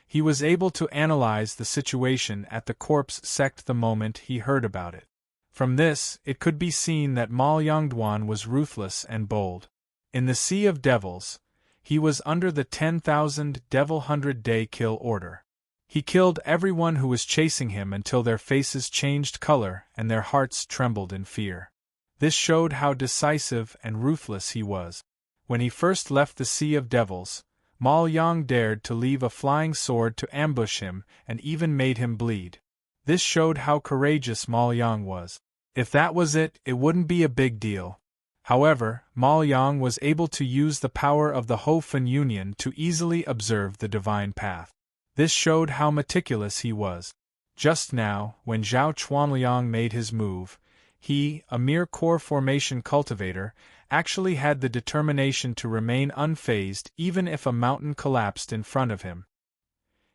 He was able to analyze the situation at the corpse sect the moment he heard about it. From this, it could be seen that Ma Yangduan was ruthless and bold. In the Sea of Devils, he was under the 10,000 Devil 100-day kill order. He killed everyone who was chasing him until their faces changed color and their hearts trembled in fear. This showed how decisive and ruthless he was. When he first left the Sea of Devils, Ma Yang dared to leave a flying sword to ambush him and even made him bleed. This showed how courageous Ma Yang was. If that was it, it wouldn't be a big deal. However, Ma Yang was able to use the power of the Ho Fen Union to easily observe the divine path. This showed how meticulous he was. Just now, when Zhao Chuanliang made his move, he, a mere core formation cultivator, actually had the determination to remain unfazed even if a mountain collapsed in front of him.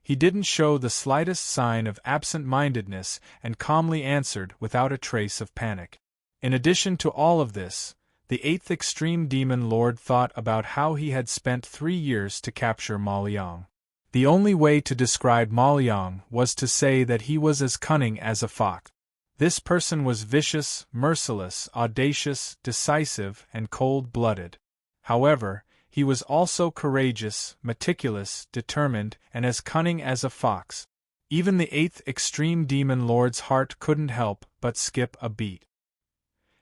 He didn't show the slightest sign of absent-mindedness and calmly answered without a trace of panic. In addition to all of this, the 8th extreme demon lord thought about how he had spent 3 years to capture Ma Liang. The only way to describe Ma Liang was to say that he was as cunning as a fox. This person was vicious, merciless, audacious, decisive, and cold-blooded. However, he was also courageous, meticulous, determined, and as cunning as a fox. Even the 8th extreme demon lord's heart couldn't help but skip a beat.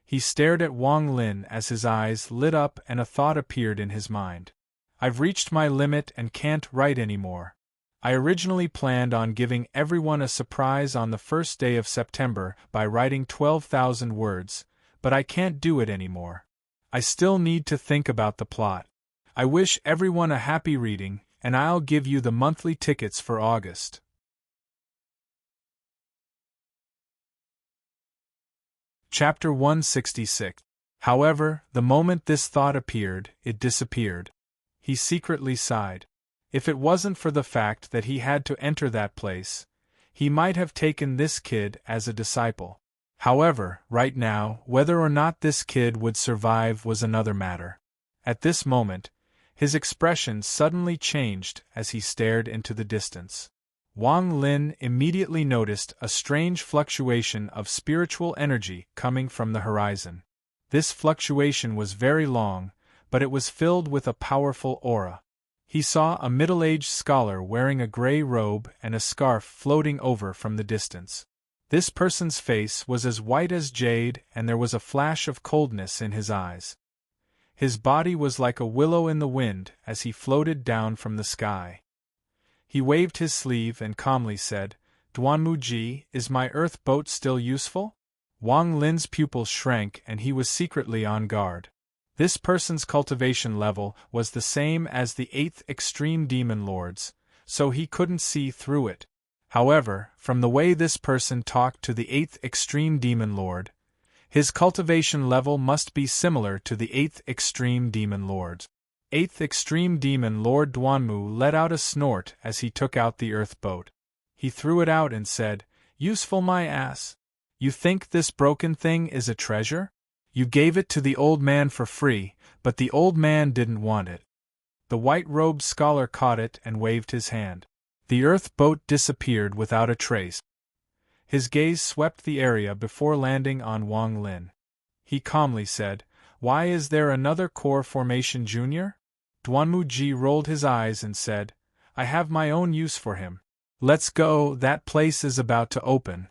He stared at Wang Lin as his eyes lit up and a thought appeared in his mind. I've reached my limit and can't write anymore. I originally planned on giving everyone a surprise on the first day of September by writing 12,000 words, but I can't do it anymore. I still need to think about the plot. I wish everyone a happy reading, and I'll give you the monthly tickets for August. Chapter 166. However, the moment this thought appeared, it disappeared. He secretly sighed. If it wasn't for the fact that he had to enter that place, he might have taken this kid as a disciple. However, right now, whether or not this kid would survive was another matter. At this moment, His expression suddenly changed as he stared into the distance. Wang Lin immediately noticed a strange fluctuation of spiritual energy coming from the horizon. This fluctuation was very long, but it was filled with a powerful aura. He saw a middle-aged scholar wearing a gray robe and a scarf floating over from the distance. This person's face was as white as jade, and there was a flash of coldness in his eyes. His body was like a willow in the wind as he floated down from the sky. He waved his sleeve and calmly said, "Duanmuji, is my earth boat still useful?" Wang Lin's pupils shrank and he was secretly on guard. This person's cultivation level was the same as the 8th Extreme Demon Lord's, so he couldn't see through it. However, from the way this person talked to the 8th Extreme Demon Lord, his cultivation level must be similar to the 8th Extreme Demon Lord's. 8th Extreme Demon Lord Duanmu let out a snort as he took out the earth boat. He threw it out and said, "Useful my ass. You think this broken thing is a treasure? You gave it to the old man for free, but the old man didn't want it." The white-robed scholar caught it and waved his hand. The earth boat disappeared without a trace. His gaze swept the area before landing on Wang Lin. He calmly said, "Why is there another core formation junior?" Duanmuji rolled his eyes and said, "I have my own use for him. Let's go, that place is about to open."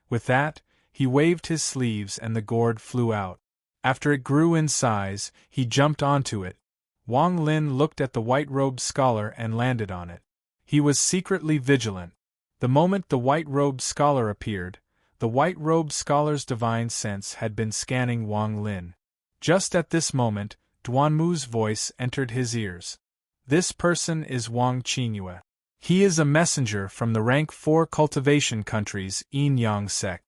With that, he waved his sleeves and the gourd flew out. After it grew in size, he jumped onto it. Wang Lin looked at the white-robed scholar and landed on it. He was secretly vigilant. The moment the white-robed scholar appeared, the white-robed scholar's divine sense had been scanning Wang Lin. Just at this moment, Duanmu's voice entered his ears. "This person is Wang Qingyue. He is a messenger from the rank 4 cultivation country's Yin Yang sect.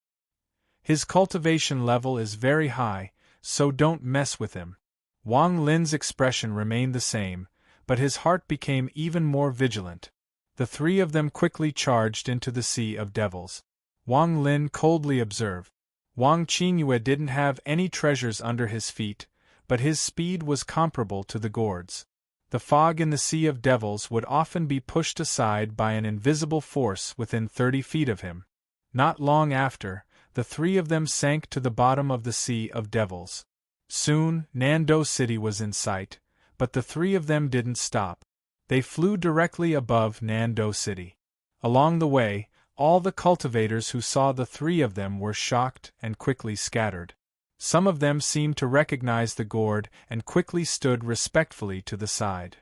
His cultivation level is very high, so don't mess with him." Wang Lin's expression remained the same, but his heart became even more vigilant. The three of them quickly charged into the Sea of Devils. Wang Lin coldly observed. Wang Qingyue didn't have any treasures under his feet, but his speed was comparable to the gourd's. The fog in the Sea of Devils would often be pushed aside by an invisible force within 30 feet of him. Not long after, the three of them sank to the bottom of the Sea of Devils. Soon, Nando City was in sight, but the three of them didn't stop. They flew directly above Nando City. Along the way, all the cultivators who saw the three of them were shocked and quickly scattered. Some of them seemed to recognize the gourd and quickly stood respectfully to the side.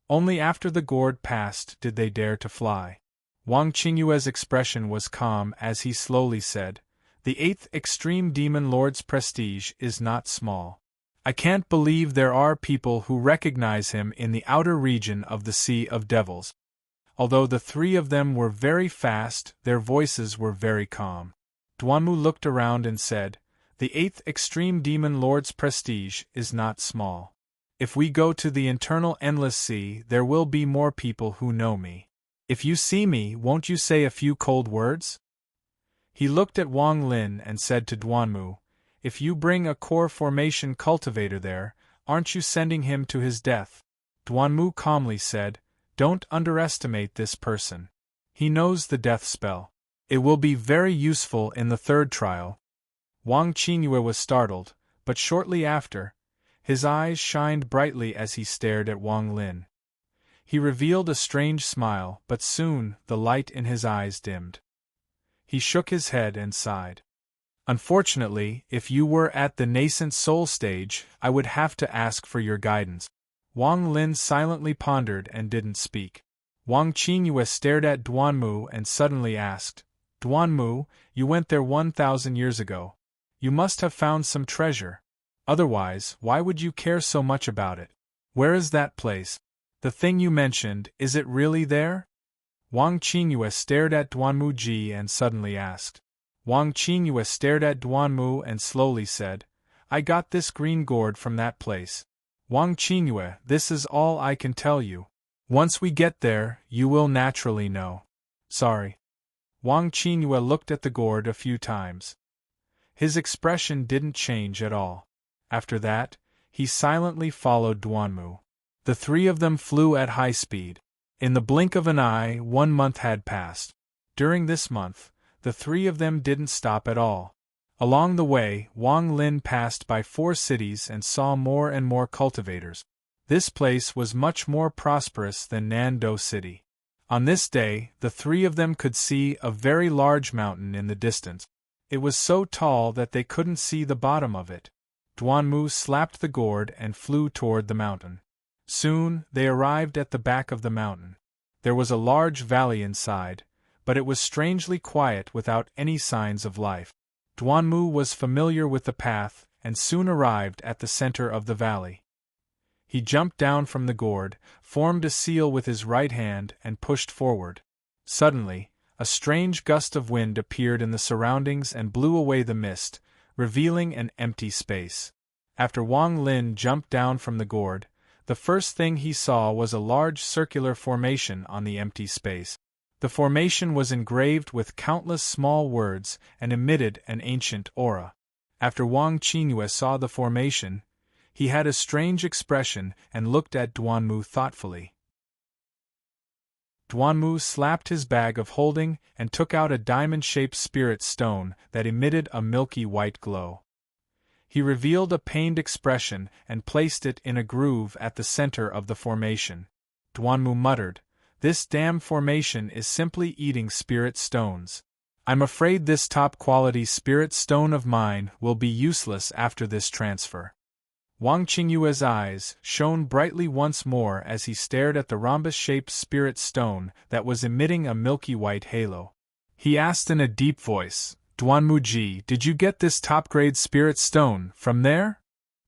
Only after the gourd passed did they dare to fly. Wang Qingyue's expression was calm as he slowly said, "The 8th Extreme Demon Lord's prestige is not small. I can't believe there are people who recognize him in the outer region of the Sea of Devils." Although the three of them were very fast, their voices were very calm. Duanmu looked around and said, "The 8th Extreme Demon Lord's prestige is not small. If we go to the Eternal Endless Sea, there will be more people who know me. If you see me, won't you say a few cold words?" He looked at Wang Lin and said to Duanmu, "If you bring a core formation cultivator there, aren't you sending him to his death?" Duanmu calmly said, "Don't underestimate this person. He knows the death spell. It will be very useful in the third trial." Wang Qingyue was startled, but shortly after, his eyes shined brightly as he stared at Wang Lin. He revealed a strange smile, but soon the light in his eyes dimmed. He shook his head and sighed. "Unfortunately, if you were at the nascent soul stage, I would have to ask for your guidance." Wang Lin silently pondered and didn't speak. Wang Qingyue stared at Duanmu and suddenly asked, "Duanmu, you went there 1,000 years ago. You must have found some treasure. Otherwise, why would you care so much about it? Where is that place? The thing you mentioned, is it really there?" Wang Qingyue stared at Duanmuji and suddenly asked. Wang Qingyue stared at Duanmu and slowly said, "I got this green gourd from that place. Wang Qingyue, this is all I can tell you. Once we get there, you will naturally know. Sorry." Wang Qingyue looked at the gourd a few times. His expression didn't change at all. After that, he silently followed Duanmu. The three of them flew at high speed. In the blink of an eye, 1 month had passed. During this month, the three of them didn't stop at all. Along the way, Wang Lin passed by 4 cities and saw more and more cultivators. This place was much more prosperous than Nando City. On this day, the three of them could see a very large mountain in the distance. It was so tall that they couldn't see the bottom of it. Duanmu slapped the gourd and flew toward the mountain. Soon, they arrived at the back of the mountain. There was a large valley inside, but it was strangely quiet without any signs of life. Duanmu was familiar with the path and soon arrived at the center of the valley. He jumped down from the gourd, formed a seal with his right hand and pushed forward. Suddenly, a strange gust of wind appeared in the surroundings and blew away the mist, revealing an empty space. After Wang Lin jumped down from the gourd, the first thing he saw was a large circular formation on the empty space. The formation was engraved with countless small words and emitted an ancient aura. After Wang Qingyue saw the formation, he had a strange expression and looked at Duanmu thoughtfully. Duanmu slapped his bag of holding and took out a diamond-shaped spirit stone that emitted a milky white glow. He revealed a pained expression and placed it in a groove at the center of the formation. Duanmu muttered, "This damn formation is simply eating spirit stones. I'm afraid this top-quality spirit stone of mine will be useless after this transfer." Wang Qingyue's eyes shone brightly once more as he stared at the rhombus-shaped spirit stone that was emitting a milky white halo. He asked in a deep voice, "Duanmu-ji, did you get this top-grade spirit stone from there?"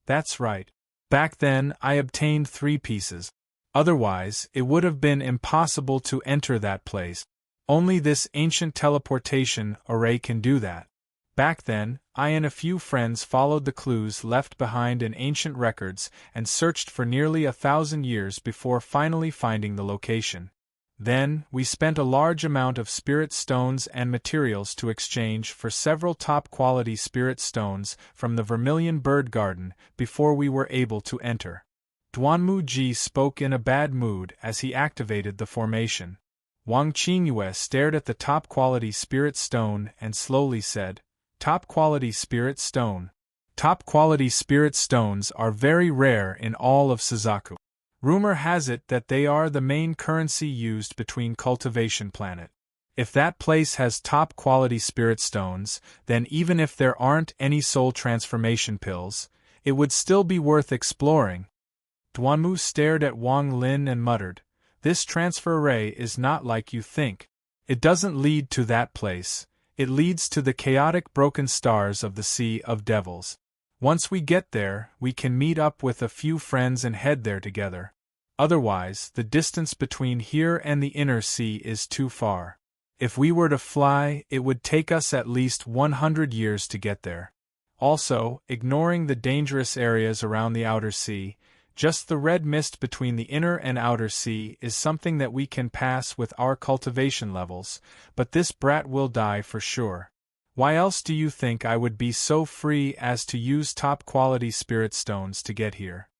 "That's right. Back then, I obtained 3 pieces. Otherwise, it would have been impossible to enter that place. Only this ancient teleportation array can do that. Back then, I and a few friends followed the clues left behind in ancient records and searched for nearly 1,000 years before finally finding the location. Then, we spent a large amount of spirit stones and materials to exchange for several top-quality spirit stones from the Vermilion Bird Garden before we were able to enter." Duanmu-ji spoke in a bad mood as he activated the formation. Wang Qingyue stared at the top-quality spirit stone and slowly said, "Top-quality spirit stone. Top-quality spirit stones are very rare in all of Suzaku. Rumor has it that they are the main currency used between cultivation planet. If that place has top-quality spirit stones, then even if there aren't any soul transformation pills, it would still be worth exploring." Duanmu stared at Wang Lin and muttered, "This transfer array is not like you think. It doesn't lead to that place. It leads to the chaotic broken stars of the Sea of Devils. Once we get there, we can meet up with a few friends and head there together. Otherwise, the distance between here and the inner sea is too far. If we were to fly, it would take us at least 100 years to get there. Also, ignoring the dangerous areas around the outer sea, just the red mist between the inner and outer sea is something that we can pass with our cultivation levels, but this brat will die for sure. Why else do you think I would be so free as to use top-quality spirit stones to get here?"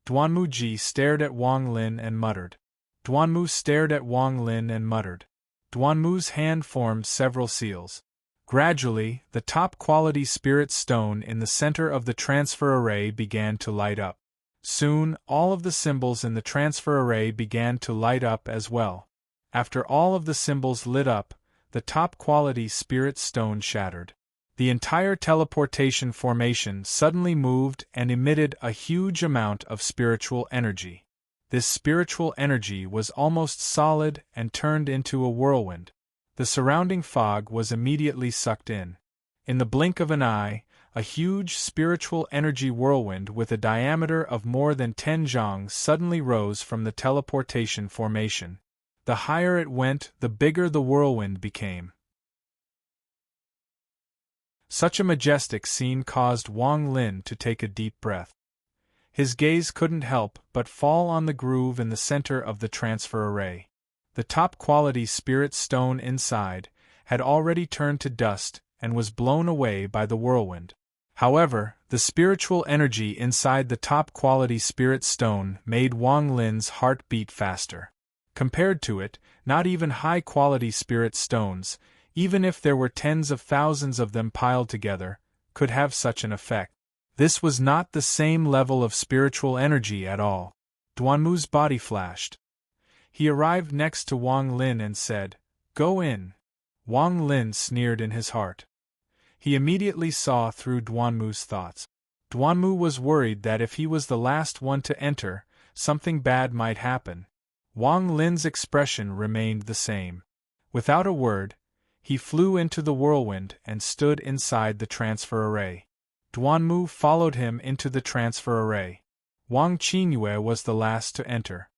Duanmu-ji stared at Wang Lin and muttered. Duanmu stared at Wang Lin and muttered. Duanmu's hand formed several seals. Gradually, the top-quality spirit stone in the center of the transfer array began to light up. Soon, all of the symbols in the transfer array began to light up as well. After all of the symbols lit up, the top-quality spirit stone shattered. The entire teleportation formation suddenly moved and emitted a huge amount of spiritual energy. This spiritual energy was almost solid and turned into a whirlwind. The surrounding fog was immediately sucked in. In the blink of an eye, a huge spiritual energy whirlwind with a diameter of more than 10 zhang suddenly rose from the teleportation formation. The higher it went, the bigger the whirlwind became. Such a majestic scene caused Wang Lin to take a deep breath. His gaze couldn't help but fall on the groove in the center of the transfer array. The top-quality spirit stone inside had already turned to dust and was blown away by the whirlwind. However, The spiritual energy inside the top-quality spirit stone made Wang Lin's heart beat faster. Compared to it, not even high-quality spirit stones, even if there were tens of thousands of them piled together, could have such an effect. This was not the same level of spiritual energy at all. Duanmu's body flashed. He arrived next to Wang Lin and said, "Go in." Wang Lin sneered in his heart. He immediately saw through Duanmu's thoughts. Duanmu was worried that if he was the last one to enter, something bad might happen. Wang Lin's expression remained the same. Without a word, he flew into the whirlwind and stood inside the transfer array. Duanmu followed him into the transfer array. Wang Qinyue was the last to enter.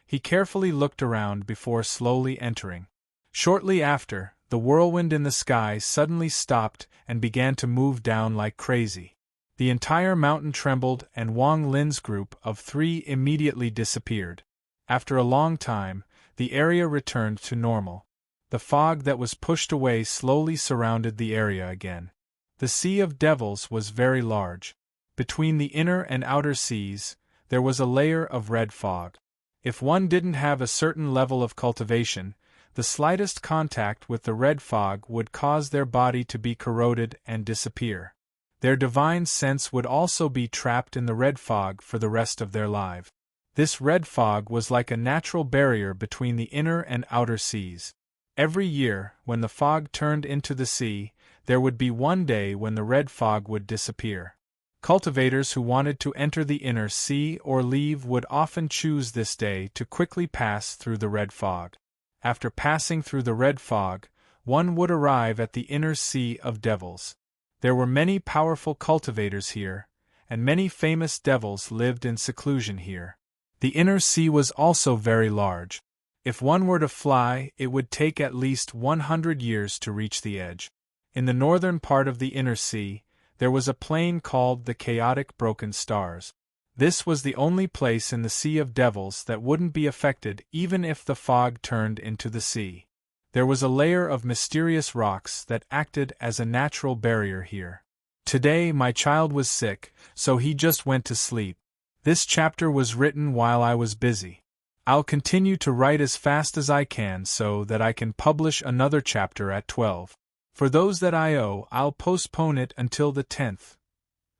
He carefully looked around before slowly entering. Shortly after, the whirlwind in the sky suddenly stopped and began to move down like crazy. The entire mountain trembled and Wang Lin's group of 3 immediately disappeared. After a long time, the area returned to normal. The fog that was pushed away slowly surrounded the area again. The Sea of Devils was very large. Between the inner and outer seas, there was a layer of red fog. If one didn't have a certain level of cultivation, the slightest contact with the red fog would cause their body to be corroded and disappear. Their divine sense would also be trapped in the red fog for the rest of their life. This red fog was like a natural barrier between the inner and outer seas. Every year, when the fog turned into the sea, there would be one day when the red fog would disappear. Cultivators who wanted to enter the inner sea or leave would often choose this day to quickly pass through the red fog. After passing through the red fog, one would arrive at the inner Sea of Devils. There were many powerful cultivators here, and many famous devils lived in seclusion here. The inner sea was also very large. If one were to fly, it would take at least 100 years to reach the edge. In the northern part of the inner sea, there was a plain called the Chaotic Broken Stars. This was the only place in the Sea of Devils that wouldn't be affected even if the fog turned into the sea. There was a layer of mysterious rocks that acted as a natural barrier here. Today my child was sick, so he just went to sleep. This chapter was written while I was busy. I'll continue to write as fast as I can so that I can publish another chapter at 12. For those that I owe, I'll postpone it until the 10th.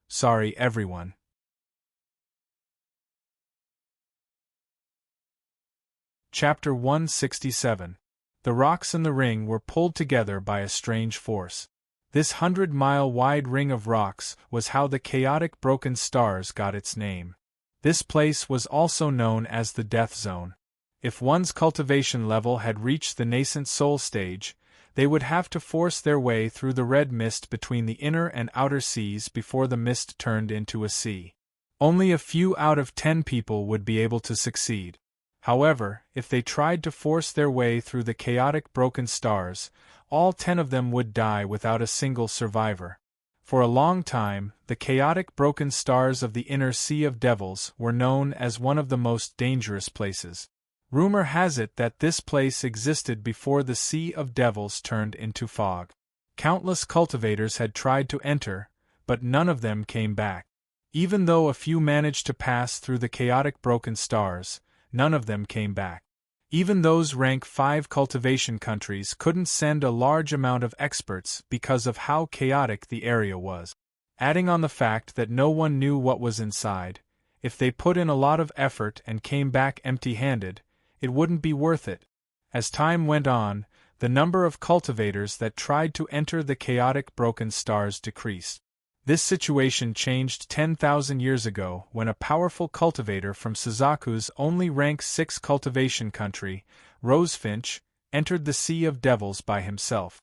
Sorry, everyone. Chapter 167. The rocks in the ring were pulled together by a strange force. This 100-mile-wide ring of rocks was how the Chaotic Broken Stars got its name. This place was also known as the Death Zone. If one's cultivation level had reached the nascent soul stage, they would have to force their way through the red mist between the inner and outer seas before the mist turned into a sea. Only a few out of 10 people would be able to succeed. However, if they tried to force their way through the Chaotic Broken Stars, all 10 of them would die without a single survivor. For a long time, the Chaotic Broken Stars of the inner Sea of Devils were known as one of the most dangerous places. Rumor has it that this place existed before the Sea of Devils turned into fog. Countless cultivators had tried to enter, but none of them came back. Even though a few managed to pass through the Chaotic Broken Stars, none of them came back. Even those rank 5 cultivation countries couldn't send a large amount of experts because of how chaotic the area was. Adding on the fact that no one knew what was inside, if they put in a lot of effort and came back empty-handed, it wouldn't be worth it. As time went on, the number of cultivators that tried to enter the Chaotic Broken Stars decreased. This situation changed 10,000 years ago when a powerful cultivator from Suzaku's only rank 6 cultivation country, Rosefinch, entered the Sea of Devils by himself.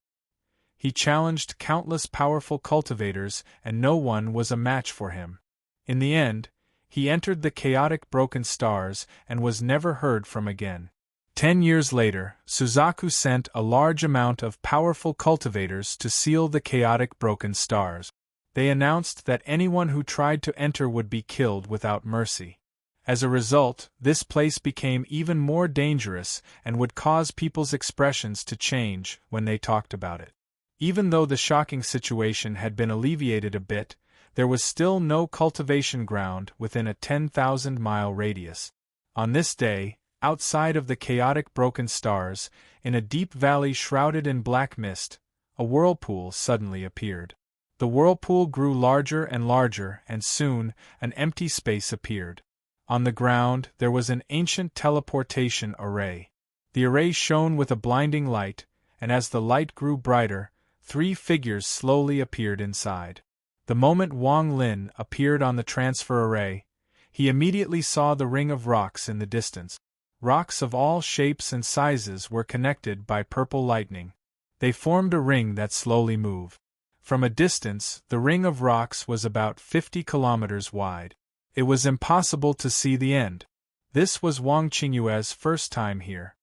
He challenged countless powerful cultivators and no one was a match for him. In the end, he entered the Chaotic Broken Stars and was never heard from again. 10 years later, Suzaku sent a large amount of powerful cultivators to seal the Chaotic Broken Stars. They announced that anyone who tried to enter would be killed without mercy. As a result, this place became even more dangerous and would cause people's expressions to change when they talked about it. Even though the shocking situation had been alleviated a bit, There was still no cultivation ground within a 10,000-mile radius. On this day, outside of the chaotic broken stars, in a deep valley shrouded in black mist, a whirlpool suddenly appeared. The whirlpool grew larger and larger, and soon, an empty space appeared. On the ground, there was an ancient teleportation array. The array shone with a blinding light, and as the light grew brighter, 3 figures slowly appeared inside. The moment Wang Lin appeared on the transfer array, he immediately saw the ring of rocks in the distance. Rocks of all shapes and sizes were connected by purple lightning. They formed a ring that slowly moved. From a distance, the ring of rocks was about 50 kilometers wide. It was impossible to see the end. This was Wang Qingyue's first time here.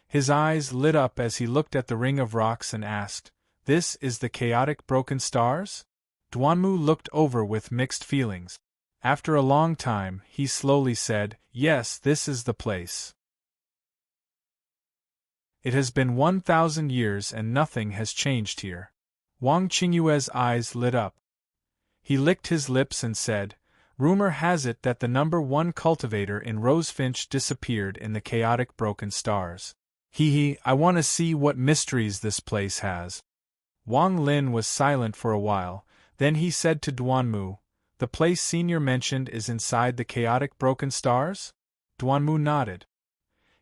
His eyes lit up as he looked at the ring of rocks and asked, "This is the chaotic broken stars?" Duanmu looked over with mixed feelings. After a long time, he slowly said, "Yes, this is the place. It has been 1,000 years and nothing has changed here." Wang Qingyue's eyes lit up. He licked his lips and said, "Rumor has it that the number 1 cultivator in Rosefinch disappeared in the chaotic broken stars. I want to see what mysteries this place has." Wang Lin was silent for a while, then he said to Duanmu, "The place Senior mentioned is inside the chaotic broken stars?" Duanmu nodded.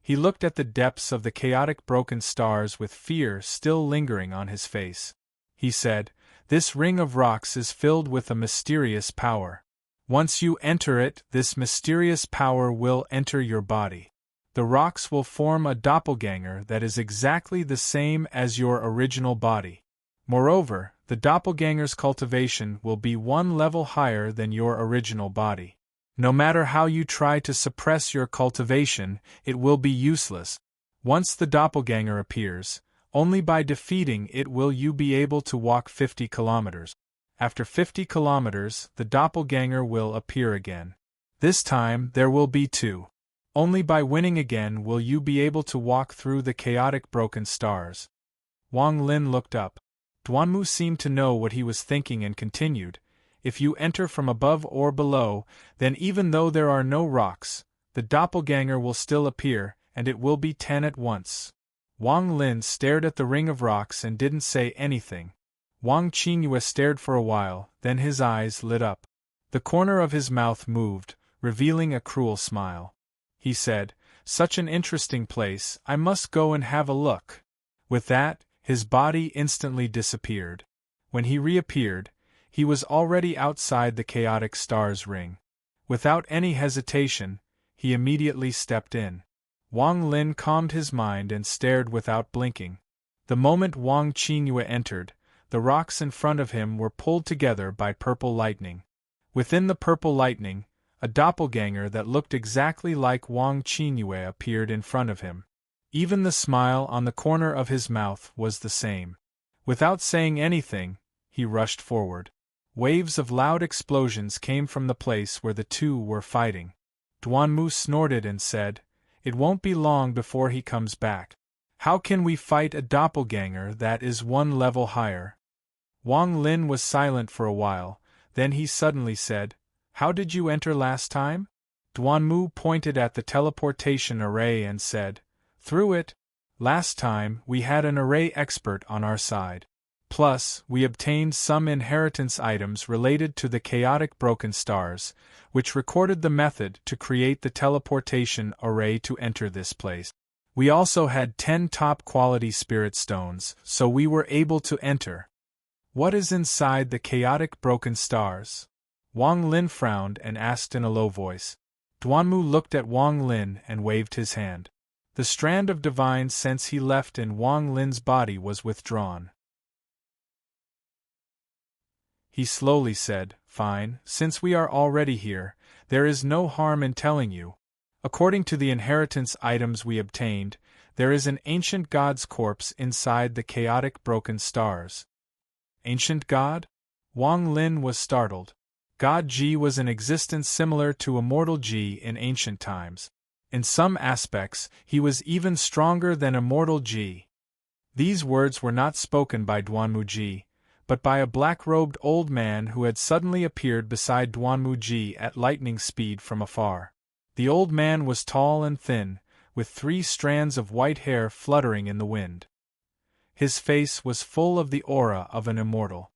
He looked at the depths of the chaotic broken stars with fear still lingering on his face. He said, "This ring of rocks is filled with a mysterious power. Once you enter it, this mysterious power will enter your body. The rocks will form a doppelganger that is exactly the same as your original body. Moreover, the doppelganger's cultivation will be 1 level higher than your original body. No matter how you try to suppress your cultivation, it will be useless. Once the doppelganger appears, only by defeating it will you be able to walk 50 kilometers. After 50 kilometers, the doppelganger will appear again. This time there will be 2. Only by winning again will you be able to walk through the chaotic broken stars." Wang Lin looked up. Duanmu seemed to know what he was thinking and continued, "If you enter from above or below, then even though there are no rocks, the doppelganger will still appear, and it will be 10 at once." Wang Lin stared at the ring of rocks and didn't say anything. Wang Qingyue stared for a while, then his eyes lit up. The corner of his mouth moved, revealing a cruel smile. He said, "Such an interesting place, I must go and have a look." With that, his body instantly disappeared. When he reappeared, he was already outside the chaotic stars ring. Without any hesitation, he immediately stepped in. Wang Lin calmed his mind and stared without blinking. The moment Wang Qingyue entered, the rocks in front of him were pulled together by purple lightning. Within the purple lightning, a doppelganger that looked exactly like Wang Qingyue appeared in front of him. Even the smile on the corner of his mouth was the same. Without saying anything, he rushed forward. Waves of loud explosions came from the place where the 2 were fighting. Duanmu snorted and said, "It won't be long before he comes back. How can we fight a doppelganger that is 1 level higher?" Wang Lin was silent for a while, then he suddenly said, "How did you enter last time?" Duanmu pointed at the teleportation array and said, "Through it. Last time, we had an array expert on our side. Plus, we obtained some inheritance items related to the chaotic broken stars, which recorded the method to create the teleportation array to enter this place. We also had 10 top-quality spirit stones, so we were able to enter." "What is inside the chaotic broken stars?" Wang Lin frowned and asked in a low voice. Duanmu looked at Wang Lin and waved his hand. The strand of divine sense he left in Wang Lin's body was withdrawn. He slowly said, "Fine, since we are already here, there is no harm in telling you. According to the inheritance items we obtained, there is an ancient god's corpse inside the chaotic broken stars." Ancient god? Wang Lin was startled. God Ji was an existence similar to Immortal Ji in ancient times. In some aspects, he was even stronger than Immortal Ji. These words were not spoken by Duanmu Ji, but by a black-robed old man who had suddenly appeared beside Duanmuji at lightning speed from afar. The old man was tall and thin, with 3 strands of white hair fluttering in the wind. His face was full of the aura of an immortal.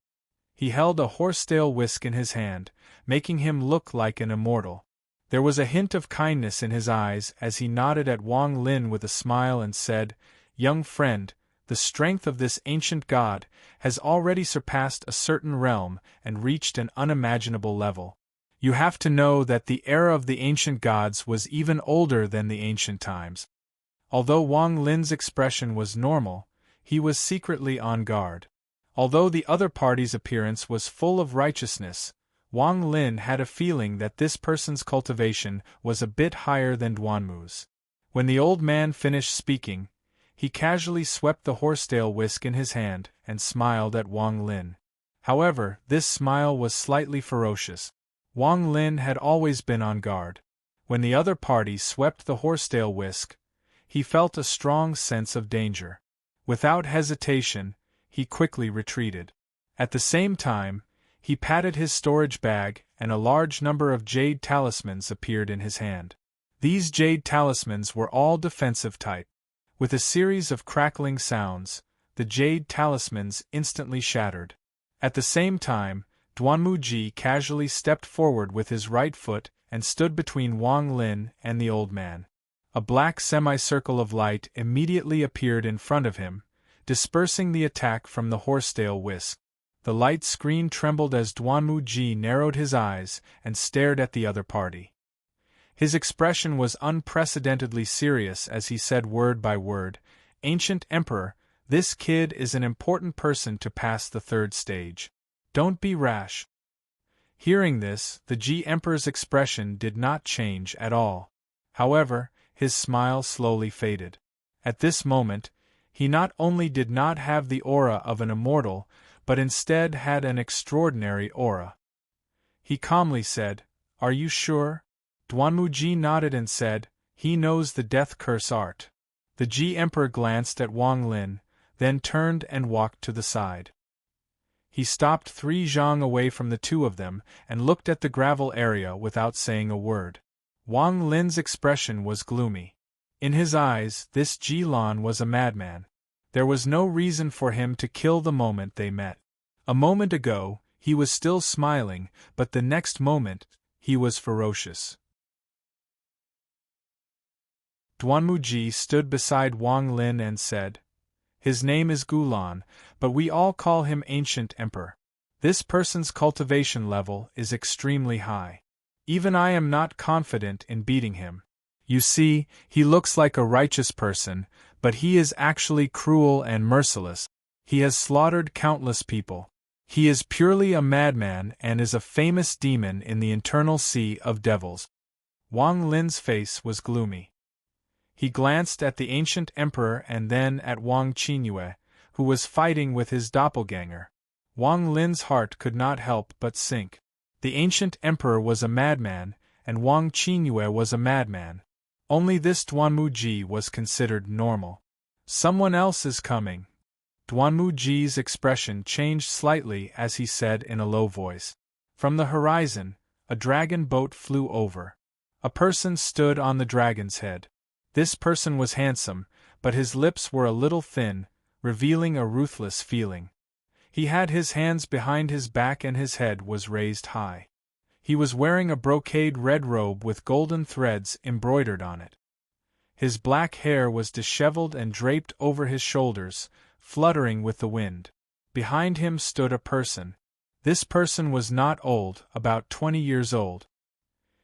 He held a horsetail whisk in his hand, making him look like an immortal. There was a hint of kindness in his eyes as he nodded at Wang Lin with a smile and said, "Young friend, the strength of this ancient god has already surpassed a certain realm and reached an unimaginable level. You have to know that the era of the ancient gods was even older than the ancient times." Although Wang Lin's expression was normal, he was secretly on guard. Although the other party's appearance was full of righteousness, Wang Lin had a feeling that this person's cultivation was a bit higher than Duanmu's. When the old man finished speaking, he casually swept the horsetail whisk in his hand and smiled at Wang Lin. However, this smile was slightly ferocious. Wang Lin had always been on guard. When the other party swept the horsetail whisk, he felt a strong sense of danger. Without hesitation, he quickly retreated. At the same time, he patted his storage bag and a large number of jade talismans appeared in his hand. These jade talismans were all defensive type. With a series of crackling sounds, the jade talismans instantly shattered. At the same time, Duanmuji casually stepped forward with his right foot and stood between Wang Lin and the old man. A black semicircle of light immediately appeared in front of him, dispersing the attack from the horsetail whisk. The light screen trembled as Duanmuji narrowed his eyes and stared at the other party. His expression was unprecedentedly serious as he said word by word, "Ancient Emperor, this kid is an important person to pass the 3rd stage. Don't be rash." Hearing this, the Emperor's expression did not change at all. However, his smile slowly faded. At this moment, he not only did not have the aura of an immortal, but instead had an extraordinary aura. He calmly said, "Are you sure?" Duanmuji nodded and said, "He knows the death curse art." The Emperor glanced at Wang Lin, then turned and walked to the side. He stopped 3 zhang away from the 2 of them and looked at the gravel area without saying a word. Wang Lin's expression was gloomy. In his eyes, this Lan was a madman. There was no reason for him to kill the moment they met. A moment ago, he was still smiling, but the next moment, he was ferocious. Duanmuji stood beside Wang Lin and said, "His name is Gulan, but we all call him Ancient Emperor. This person's cultivation level is extremely high. Even I am not confident in beating him. You see, he looks like a righteous person, but he is actually cruel and merciless. He has slaughtered countless people. He is purely a madman and is a famous demon in the internal sea of devils." Wang Lin's face was gloomy. He glanced at the Ancient Emperor and then at Wang Qinyue, who was fighting with his doppelganger. Wang Lin's heart could not help but sink. The Ancient Emperor was a madman, and Wang Qinyue was a madman. Only this Duanmuji was considered normal. "Someone else is coming." Duanmuji's expression changed slightly as he said in a low voice. From the horizon, a dragon boat flew over. A person stood on the dragon's head. This person was handsome, but his lips were a little thin, revealing a ruthless feeling. He had his hands behind his back and his head was raised high. He was wearing a brocade red robe with golden threads embroidered on it. His black hair was disheveled and draped over his shoulders, fluttering with the wind. Behind him stood a person. This person was not old, about 20 years old.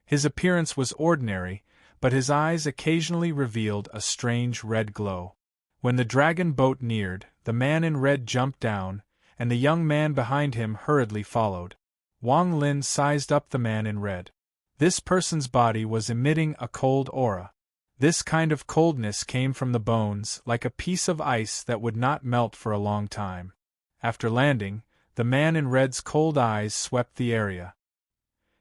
His appearance was ordinary, but his eyes occasionally revealed a strange red glow. When the dragon boat neared, the man in red jumped down, and the young man behind him hurriedly followed. Wang Lin sized up the man in red. This person's body was emitting a cold aura. This kind of coldness came from the bones, like a piece of ice that would not melt for a long time. After landing, the man in red's cold eyes swept the area.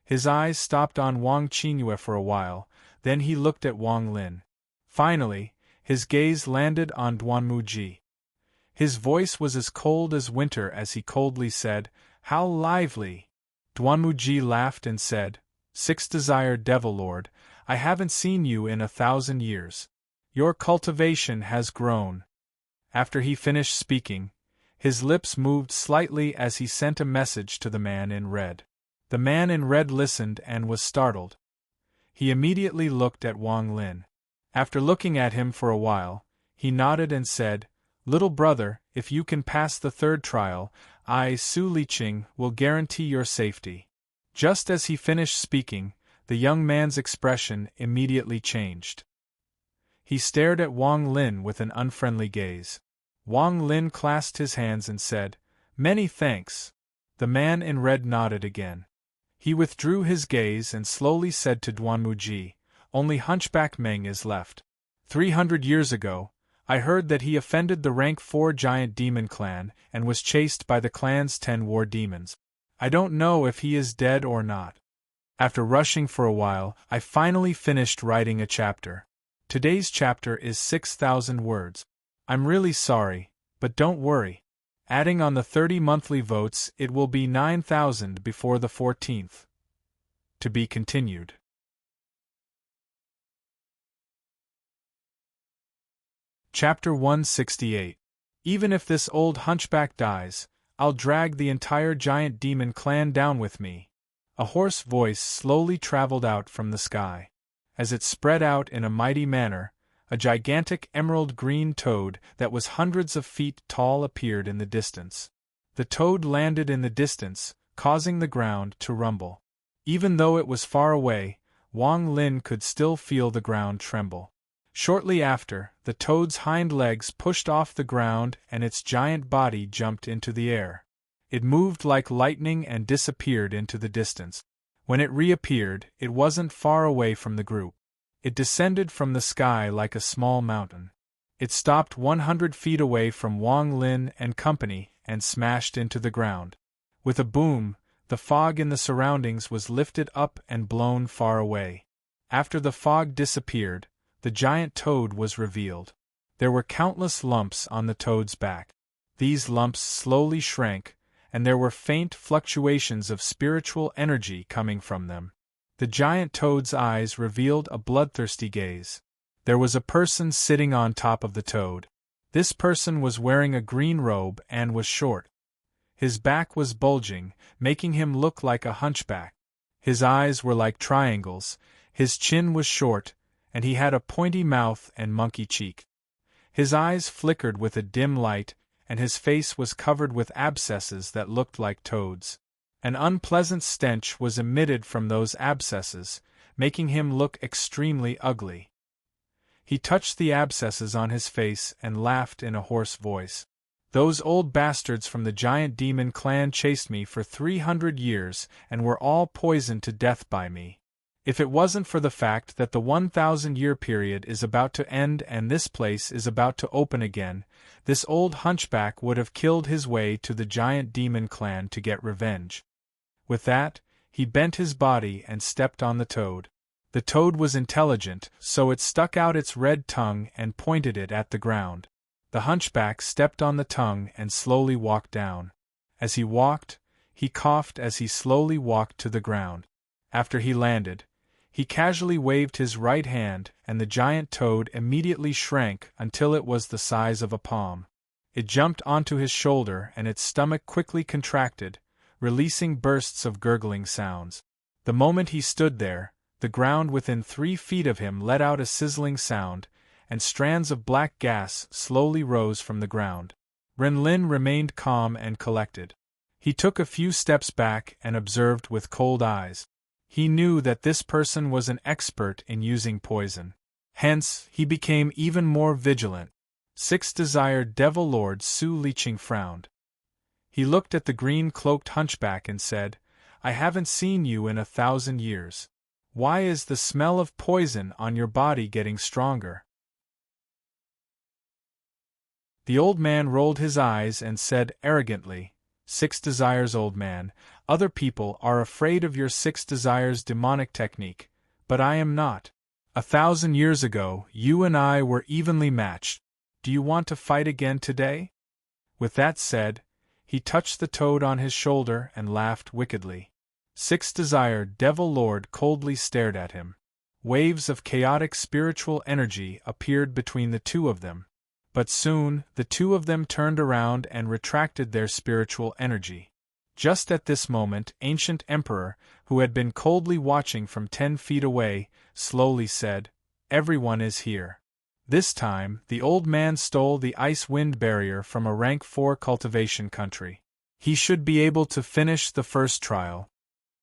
His eyes stopped on Wang Qinyue for a while, then he looked at Wang Lin. Finally, his gaze landed on Duanmuji. His voice was as cold as winter as he coldly said, "How lively!" Duanmuji laughed and said, "Six-desired devil lord, I haven't seen you in 1,000 years. Your cultivation has grown." After he finished speaking, his lips moved slightly as he sent a message to the man in red. The man in red listened and was startled. He immediately looked at Wang Lin. After looking at him for a while, he nodded and said, "Little brother, if you can pass the third trial, I, Su Liqing, will guarantee your safety." Just as he finished speaking, the young man's expression immediately changed. He stared at Wang Lin with an unfriendly gaze. Wang Lin clasped his hands and said, "Many thanks." The man in red nodded again. He withdrew his gaze and slowly said to Duanmuji, "Only Hunchback Meng is left. 300 years ago, I heard that he offended the rank 4 giant demon clan and was chased by the clan's 10 war demons. I don't know if he is dead or not. After rushing for a while, I finally finished writing a chapter. Today's chapter is 6,000 words. I'm really sorry, but don't worry. Adding on the 30 monthly votes, it will be 9,000 before the 14th. To be continued. Chapter 168. Even if this old hunchback dies, I'll drag the entire giant demon clan down with me. A hoarse voice slowly traveled out from the sky. As it spread out in a mighty manner, a gigantic emerald-green toad that was hundreds of feet tall appeared in the distance. The toad landed in the distance, causing the ground to rumble. Even though it was far away, Wang Lin could still feel the ground tremble. Shortly after, the toad's hind legs pushed off the ground and its giant body jumped into the air. It moved like lightning and disappeared into the distance. When it reappeared, it wasn't far away from the group. It descended from the sky like a small mountain. It stopped 100 feet away from Wang Lin and company and smashed into the ground. With a boom, the fog in the surroundings was lifted up and blown far away. After the fog disappeared, the giant toad was revealed. There were countless lumps on the toad's back. These lumps slowly shrank, and there were faint fluctuations of spiritual energy coming from them. The giant toad's eyes revealed a bloodthirsty gaze. There was a person sitting on top of the toad. This person was wearing a green robe and was short. His back was bulging, making him look like a hunchback. His eyes were like triangles, his chin was short, and he had a pointy mouth and monkey cheek. His eyes flickered with a dim light, and his face was covered with abscesses that looked like toads. An unpleasant stench was emitted from those abscesses, making him look extremely ugly. He touched the abscesses on his face and laughed in a hoarse voice. "Those old bastards from the giant demon clan chased me for 300 years and were all poisoned to death by me. If it wasn't for the fact that the 1,000-year period is about to end and this place is about to open again, this old hunchback would have killed his way to the giant demon clan to get revenge." With that, he bent his body and stepped on the toad. The toad was intelligent, so it stuck out its red tongue and pointed it at the ground. The hunchback stepped on the tongue and slowly walked down. As he walked, he coughed as he slowly walked to the ground. After he landed, he casually waved his right hand and the giant toad immediately shrank until it was the size of a palm. It jumped onto his shoulder and its stomach quickly contracted, releasing bursts of gurgling sounds. The moment he stood there, the ground within 3 feet of him let out a sizzling sound, and strands of black gas slowly rose from the ground. Renlin remained calm and collected. He took a few steps back and observed with cold eyes. He knew that this person was an expert in using poison. Hence, he became even more vigilant. Six-desired Devil Lord Su Liqing frowned. He looked at the green-cloaked hunchback and said, "I haven't seen you in 1,000 years. Why is the smell of poison on your body getting stronger?" The old man rolled his eyes and said arrogantly, "Six Desires, old man, other people are afraid of your Six Desires demonic technique, but I am not. 1,000 years ago, you and I were evenly matched. Do you want to fight again today?" With that said, he touched the toad on his shoulder and laughed wickedly. Sixth Desire Devil Lord coldly stared at him. Waves of chaotic spiritual energy appeared between the two of them, but soon the two of them turned around and retracted their spiritual energy. Just at this moment, Ancient Emperor, who had been coldly watching from 10 feet away, slowly said, "Everyone is here." This time, the old man stole the ice-wind barrier from a rank 4 cultivation country. He should be able to finish the first trial.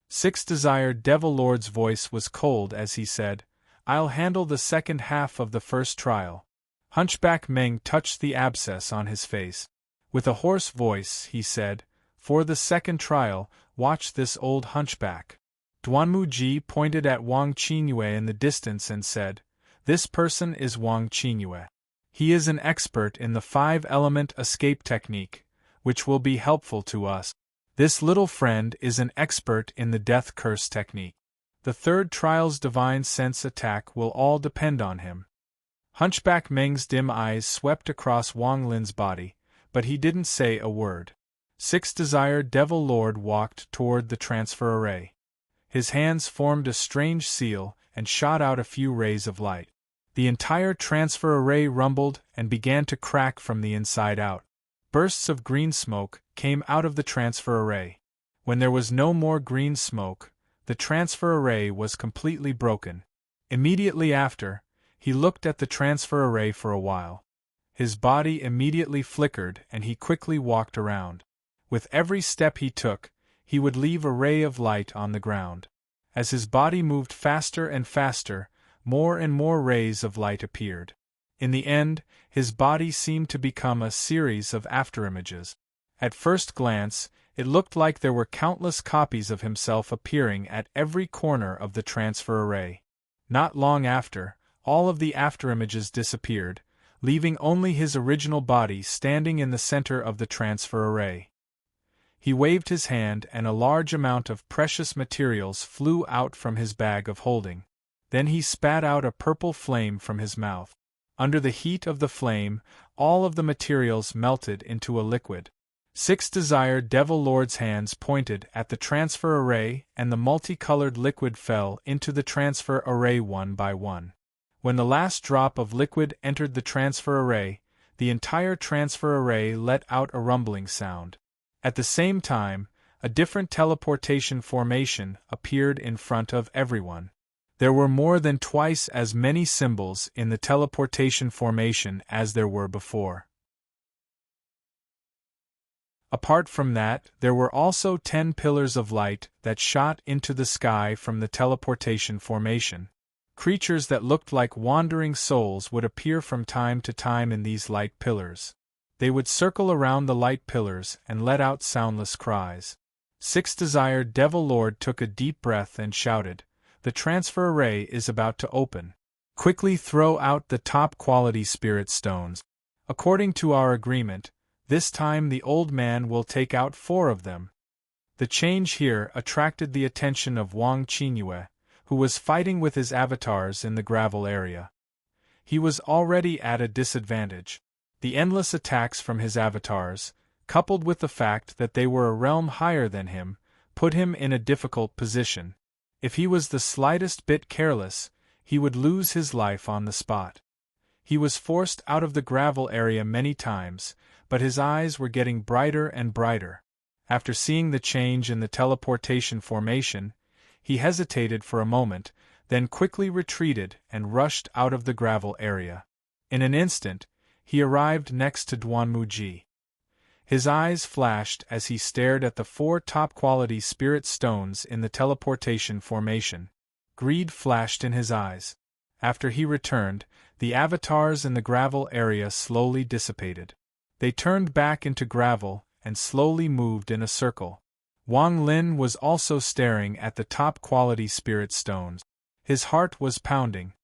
Sixth Desire Devil Lord's voice was cold as he said, "I'll handle the second half of the first trial." Hunchback Meng touched the abscess on his face. With a hoarse voice, he said, "For the second trial, watch this old hunchback." Duanmuji pointed at Wang Qingyue in the distance and said, "This person is Wang Qingyue. He is an expert in the 5-element escape technique, which will be helpful to us. This little friend is an expert in the death curse technique. The third trial's divine sense attack will all depend on him." Hunchback Meng's dim eyes swept across Wang Lin's body, but he didn't say a word. Sixth Desire Devil Lord walked toward the transfer array. His hands formed a strange seal and shot out a few rays of light. The entire transfer array rumbled and began to crack from the inside out. Bursts of green smoke came out of the transfer array. When there was no more green smoke, the transfer array was completely broken. Immediately after, he looked at the transfer array for a while. His body immediately flickered and he quickly walked around. With every step he took, he would leave a ray of light on the ground. As his body moved faster and faster, more and more rays of light appeared. In the end, his body seemed to become a series of afterimages. At first glance, it looked like there were countless copies of himself appearing at every corner of the transfer array. Not long after, all of the afterimages disappeared, leaving only his original body standing in the center of the transfer array. He waved his hand and a large amount of precious materials flew out from his bag of holding. Then he spat out a purple flame from his mouth. Under the heat of the flame, all of the materials melted into a liquid. Sixth Desire Devil Lord's hands pointed at the transfer array and the multicolored liquid fell into the transfer array one by one. When the last drop of liquid entered the transfer array, the entire transfer array let out a rumbling sound. At the same time, a different teleportation formation appeared in front of everyone. There were more than twice as many symbols in the teleportation formation as there were before. Apart from that, there were also 10 pillars of light that shot into the sky from the teleportation formation. Creatures that looked like wandering souls would appear from time to time in these light pillars. They would circle around the light pillars and let out soundless cries. Sixth Desire Devil Lord took a deep breath and shouted, "The transfer array is about to open. Quickly throw out the top-quality spirit stones. According to our agreement, this time the old man will take out 4 of them." The change here attracted the attention of Wang Qingyue, who was fighting with his avatars in the gravel area. He was already at a disadvantage. The endless attacks from his avatars, coupled with the fact that they were a realm higher than him, put him in a difficult position. If he was the slightest bit careless, he would lose his life on the spot. He was forced out of the gravel area many times, but his eyes were getting brighter and brighter. After seeing the change in the teleportation formation, he hesitated for a moment, then quickly retreated and rushed out of the gravel area. In an instant, he arrived next to Duanmuji. His eyes flashed as he stared at the 4 top-quality spirit stones in the teleportation formation. Greed flashed in his eyes. After he returned, the avatars in the gravel area slowly dissipated. They turned back into gravel and slowly moved in a circle. Wang Lin was also staring at the top-quality spirit stones. His heart was pounding.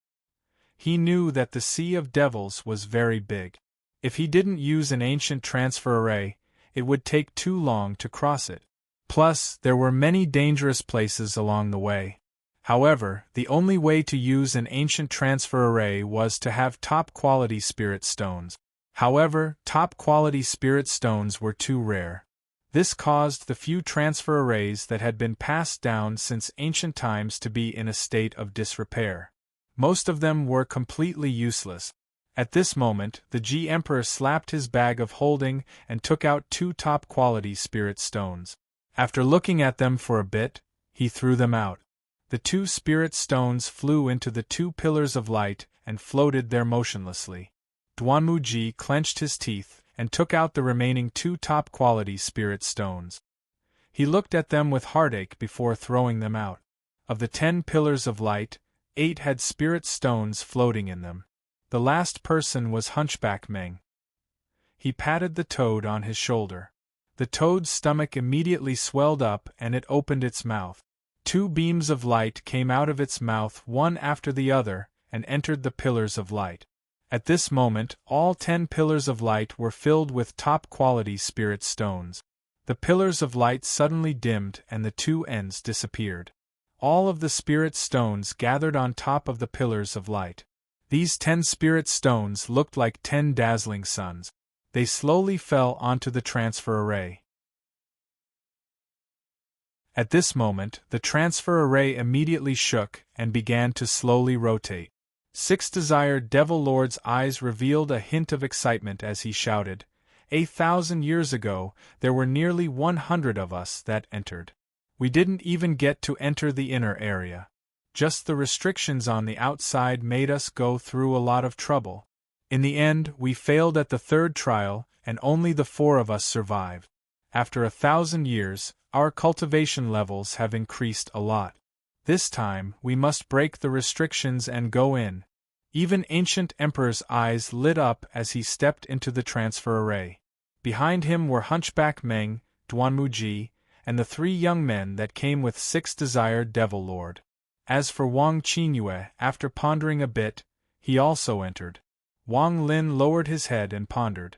He knew that the Sea of Devils was very big. If he didn't use an ancient transfer array, it would take too long to cross it. Plus, there were many dangerous places along the way. However, the only way to use an ancient transfer array was to have top-quality spirit stones. However, top-quality spirit stones were too rare. This caused the few transfer arrays that had been passed down since ancient times to be in a state of disrepair. Most of them were completely useless. At this moment, the Emperor slapped his bag of holding and took out 2 top-quality spirit stones. After looking at them for a bit, he threw them out. The 2 spirit stones flew into the 2 pillars of light and floated there motionlessly. Duanmu clenched his teeth and took out the remaining 2 top-quality spirit stones. He looked at them with heartache before throwing them out. Of the 10 pillars of light, 8 had spirit stones floating in them. The last person was Hunchback Meng. He patted the toad on his shoulder. The toad's stomach immediately swelled up and it opened its mouth. 2 beams of light came out of its mouth one after the other and entered the pillars of light. At this moment, all 10 pillars of light were filled with top-quality spirit stones. The pillars of light suddenly dimmed and the 2 ends disappeared. All of the spirit stones gathered on top of the pillars of light. These 10 spirit stones looked like 10 dazzling suns. They slowly fell onto the transfer array. At this moment, the transfer array immediately shook and began to slowly rotate. 6 Desired Devil Lord's eyes revealed a hint of excitement as he shouted, "1,000 years ago, there were nearly 100 of us that entered. We didn't even get to enter the inner area. Just the restrictions on the outside made us go through a lot of trouble. In the end, we failed at the 3rd trial, and only the 4 of us survived. After 1,000 years, our cultivation levels have increased a lot. This time, we must break the restrictions and go in." Even Ancient Emperor's eyes lit up as he stepped into the transfer array. Behind him were Hunchback Meng, Duanmu, and the 3 young men that came with 6 Desired Devil Lord. As for Wang Qinyue, after pondering a bit, he also entered. Wang Lin lowered his head and pondered.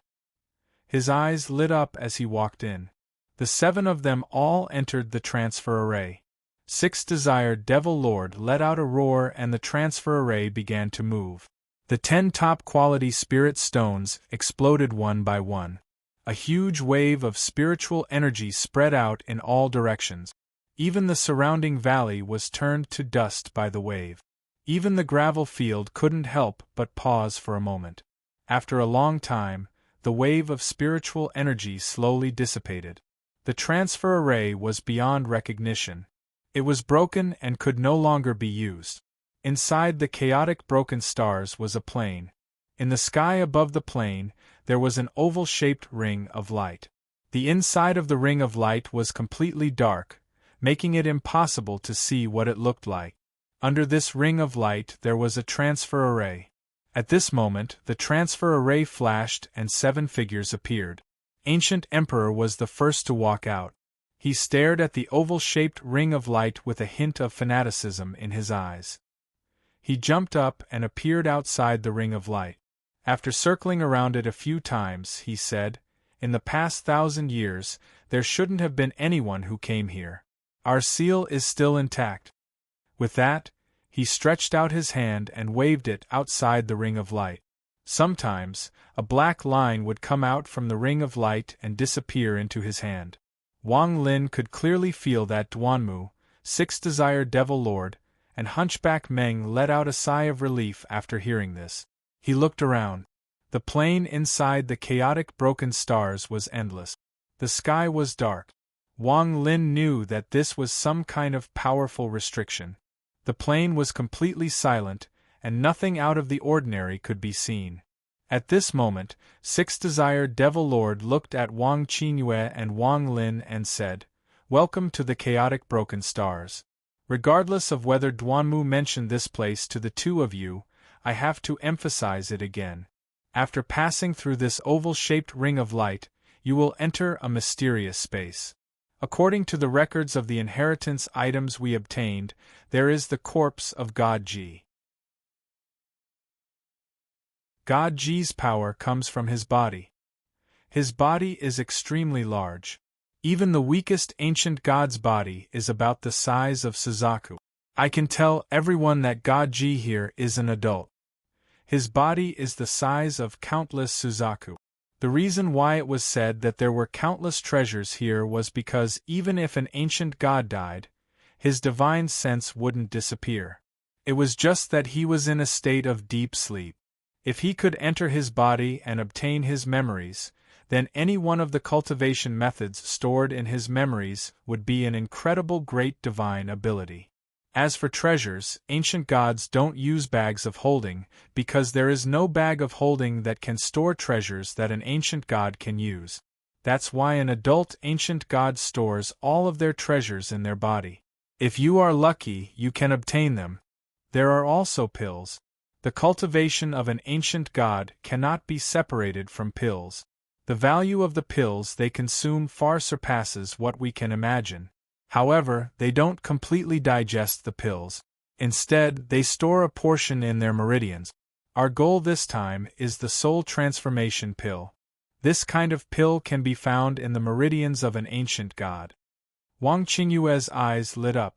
His eyes lit up as he walked in. The 7 of them all entered the transfer array. 6 Desired Devil Lord let out a roar and the transfer array began to move. The 10 top-quality spirit stones exploded one by one. A huge wave of spiritual energy spread out in all directions. Even the surrounding valley was turned to dust by the wave. Even the gravel field couldn't help but pause for a moment. After a long time, the wave of spiritual energy slowly dissipated. The transfer array was beyond recognition. It was broken and could no longer be used. Inside the chaotic broken stars was a plane. In the sky above the plane, there was an oval-shaped ring of light. The inside of the ring of light was completely dark, making it impossible to see what it looked like. Under this ring of light there was a transfer array. At this moment, the transfer array flashed and 7 figures appeared. Ancient Emperor was the first to walk out. He stared at the oval-shaped ring of light with a hint of fanaticism in his eyes. He jumped up and appeared outside the ring of light. After circling around it a few times, he said, "In the past 1,000 years, there shouldn't have been anyone who came here. Our seal is still intact." With that, he stretched out his hand and waved it outside the ring of light. Sometimes, a black line would come out from the ring of light and disappear into his hand. Wang Lin could clearly feel that Duanmu, 6 Desired Devil Lord, and Hunchback Meng let out a sigh of relief after hearing this. He looked around. The plain inside the chaotic broken stars was endless. The sky was dark. Wang Lin knew that this was some kind of powerful restriction. The plain was completely silent, and nothing out of the ordinary could be seen. At this moment, 6 Desired Devil Lord looked at Wang Qinyue and Wang Lin and said, "Welcome to the chaotic broken stars. Regardless of whether Duanmu mentioned this place to the 2 of you, I have to emphasize it again. After passing through this oval-shaped ring of light, you will enter a mysterious space. According to the records of the inheritance items we obtained, there is the corpse of God Ji. God Ji's power comes from his body. His body is extremely large. Even the weakest ancient god's body is about the size of Suzaku. I can tell everyone that God Ji here is an adult. His body is the size of countless Suzaku. The reason why it was said that there were countless treasures here was because even if an ancient god died, his divine sense wouldn't disappear. It was just that he was in a state of deep sleep. If he could enter his body and obtain his memories, then any one of the cultivation methods stored in his memories would be an incredible great divine ability. As for treasures, ancient gods don't use bags of holding, because there is no bag of holding that can store treasures that an ancient god can use. That's why an adult ancient god stores all of their treasures in their body. If you are lucky, you can obtain them. There are also pills. The cultivation of an ancient god cannot be separated from pills. The value of the pills they consume far surpasses what we can imagine. However, they don't completely digest the pills. Instead, they store a portion in their meridians. Our goal this time is the soul transformation pill. This kind of pill can be found in the meridians of an ancient god. Wang Qingyue's eyes lit up.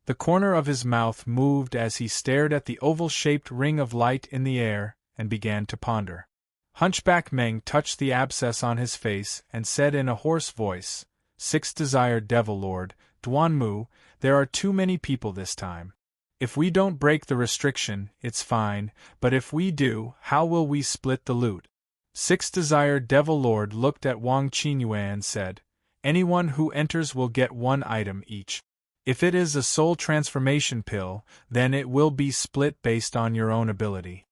The corner of his mouth moved as he stared at the oval-shaped ring of light in the air and began to ponder. Hunchback Meng touched the abscess on his face and said in a hoarse voice, "Sixth-desired Devil Lord, Duanmu, there are too many people this time. If we don't break the restriction, it's fine, but if we do, how will we split the loot?" Sixth-desired Devil Lord looked at Wang Qingyue and said, "Anyone who enters will get one item each. If it is a soul transformation pill, then it will be split based on your own ability."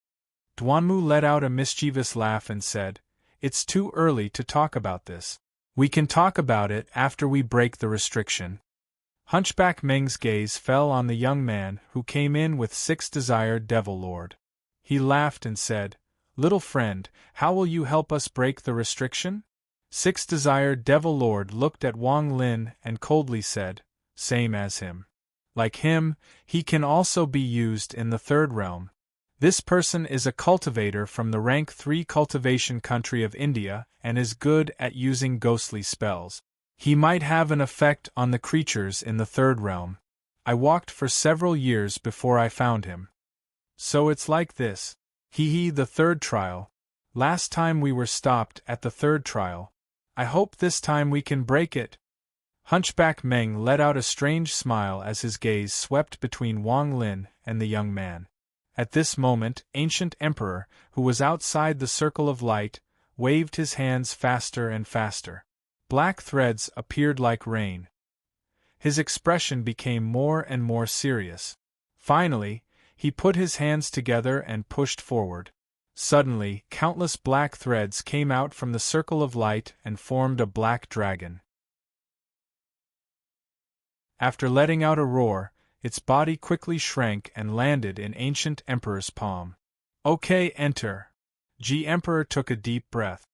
Duanmu let out a mischievous laugh and said, "It's too early to talk about this. We can talk about it after we break the restriction." Hunchback Meng's gaze fell on the young man who came in with Sixth-desired Devil Lord. He laughed and said, "Little friend, how will you help us break the restriction?" Sixth-desired Devil Lord looked at Wang Lin and coldly said, "Same as him. Like him, he can also be used in the third realm. This person is a cultivator from the rank 3 cultivation country of India and is good at using ghostly spells. He might have an effect on the creatures in the third realm. I walked for several years before I found him. So it's like this. The third trial. Last time we were stopped at the third trial. I hope this time we can break it." Hunchback Meng let out a strange smile as his gaze swept between Wang Lin and the young man. At this moment, Ancient Emperor, who was outside the circle of light, waved his hands faster and faster. Black threads appeared like rain. His expression became more and more serious. Finally, he put his hands together and pushed forward. Suddenly, countless black threads came out from the circle of light and formed a black dragon. After letting out a roar, its body quickly shrank and landed in Ancient Emperor's palm. "Okay, enter." Emperor took a deep breath.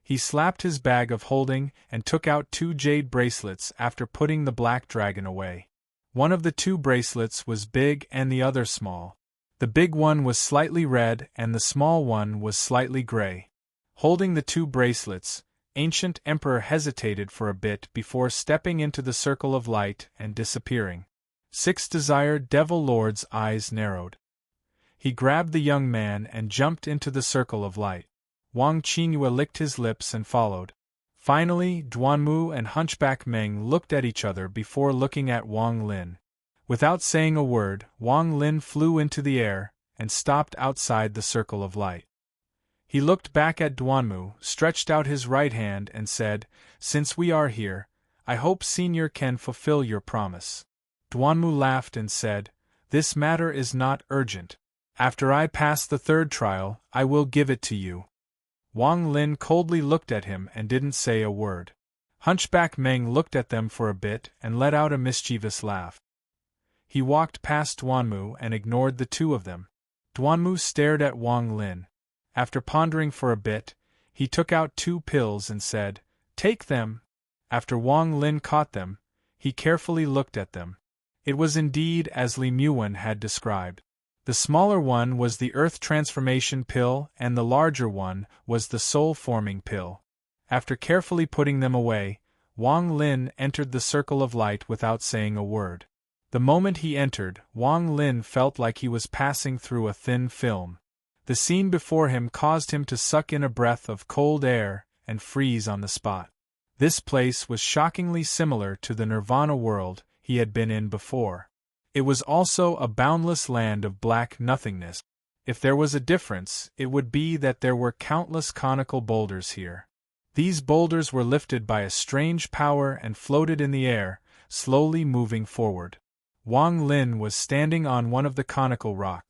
He slapped his bag of holding and took out 2 jade bracelets after putting the black dragon away. One of the 2 bracelets was big and the other small. The big one was slightly red and the small one was slightly gray. Holding the 2 bracelets, Ancient Emperor hesitated for a bit before stepping into the circle of light and disappearing. Sixth-desired Devil Lord's eyes narrowed. He grabbed the young man and jumped into the circle of light. Wang Qingyue licked his lips and followed. Finally, Duanmu and Hunchback Meng looked at each other before looking at Wang Lin. Without saying a word, Wang Lin flew into the air and stopped outside the circle of light. He looked back at Duanmu, stretched out his right hand and said, "Since we are here, I hope Senior can fulfill your promise." Duanmu laughed and said, "This matter is not urgent. After I pass the third trial, I will give it to you." Wang Lin coldly looked at him and didn't say a word. Hunchback Meng looked at them for a bit and let out a mischievous laugh. He walked past Duanmu and ignored the 2 of them. Duanmu stared at Wang Lin. After pondering for a bit, he took out 2 pills and said, "Take them." After Wang Lin caught them, he carefully looked at them. It was indeed as Li Muwen had described. The smaller one was the Earth Transformation Pill and the larger one was the Soul Forming Pill. After carefully putting them away, Wang Lin entered the circle of light without saying a word. The moment he entered, Wang Lin felt like he was passing through a thin film. The scene before him caused him to suck in a breath of cold air and freeze on the spot. This place was shockingly similar to the Nirvana world he had been in before. It was also a boundless land of black nothingness. If there was a difference, it would be that there were countless conical boulders here. These boulders were lifted by a strange power and floated in the air, slowly moving forward. Wang Lin was standing on one of the conical rocks.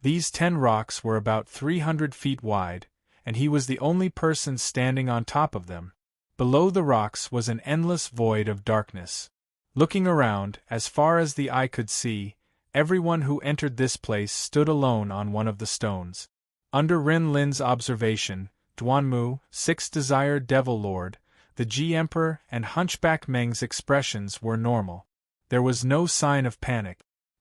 These 10 rocks were about 300 feet wide, and he was the only person standing on top of them. Below the rocks was an endless void of darkness. Looking around, as far as the eye could see, everyone who entered this place stood alone on one of the stones. Under Rin Lin's observation, Duanmu, Sixth Desire Devil Lord, the Ji Emperor and Hunchback Meng's expressions were normal. There was no sign of panic.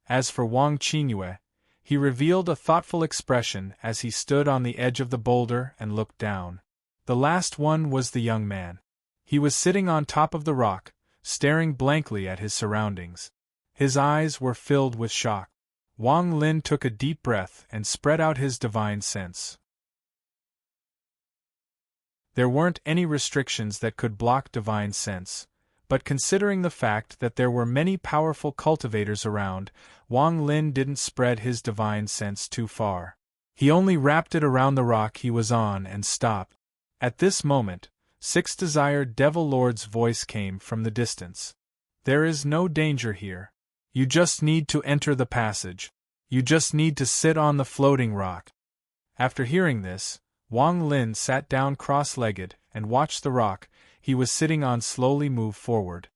As for Wang Qingyue, he revealed a thoughtful expression as he stood on the edge of the boulder and looked down. The last one was the young man. He was sitting on top of the rock, staring blankly at his surroundings. His eyes were filled with shock. Wang Lin took a deep breath and spread out his divine sense. There weren't any restrictions that could block divine sense, but considering the fact that there were many powerful cultivators around, Wang Lin didn't spread his divine sense too far. He only wrapped it around the rock he was on and stopped. At this moment, Sixth Desire Devil Lord's voice came from the distance. There is no danger here. You just need to enter the passage. You just need to sit on the floating rock. After hearing this, Wang Lin sat down cross-legged and watched the rock he was sitting on slowly move forward.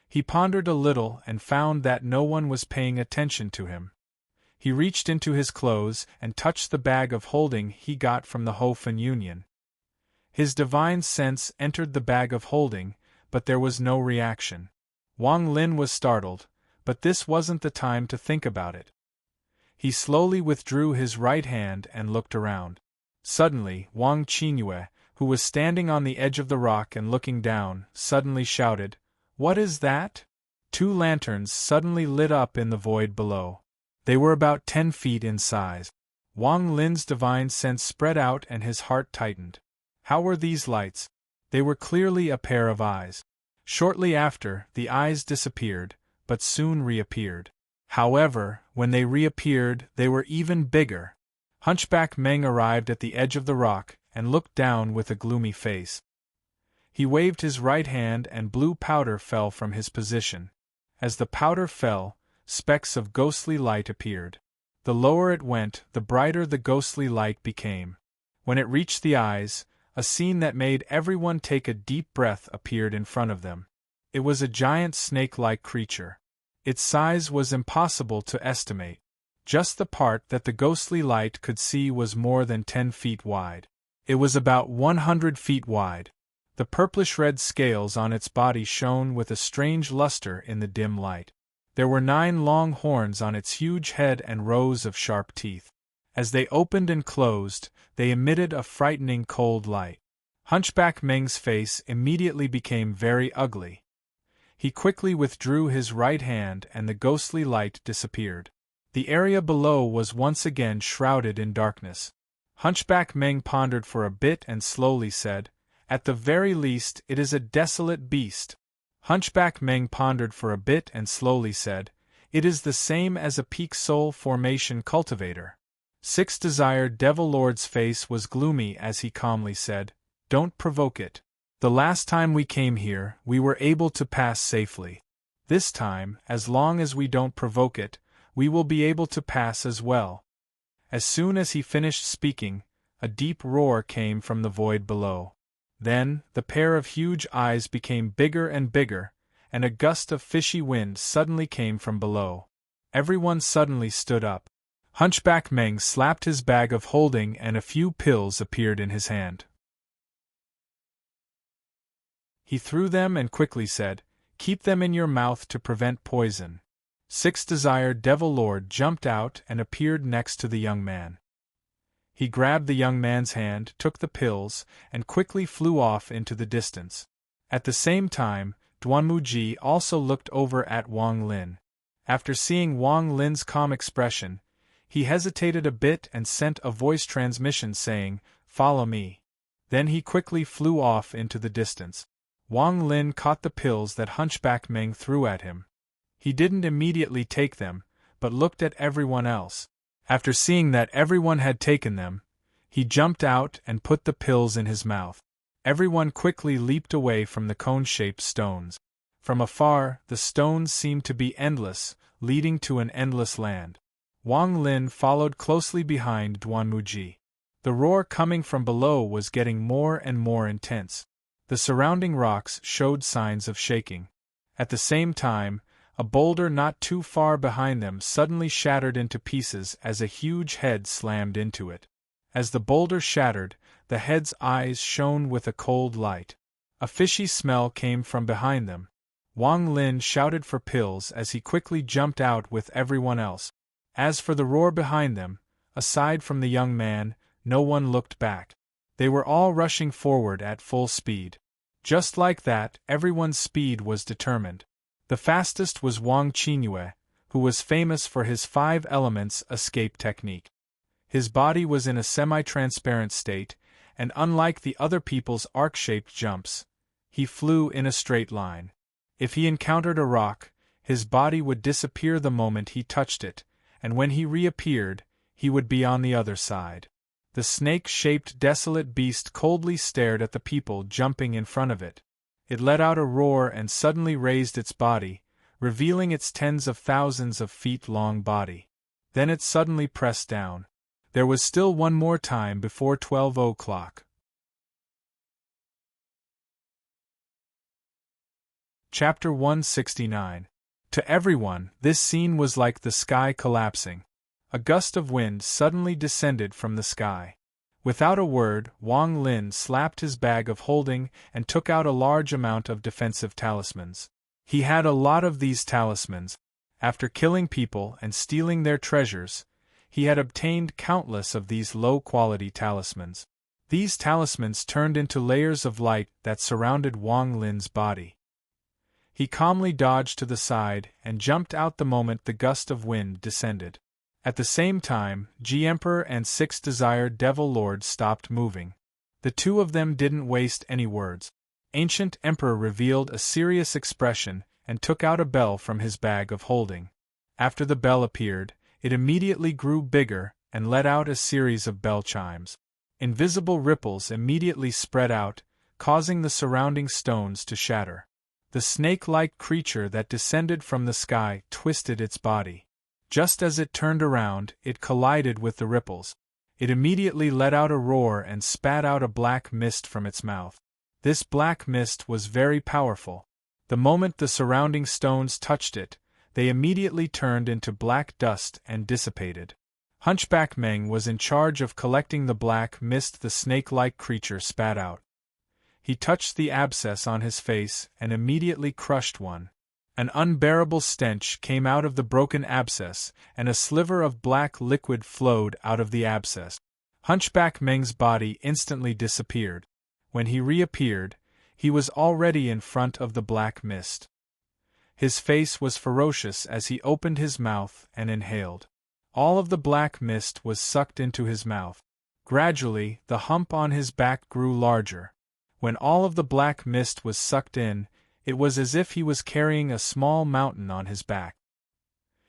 He pondered a little and found that no one was paying attention to him. He reached into his clothes and touched the bag of holding he got from the Hofen Union. His divine sense entered the bag of holding, but there was no reaction. Wang Lin was startled, but this wasn't the time to think about it. He slowly withdrew his right hand and looked around. Suddenly, Wang Qingyue, who was standing on the edge of the rock and looking down, suddenly shouted, "What is that?" 2 lanterns suddenly lit up in the void below. They were about 10 feet in size. Wang Lin's divine sense spread out and his heart tightened. How were these lights? They were clearly a pair of eyes. Shortly after, the eyes disappeared, but soon reappeared. However, when they reappeared, they were even bigger. Hunchback Meng arrived at the edge of the rock and looked down with a gloomy face. He waved his right hand and blue powder fell from his position. As the powder fell, specks of ghostly light appeared. The lower it went, the brighter the ghostly light became. When it reached the eyes, a scene that made everyone take a deep breath appeared in front of them. It was a giant snake-like creature. Its size was impossible to estimate. Just the part that the ghostly light could see was more than 10 feet wide. It was about 100 feet wide. The purplish-red scales on its body shone with a strange luster in the dim light. There were 9 long horns on its huge head and rows of sharp teeth. As they opened and closed, they emitted a frightening cold light. Hunchback Meng's face immediately became very ugly. He quickly withdrew his right hand and the ghostly light disappeared. The area below was once again shrouded in darkness. Hunchback Meng pondered for a bit and slowly said, "At the very least, it is a desolate beast." Hunchback Meng pondered for a bit and slowly said, "It is the same as a peak soul formation cultivator." Sixth Desire Devil Lord's face was gloomy as he calmly said, "Don't provoke it. The last time we came here, we were able to pass safely. This time, as long as we don't provoke it, we will be able to pass as well." As soon as he finished speaking, a deep roar came from the void below. Then, the pair of huge eyes became bigger and bigger, and a gust of fishy wind suddenly came from below. Everyone suddenly stood up. Hunchback Meng slapped his bag of holding and a few pills appeared in his hand. He threw them and quickly said, "Keep them in your mouth to prevent poison." Sixth Desire Devil Lord jumped out and appeared next to the young man. He grabbed the young man's hand, took the pills, and quickly flew off into the distance. At the same time, Duanmuji also looked over at Wang Lin. After seeing Wang Lin's calm expression, He hesitated a bit and sent a voice transmission saying, "Follow me." Then he quickly flew off into the distance. Wang Lin caught the pills that Hunchback Meng threw at him. He didn't immediately take them, but looked at everyone else. After seeing that everyone had taken them, he jumped out and put the pills in his mouth. Everyone quickly leaped away from the cone-shaped stones. From afar, the stones seemed to be endless, leading to an endless land. Wang Lin followed closely behind Duanmuji. The roar coming from below was getting more and more intense. The surrounding rocks showed signs of shaking. At the same time, a boulder not too far behind them suddenly shattered into pieces as a huge head slammed into it. As the boulder shattered, the head's eyes shone with a cold light. A fishy smell came from behind them. Wang Lin shouted for pills as he quickly jumped out with everyone else. As for the roar behind them, aside from the young man, no one looked back. They were all rushing forward at full speed. Just like that, everyone's speed was determined. The fastest was Wang Qingyue, who was famous for his 5 elements escape technique. His body was in a semi-transparent state, and unlike the other people's arc-shaped jumps, he flew in a straight line. If he encountered a rock, his body would disappear the moment he touched it, and when he reappeared, he would be on the other side. The snake-shaped desolate beast coldly stared at the people jumping in front of it. It let out a roar and suddenly raised its body, revealing its tens of thousands of feet long body. Then it suddenly pressed down. There was still one more time before 12 o'clock. Chapter 169. To everyone, this scene was like the sky collapsing. A gust of wind suddenly descended from the sky. Without a word, Wang Lin slapped his bag of holding and took out a large amount of defensive talismans. He had a lot of these talismans. After killing people and stealing their treasures, he had obtained countless of these low-quality talismans. These talismans turned into layers of light that surrounded Wang Lin's body. He calmly dodged to the side and jumped out the moment the gust of wind descended. At the same time, G-Emperor and 6 desired Devil Lords stopped moving. The two of them didn't waste any words. Ancient Emperor revealed a serious expression and took out a bell from his bag of holding. After the bell appeared, it immediately grew bigger and let out a series of bell chimes. Invisible ripples immediately spread out, causing the surrounding stones to shatter. The snake-like creature that descended from the sky twisted its body. Just as it turned around, it collided with the ripples. It immediately let out a roar and spat out a black mist from its mouth. This black mist was very powerful. The moment the surrounding stones touched it, they immediately turned into black dust and dissipated. Hunchback Meng was in charge of collecting the black mist the snake-like creature spat out. He touched the abscess on his face and immediately crushed one. An unbearable stench came out of the broken abscess, and a sliver of black liquid flowed out of the abscess. Hunchback Meng's body instantly disappeared. When he reappeared, he was already in front of the black mist. His face was ferocious as he opened his mouth and inhaled. All of the black mist was sucked into his mouth. Gradually, the hump on his back grew larger. When all of the black mist was sucked in, it was as if he was carrying a small mountain on his back.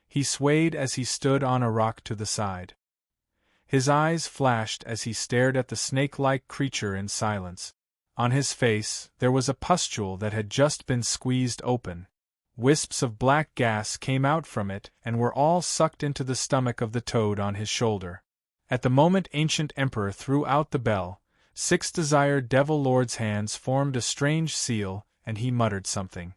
He swayed as he stood on a rock to the side. His eyes flashed as he stared at the snake-like creature in silence. On his face, there was a pustule that had just been squeezed open. Wisps of black gas came out from it and were all sucked into the stomach of the toad on his shoulder. At the moment Ancient Emperor threw out the bell, 6 desired Devil Lord's hands formed a strange seal, and he muttered something.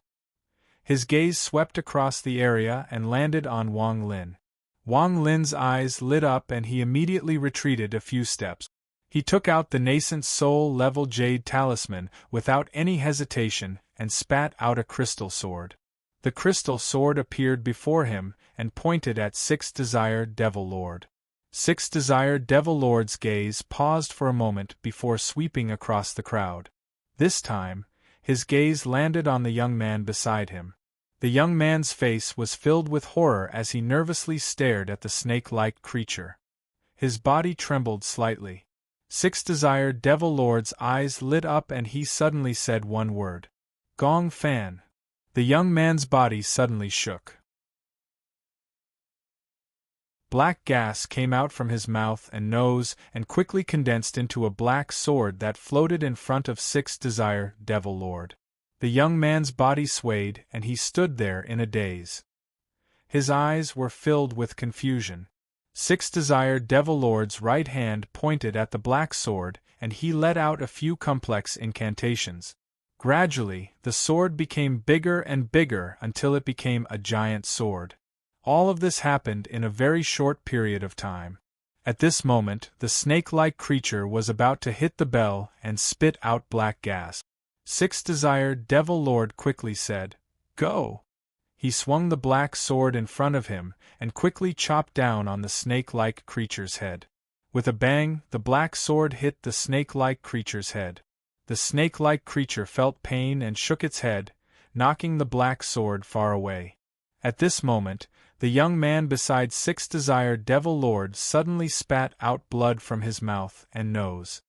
His gaze swept across the area and landed on Wang Lin. Wang Lin's eyes lit up and he immediately retreated a few steps. He took out the nascent soul-level jade talisman without any hesitation and spat out a crystal sword. The crystal sword appeared before him and pointed at 6 desired Devil Lord. 6 desired Devil Lord's gaze paused for a moment before sweeping across the crowd. This time, his gaze landed on the young man beside him. The young man's face was filled with horror as he nervously stared at the snake-like creature. His body trembled slightly. Six Desired Devil Lord's eyes lit up and he suddenly said one word. Gong Fan. The young man's body suddenly shook. Black gas came out from his mouth and nose and quickly condensed into a black sword that floated in front of Six Desired Devil Lord. The young man's body swayed and he stood there in a daze. His eyes were filled with confusion. Six Desired Devil Lord's right hand pointed at the black sword and he let out a few complex incantations. Gradually, the sword became bigger and bigger until it became a giant sword. All of this happened in a very short period of time. At this moment, the snake-like creature was about to hit the bell and spit out black gas. Six Desired Devil Lord quickly said, "Go!" He swung the black sword in front of him and quickly chopped down on the snake-like creature's head. With a bang, the black sword hit the snake-like creature's head. The snake-like creature felt pain and shook its head, knocking the black sword far away. At this moment, the young man beside Six Desired Devil Lord suddenly spat out blood from his mouth and nose.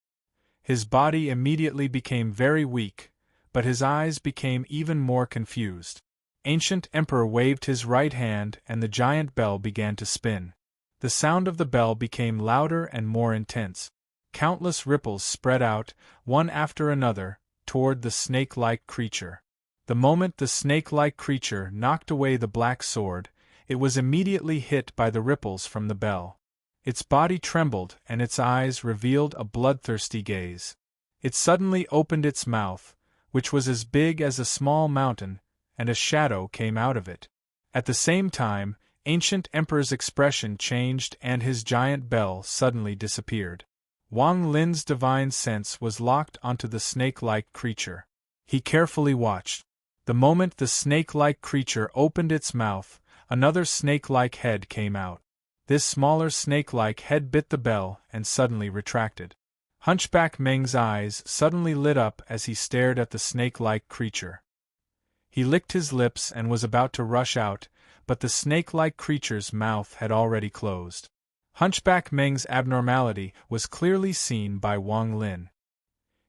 His body immediately became very weak, but his eyes became even more confused. Ancient Emperor waved his right hand and the giant bell began to spin. The sound of the bell became louder and more intense. Countless ripples spread out, one after another, toward the snake-like creature. The moment the snake-like creature knocked away the black sword, it was immediately hit by the ripples from the bell. Its body trembled and its eyes revealed a bloodthirsty gaze. It suddenly opened its mouth, which was as big as a small mountain, and a shadow came out of it. At the same time, Ancient Emperor's expression changed and his giant bell suddenly disappeared. Wang Lin's divine sense was locked onto the snake-like creature. He carefully watched. The moment the snake-like creature opened its mouth, another snake-like head came out. This smaller snake-like head bit the bell and suddenly retracted. Hunchback Meng's eyes suddenly lit up as he stared at the snake-like creature. He licked his lips and was about to rush out, but the snake-like creature's mouth had already closed. Hunchback Meng's abnormality was clearly seen by Wang Lin.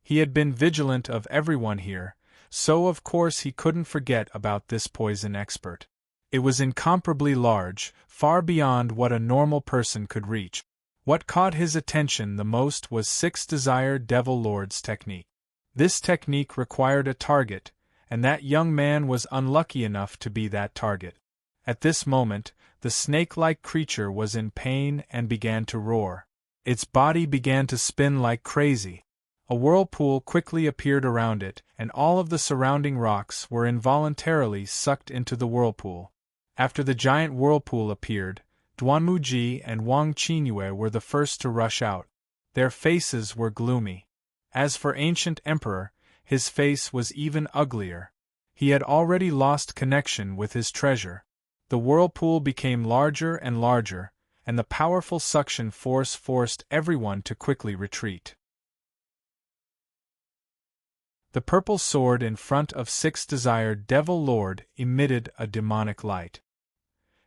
He had been vigilant of everyone here, so of course he couldn't forget about this poison expert. It was incomparably large, far beyond what a normal person could reach. What caught his attention the most was Six Desired Devil Lord's technique. This technique required a target, and that young man was unlucky enough to be that target. At this moment, the snake-like creature was in pain and began to roar. Its body began to spin like crazy. A whirlpool quickly appeared around it, and all of the surrounding rocks were involuntarily sucked into the whirlpool. After the giant whirlpool appeared, Duanmuji and Wang Qinyue were the first to rush out. Their faces were gloomy. As for Ancient Emperor, his face was even uglier. He had already lost connection with his treasure. The whirlpool became larger and larger, and the powerful suction force forced everyone to quickly retreat. The purple sword in front of Six Desired Devil Lord emitted a demonic light.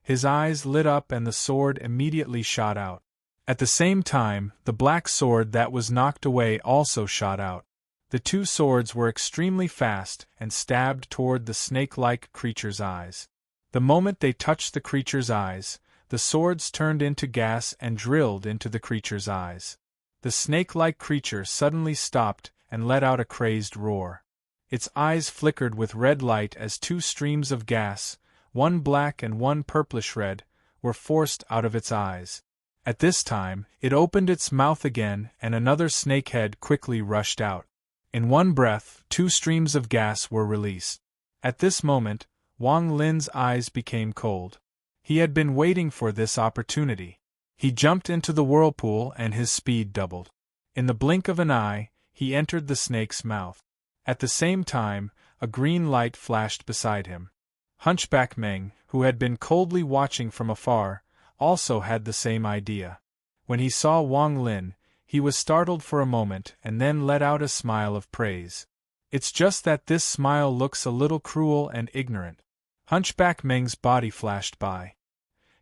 His eyes lit up and the sword immediately shot out. At the same time, the black sword that was knocked away also shot out. The two swords were extremely fast and stabbed toward the snake-like creature's eyes. The moment they touched the creature's eyes, the swords turned into gas and drilled into the creature's eyes. The snake-like creature suddenly stopped and let out a crazed roar. Its eyes flickered with red light as two streams of gas, one black and one purplish red, were forced out of its eyes. At this time, it opened its mouth again and another snake head quickly rushed out. In one breath, two streams of gas were released. At this moment, Wang Lin's eyes became cold. He had been waiting for this opportunity. He jumped into the whirlpool and his speed doubled. In the blink of an eye, he entered the snake's mouth. At the same time, a green light flashed beside him. Hunchback Meng, who had been coldly watching from afar, also had the same idea. When he saw Wang Lin, he was startled for a moment and then let out a smile of praise. It's just that this smile looks a little cruel and ignorant. Hunchback Meng's body flashed by.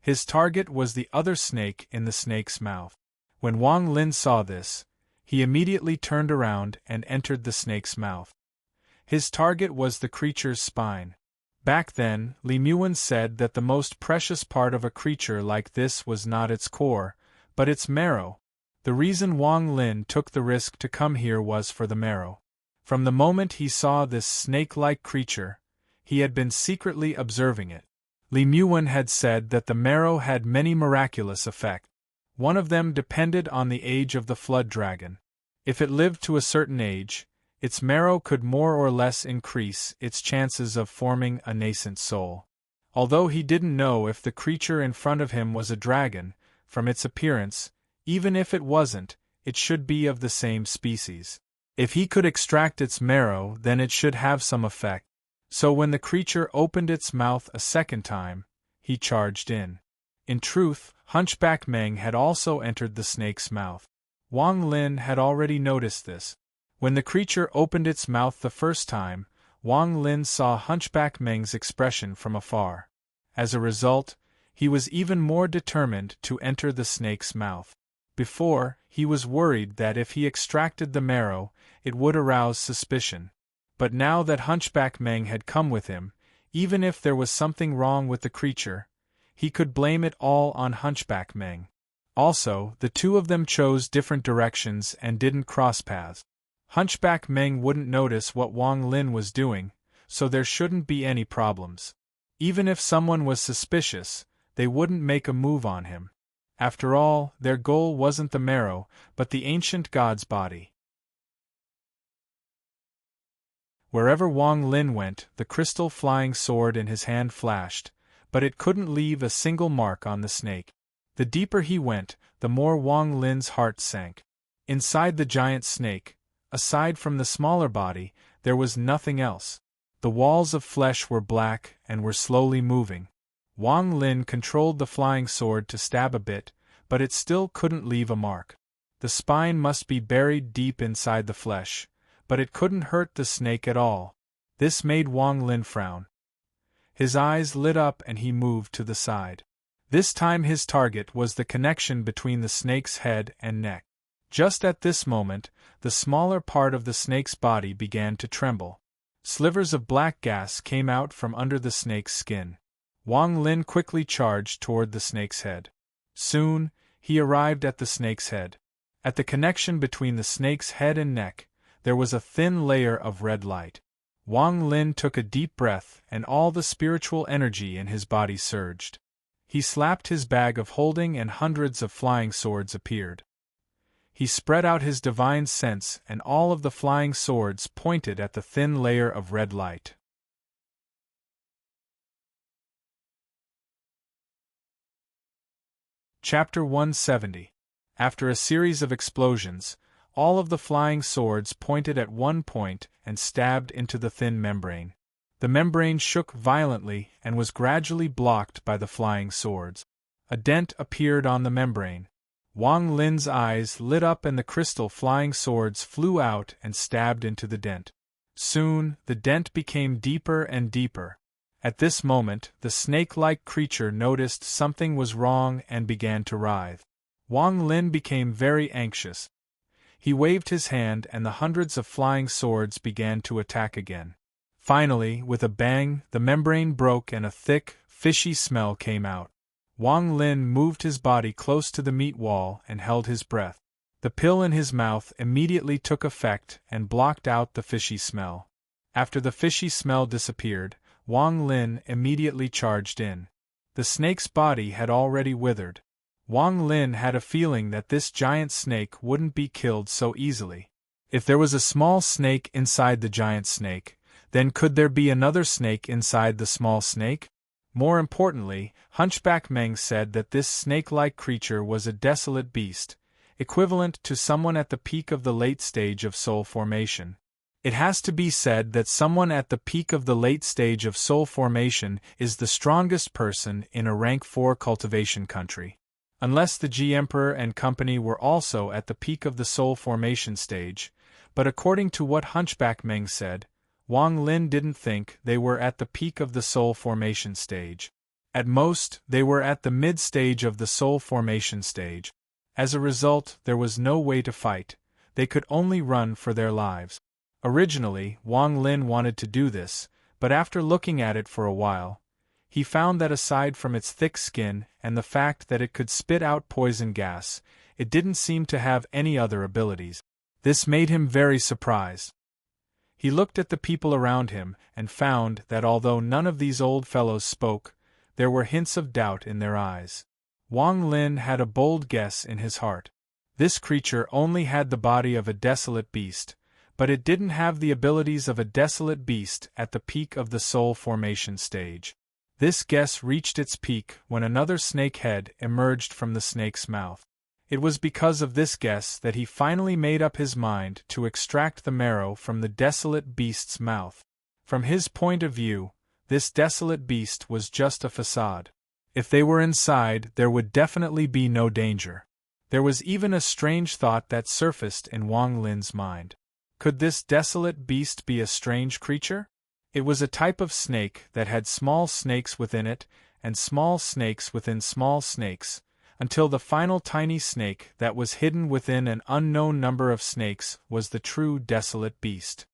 His target was the other snake in the snake's mouth. When Wang Lin saw this, he immediately turned around and entered the snake's mouth. His target was the creature's spine. Back then, Li Muwen said that the most precious part of a creature like this was not its core, but its marrow. The reason Wang Lin took the risk to come here was for the marrow. From the moment he saw this snake-like creature, he had been secretly observing it. Li Muwen had said that the marrow had many miraculous effects. One of them depended on the age of the flood dragon. If it lived to a certain age, its marrow could more or less increase its chances of forming a nascent soul. Although he didn't know if the creature in front of him was a dragon, from its appearance, even if it wasn't, it should be of the same species. If he could extract its marrow, then it should have some effect. So when the creature opened its mouth a second time, he charged in. In truth, Hunchback Meng had also entered the snake's mouth. Wang Lin had already noticed this. When the creature opened its mouth the first time, Wang Lin saw Hunchback Meng's expression from afar. As a result, he was even more determined to enter the snake's mouth. Before, he was worried that if he extracted the marrow, it would arouse suspicion. But now that Hunchback Meng had come with him, even if there was something wrong with the creature, he could blame it all on Hunchback Meng. Also, the two of them chose different directions and didn't cross paths. Hunchback Meng wouldn't notice what Wang Lin was doing, so there shouldn't be any problems. Even if someone was suspicious, they wouldn't make a move on him. After all, their goal wasn't the marrow, but the ancient god's body. Wherever Wang Lin went, the crystal flying sword in his hand flashed, but it couldn't leave a single mark on the snake. The deeper he went, the more Wang Lin's heart sank. Inside the giant snake, aside from the smaller body, there was nothing else. The walls of flesh were black and were slowly moving. Wang Lin controlled the flying sword to stab a bit, but it still couldn't leave a mark. The spine must be buried deep inside the flesh, but it couldn't hurt the snake at all. This made Wang Lin frown. His eyes lit up and he moved to the side. This time his target was the connection between the snake's head and neck. Just at this moment, the smaller part of the snake's body began to tremble. Slivers of black gas came out from under the snake's skin. Wang Lin quickly charged toward the snake's head. Soon, he arrived at the snake's head. At the connection between the snake's head and neck, there was a thin layer of red light. Wang Lin took a deep breath and all the spiritual energy in his body surged. He slapped his bag of holding and hundreds of flying swords appeared. He spread out his divine sense and all of the flying swords pointed at the thin layer of red light. Chapter 170. After a series of explosions, all of the flying swords pointed at one point and stabbed into the thin membrane. The membrane shook violently and was gradually blocked by the flying swords. A dent appeared on the membrane. Wang Lin's eyes lit up and the crystal flying swords flew out and stabbed into the dent. Soon, the dent became deeper and deeper. At this moment, the snake-like creature noticed something was wrong and began to writhe. Wang Lin became very anxious. He waved his hand and the hundreds of flying swords began to attack again. Finally, with a bang, the membrane broke and a thick, fishy smell came out. Wang Lin moved his body close to the meat wall and held his breath. The pill in his mouth immediately took effect and blocked out the fishy smell. After the fishy smell disappeared, Wang Lin immediately charged in. The snake's body had already withered. Wang Lin had a feeling that this giant snake wouldn't be killed so easily. If there was a small snake inside the giant snake, then could there be another snake inside the small snake? More importantly, Hunchback Meng said that this snake-like creature was a desolate beast, equivalent to someone at the peak of the late stage of soul formation. It has to be said that someone at the peak of the late stage of soul formation is the strongest person in a rank 4 cultivation country. Unless the G-Emperor and company were also at the peak of the soul formation stage, but according to what Hunchback Meng said, Wang Lin didn't think they were at the peak of the soul formation stage. At most, they were at the mid-stage of the soul formation stage. As a result, there was no way to fight. They could only run for their lives. Originally, Wang Lin wanted to do this, but after looking at it for a while, he found that aside from its thick skin and the fact that it could spit out poison gas, it didn't seem to have any other abilities. This made him very surprised. He looked at the people around him and found that although none of these old fellows spoke, there were hints of doubt in their eyes. Wang Lin had a bold guess in his heart. This creature only had the body of a desolate beast, but it didn't have the abilities of a desolate beast at the peak of the soul formation stage. This guess reached its peak when another snake head emerged from the snake's mouth. It was because of this guess that he finally made up his mind to extract the marrow from the desolate beast's mouth. From his point of view, this desolate beast was just a facade. If they were inside, there would definitely be no danger. There was even a strange thought that surfaced in Wang Lin's mind. Could this desolate beast be a strange creature? It was a type of snake that had small snakes within it, and small snakes within small snakes, until the final tiny snake that was hidden within an unknown number of snakes was the true desolate beast.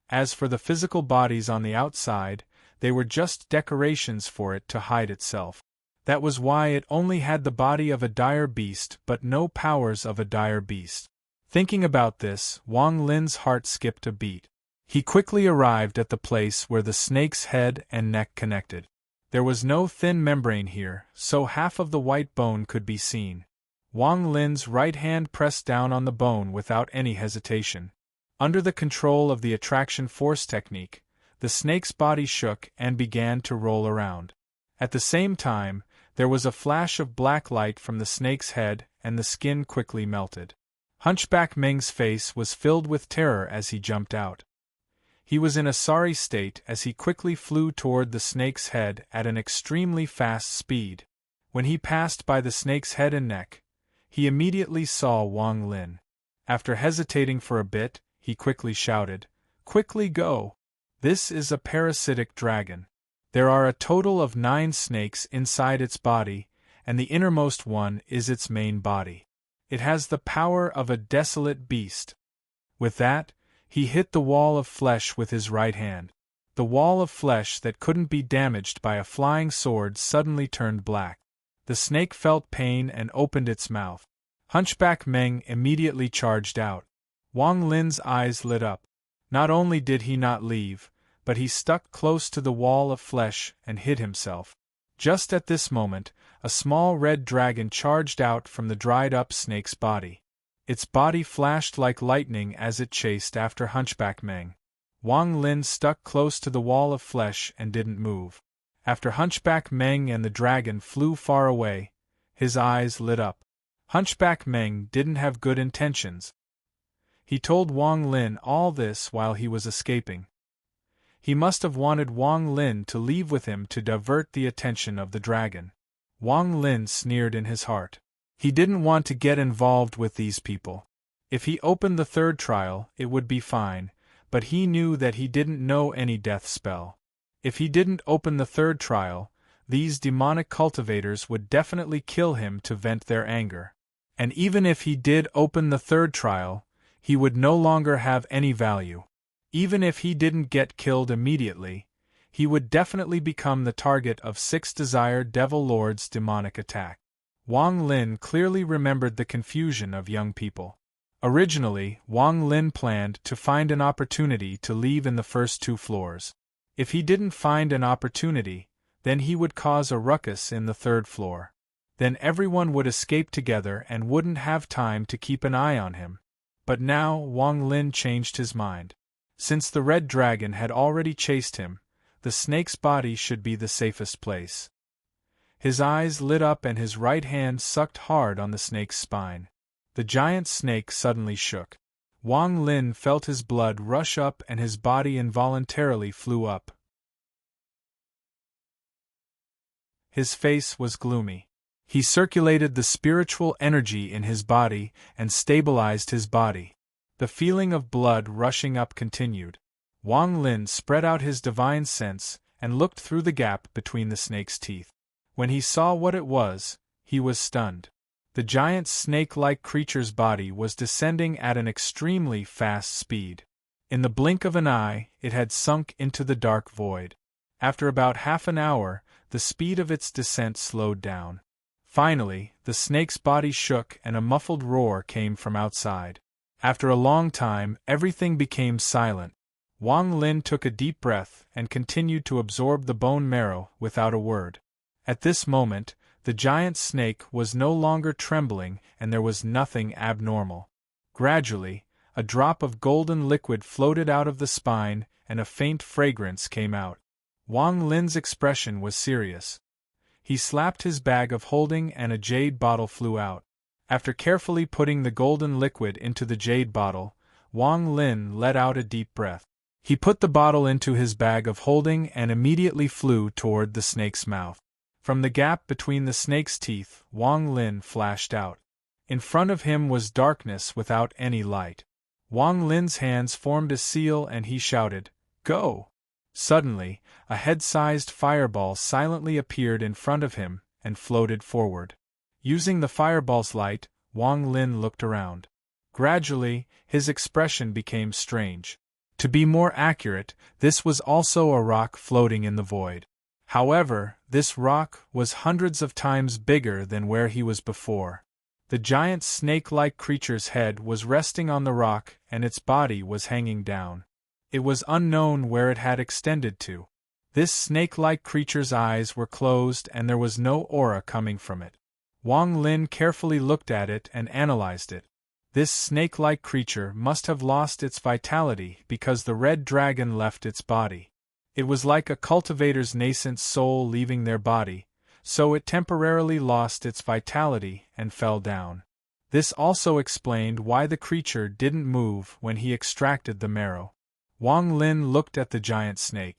As for the physical bodies on the outside, they were just decorations for it to hide itself. That was why it only had the body of a dire beast but no powers of a dire beast. Thinking about this, Wang Lin's heart skipped a beat. He quickly arrived at the place where the snake's head and neck connected. There was no thin membrane here, so half of the white bone could be seen. Wang Lin's right hand pressed down on the bone without any hesitation. Under the control of the attraction force technique, the snake's body shook and began to roll around. At the same time, there was a flash of black light from the snake's head and the skin quickly melted. Hunchback Meng's face was filled with terror as he jumped out. He was in a sorry state as he quickly flew toward the snake's head at an extremely fast speed. When he passed by the snake's head and neck, he immediately saw Wang Lin. After hesitating for a bit, he quickly shouted, "Quickly go! This is a parasitic dragon. There are a total of 9 snakes inside its body, and the innermost one is its main body. It has the power of a desolate beast." With that, he hit the wall of flesh with his right hand. The wall of flesh that couldn't be damaged by a flying sword suddenly turned black. The snake felt pain and opened its mouth. Hunchback Meng immediately charged out. Wang Lin's eyes lit up. Not only did he not leave, but he stuck close to the wall of flesh and hid himself. Just at this moment, a small red dragon charged out from the dried-up snake's body. Its body flashed like lightning as it chased after Hunchback Meng. Wang Lin stuck close to the wall of flesh and didn't move. After Hunchback Meng and the dragon flew far away, his eyes lit up. Hunchback Meng didn't have good intentions. He told Wang Lin all this while he was escaping. He must have wanted Wang Lin to leave with him to divert the attention of the dragon. Wang Lin sneered in his heart. He didn't want to get involved with these people. If he opened the third trial, it would be fine, but he knew that he didn't know any death spell. If he didn't open the third trial, these demonic cultivators would definitely kill him to vent their anger. And even if he did open the third trial, he would no longer have any value. Even if he didn't get killed immediately, he would definitely become the target of 6 Desired Devil Lord's demonic attack. Wang Lin clearly remembered the confusion of young people. Originally, Wang Lin planned to find an opportunity to leave in the first 2 floors. If he didn't find an opportunity, then he would cause a ruckus in the 3rd floor. Then everyone would escape together and wouldn't have time to keep an eye on him. But now Wang Lin changed his mind. Since the red dragon had already chased him, the snake's body should be the safest place. His eyes lit up and his right hand sucked hard on the snake's spine. The giant snake suddenly shook. Wang Lin felt his blood rush up and his body involuntarily flew up. His face was gloomy. He circulated the spiritual energy in his body and stabilized his body. The feeling of blood rushing up continued. Wang Lin spread out his divine sense and looked through the gap between the snake's teeth. When he saw what it was, he was stunned. The giant snake-like creature's body was descending at an extremely fast speed. In the blink of an eye, it had sunk into the dark void. After about half an hour, the speed of its descent slowed down. Finally, the snake's body shook and a muffled roar came from outside. After a long time, everything became silent. Wang Lin took a deep breath and continued to absorb the bone marrow without a word. At this moment, the giant snake was no longer trembling and there was nothing abnormal. Gradually, a drop of golden liquid floated out of the spine and a faint fragrance came out. Wang Lin's expression was serious. He slapped his bag of holding and a jade bottle flew out. After carefully putting the golden liquid into the jade bottle, Wang Lin let out a deep breath. He put the bottle into his bag of holding and immediately flew toward the snake's mouth. From the gap between the snake's teeth, Wang Lin flashed out. In front of him was darkness without any light. Wang Lin's hands formed a seal and he shouted, "Go!" Suddenly, a head-sized fireball silently appeared in front of him and floated forward. Using the fireball's light, Wang Lin looked around. Gradually, his expression became strange. To be more accurate, this was also a rock floating in the void. However, this rock was hundreds of times bigger than where he was before. The giant snake-like creature's head was resting on the rock and its body was hanging down. It was unknown where it had extended to. This snake-like creature's eyes were closed and there was no aura coming from it. Wang Lin carefully looked at it and analyzed it. This snake-like creature must have lost its vitality because the red dragon left its body. It was like a cultivator's nascent soul leaving their body, so it temporarily lost its vitality and fell down. This also explained why the creature didn't move when he extracted the marrow. Wang Lin looked at the giant snake.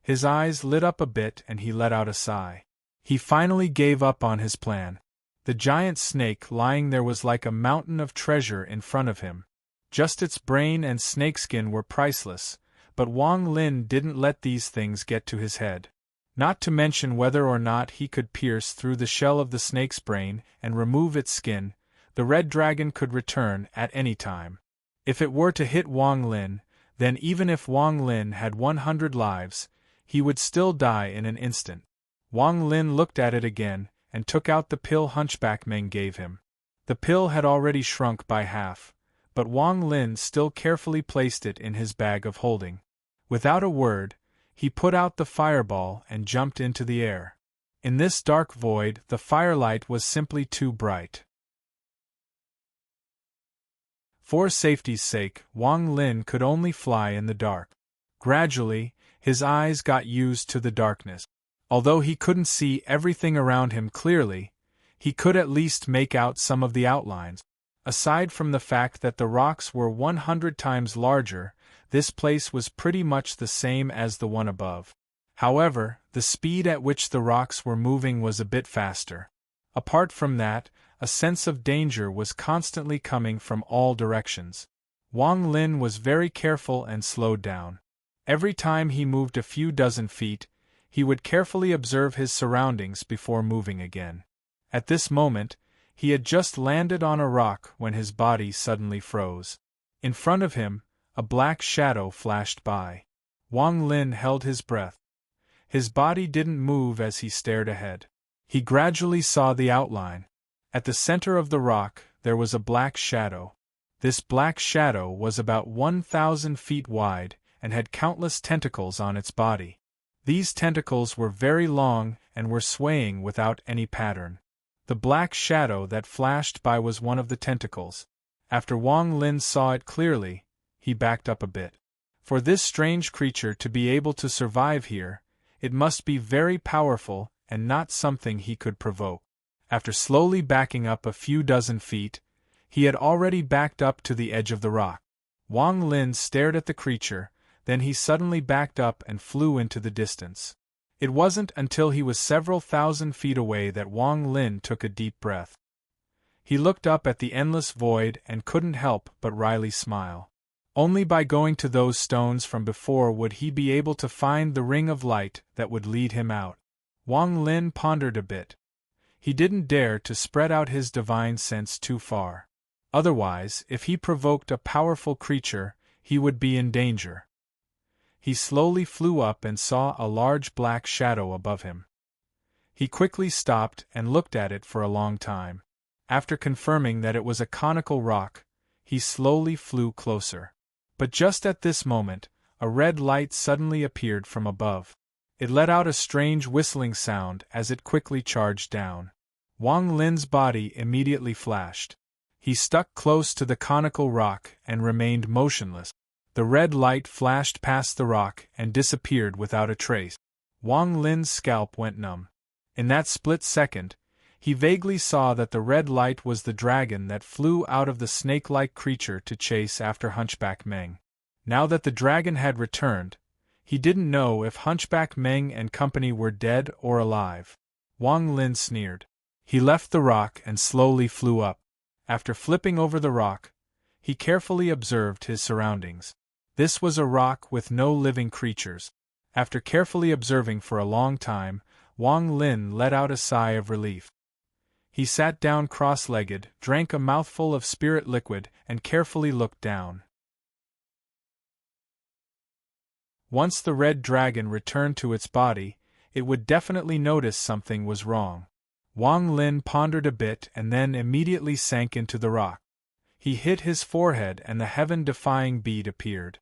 His eyes lit up a bit and he let out a sigh. He finally gave up on his plan. The giant snake lying there was like a mountain of treasure in front of him. Just its brain and snakeskin were priceless, but Wang Lin didn't let these things get to his head. Not to mention whether or not he could pierce through the shell of the snake's brain and remove its skin, the red dragon could return at any time. If it were to hit Wang Lin, then even if Wang Lin had 100 lives, he would still die in an instant. Wang Lin looked at it again, and took out the pill Hunchback Meng gave him. The pill had already shrunk by half, but Wang Lin still carefully placed it in his bag of holding. Without a word, he put out the fireball and jumped into the air. In this dark void, the firelight was simply too bright. For safety's sake, Wang Lin could only fly in the dark. Gradually, his eyes got used to the darkness. Although he couldn't see everything around him clearly, he could at least make out some of the outlines. Aside from the fact that the rocks were 100 times larger, this place was pretty much the same as the one above. However, the speed at which the rocks were moving was a bit faster. Apart from that, a sense of danger was constantly coming from all directions. Wang Lin was very careful and slowed down. Every time he moved a few dozen feet, he would carefully observe his surroundings before moving again. At this moment, he had just landed on a rock when his body suddenly froze. In front of him, a black shadow flashed by. Wang Lin held his breath. His body didn't move as he stared ahead. He gradually saw the outline. At the center of the rock, there was a black shadow. This black shadow was about 1,000 feet wide and had countless tentacles on its body. These tentacles were very long and were swaying without any pattern. The black shadow that flashed by was one of the tentacles. After Wang Lin saw it clearly, he backed up a bit. For this strange creature to be able to survive here, it must be very powerful and not something he could provoke. After slowly backing up a few dozen feet, he had already backed up to the edge of the rock. Wang Lin stared at the creature, then he suddenly backed up and flew into the distance. It wasn't until he was several thousand feet away that Wang Lin took a deep breath. He looked up at the endless void and couldn't help but wryly smile. Only by going to those stones from before would he be able to find the ring of light that would lead him out. Wang Lin pondered a bit. He didn't dare to spread out his divine sense too far. Otherwise, if he provoked a powerful creature, he would be in danger. He slowly flew up and saw a large black shadow above him. He quickly stopped and looked at it for a long time. After confirming that it was a conical rock, he slowly flew closer. But just at this moment, a red light suddenly appeared from above. It let out a strange whistling sound as it quickly charged down. Wang Lin's body immediately flashed. He stuck close to the conical rock and remained motionless. The red light flashed past the rock and disappeared without a trace. Wang Lin's scalp went numb. In that split second, he vaguely saw that the red light was the dragon that flew out of the snake-like creature to chase after Hunchback Meng. Now that the dragon had returned, he didn't know if Hunchback Meng and company were dead or alive. Wang Lin sneered. He left the rock and slowly flew up. After flipping over the rock, he carefully observed his surroundings. This was a rock with no living creatures. After carefully observing for a long time, Wang Lin let out a sigh of relief. He sat down cross-legged, drank a mouthful of spirit liquid, and carefully looked down. Once the red dragon returned to its body, it would definitely notice something was wrong. Wang Lin pondered a bit and then immediately sank into the rock. He hit his forehead and the heaven-defying bead appeared.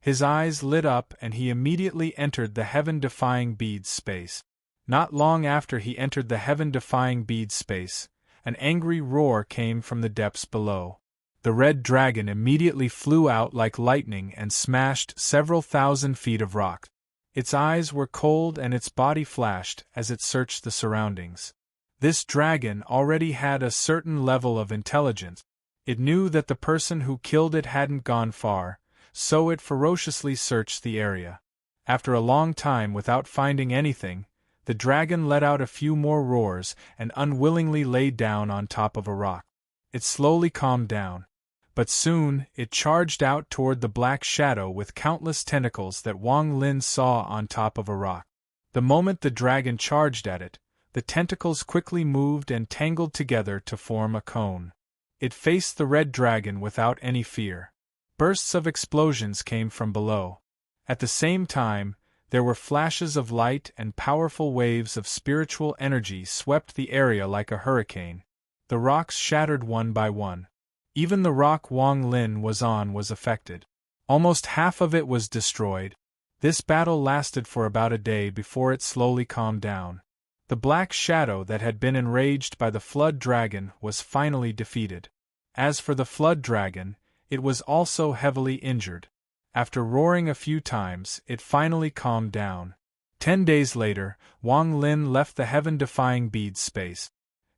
His eyes lit up and he immediately entered the heaven-defying bead's space. Not long after he entered the heaven-defying bead's space, an angry roar came from the depths below. The red dragon immediately flew out like lightning and smashed several thousand feet of rock. Its eyes were cold and its body flashed as it searched the surroundings. This dragon already had a certain level of intelligence. It knew that the person who killed it hadn't gone far, so it ferociously searched the area. After a long time without finding anything, the dragon let out a few more roars and unwillingly lay down on top of a rock. It slowly calmed down. But soon, it charged out toward the black shadow with countless tentacles that Wang Lin saw on top of a rock. The moment the dragon charged at it, the tentacles quickly moved and tangled together to form a cone. It faced the red dragon without any fear. Bursts of explosions came from below. At the same time, there were flashes of light and powerful waves of spiritual energy swept the area like a hurricane. The rocks shattered one by one. Even the rock Wang Lin was on was affected. Almost half of it was destroyed. This battle lasted for about a day before it slowly calmed down. The black shadow that had been enraged by the flood dragon was finally defeated. As for the flood dragon, it was also heavily injured. After roaring a few times, it finally calmed down. 10 days later, Wang Lin left the heaven-defying bead space.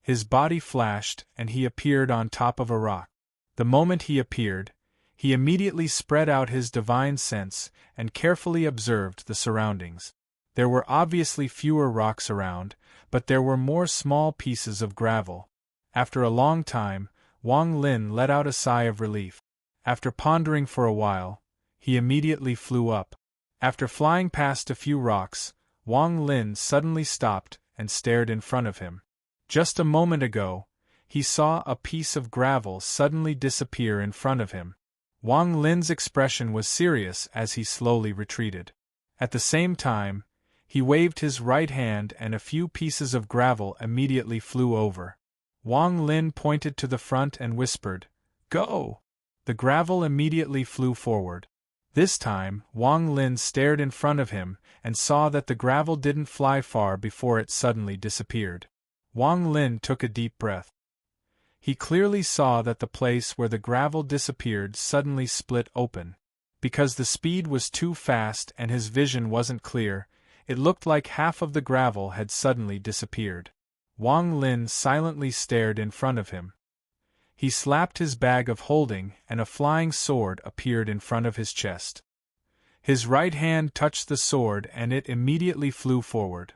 His body flashed, and he appeared on top of a rock. The moment he appeared, he immediately spread out his divine sense and carefully observed the surroundings. There were obviously fewer rocks around, but there were more small pieces of gravel. After a long time, Wang Lin let out a sigh of relief. After pondering for a while, he immediately flew up. After flying past a few rocks, Wang Lin suddenly stopped and stared in front of him. Just a moment ago, he saw a piece of gravel suddenly disappear in front of him. Wang Lin's expression was serious as he slowly retreated. At the same time, he waved his right hand and a few pieces of gravel immediately flew over. Wang Lin pointed to the front and whispered, "Go!" The gravel immediately flew forward. This time, Wang Lin stared in front of him and saw that the gravel didn't fly far before it suddenly disappeared. Wang Lin took a deep breath. He clearly saw that the place where the gravel disappeared suddenly split open. Because the speed was too fast and his vision wasn't clear, it looked like half of the gravel had suddenly disappeared. Wang Lin silently stared in front of him. He slapped his bag of holding and a flying sword appeared in front of his chest. His right hand touched the sword and it immediately flew forward.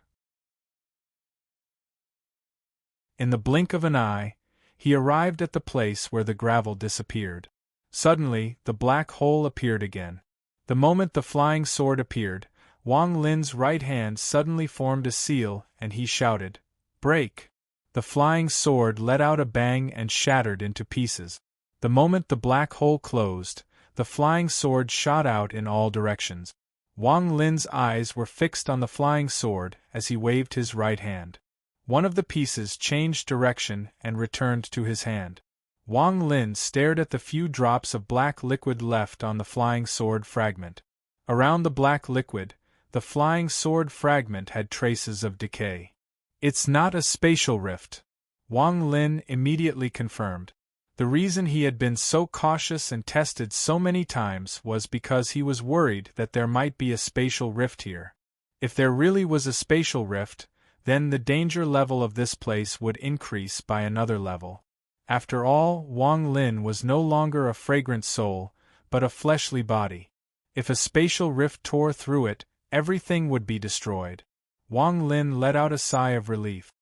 In the blink of an eye, he arrived at the place where the gravel disappeared. Suddenly, the black hole appeared again. The moment the flying sword appeared, Wang Lin's right hand suddenly formed a seal and he shouted, "Break!" The flying sword let out a bang and shattered into pieces. The moment the black hole closed, the flying sword shot out in all directions. Wang Lin's eyes were fixed on the flying sword as he waved his right hand. One of the pieces changed direction and returned to his hand. Wang Lin stared at the few drops of black liquid left on the flying sword fragment. Around the black liquid, the flying sword fragment had traces of decay. "It's not a spatial rift," Wang Lin immediately confirmed. The reason he had been so cautious and tested so many times was because he was worried that there might be a spatial rift here. If there really was a spatial rift, then the danger level of this place would increase by another level. After all, Wang Lin was no longer a fragrant soul, but a fleshly body. If a spatial rift tore through it, everything would be destroyed. Wang Lin let out a sigh of relief.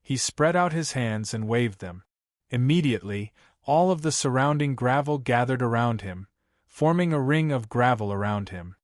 He spread out his hands and waved them. Immediately, all of the surrounding gravel gathered around him, forming a ring of gravel around him.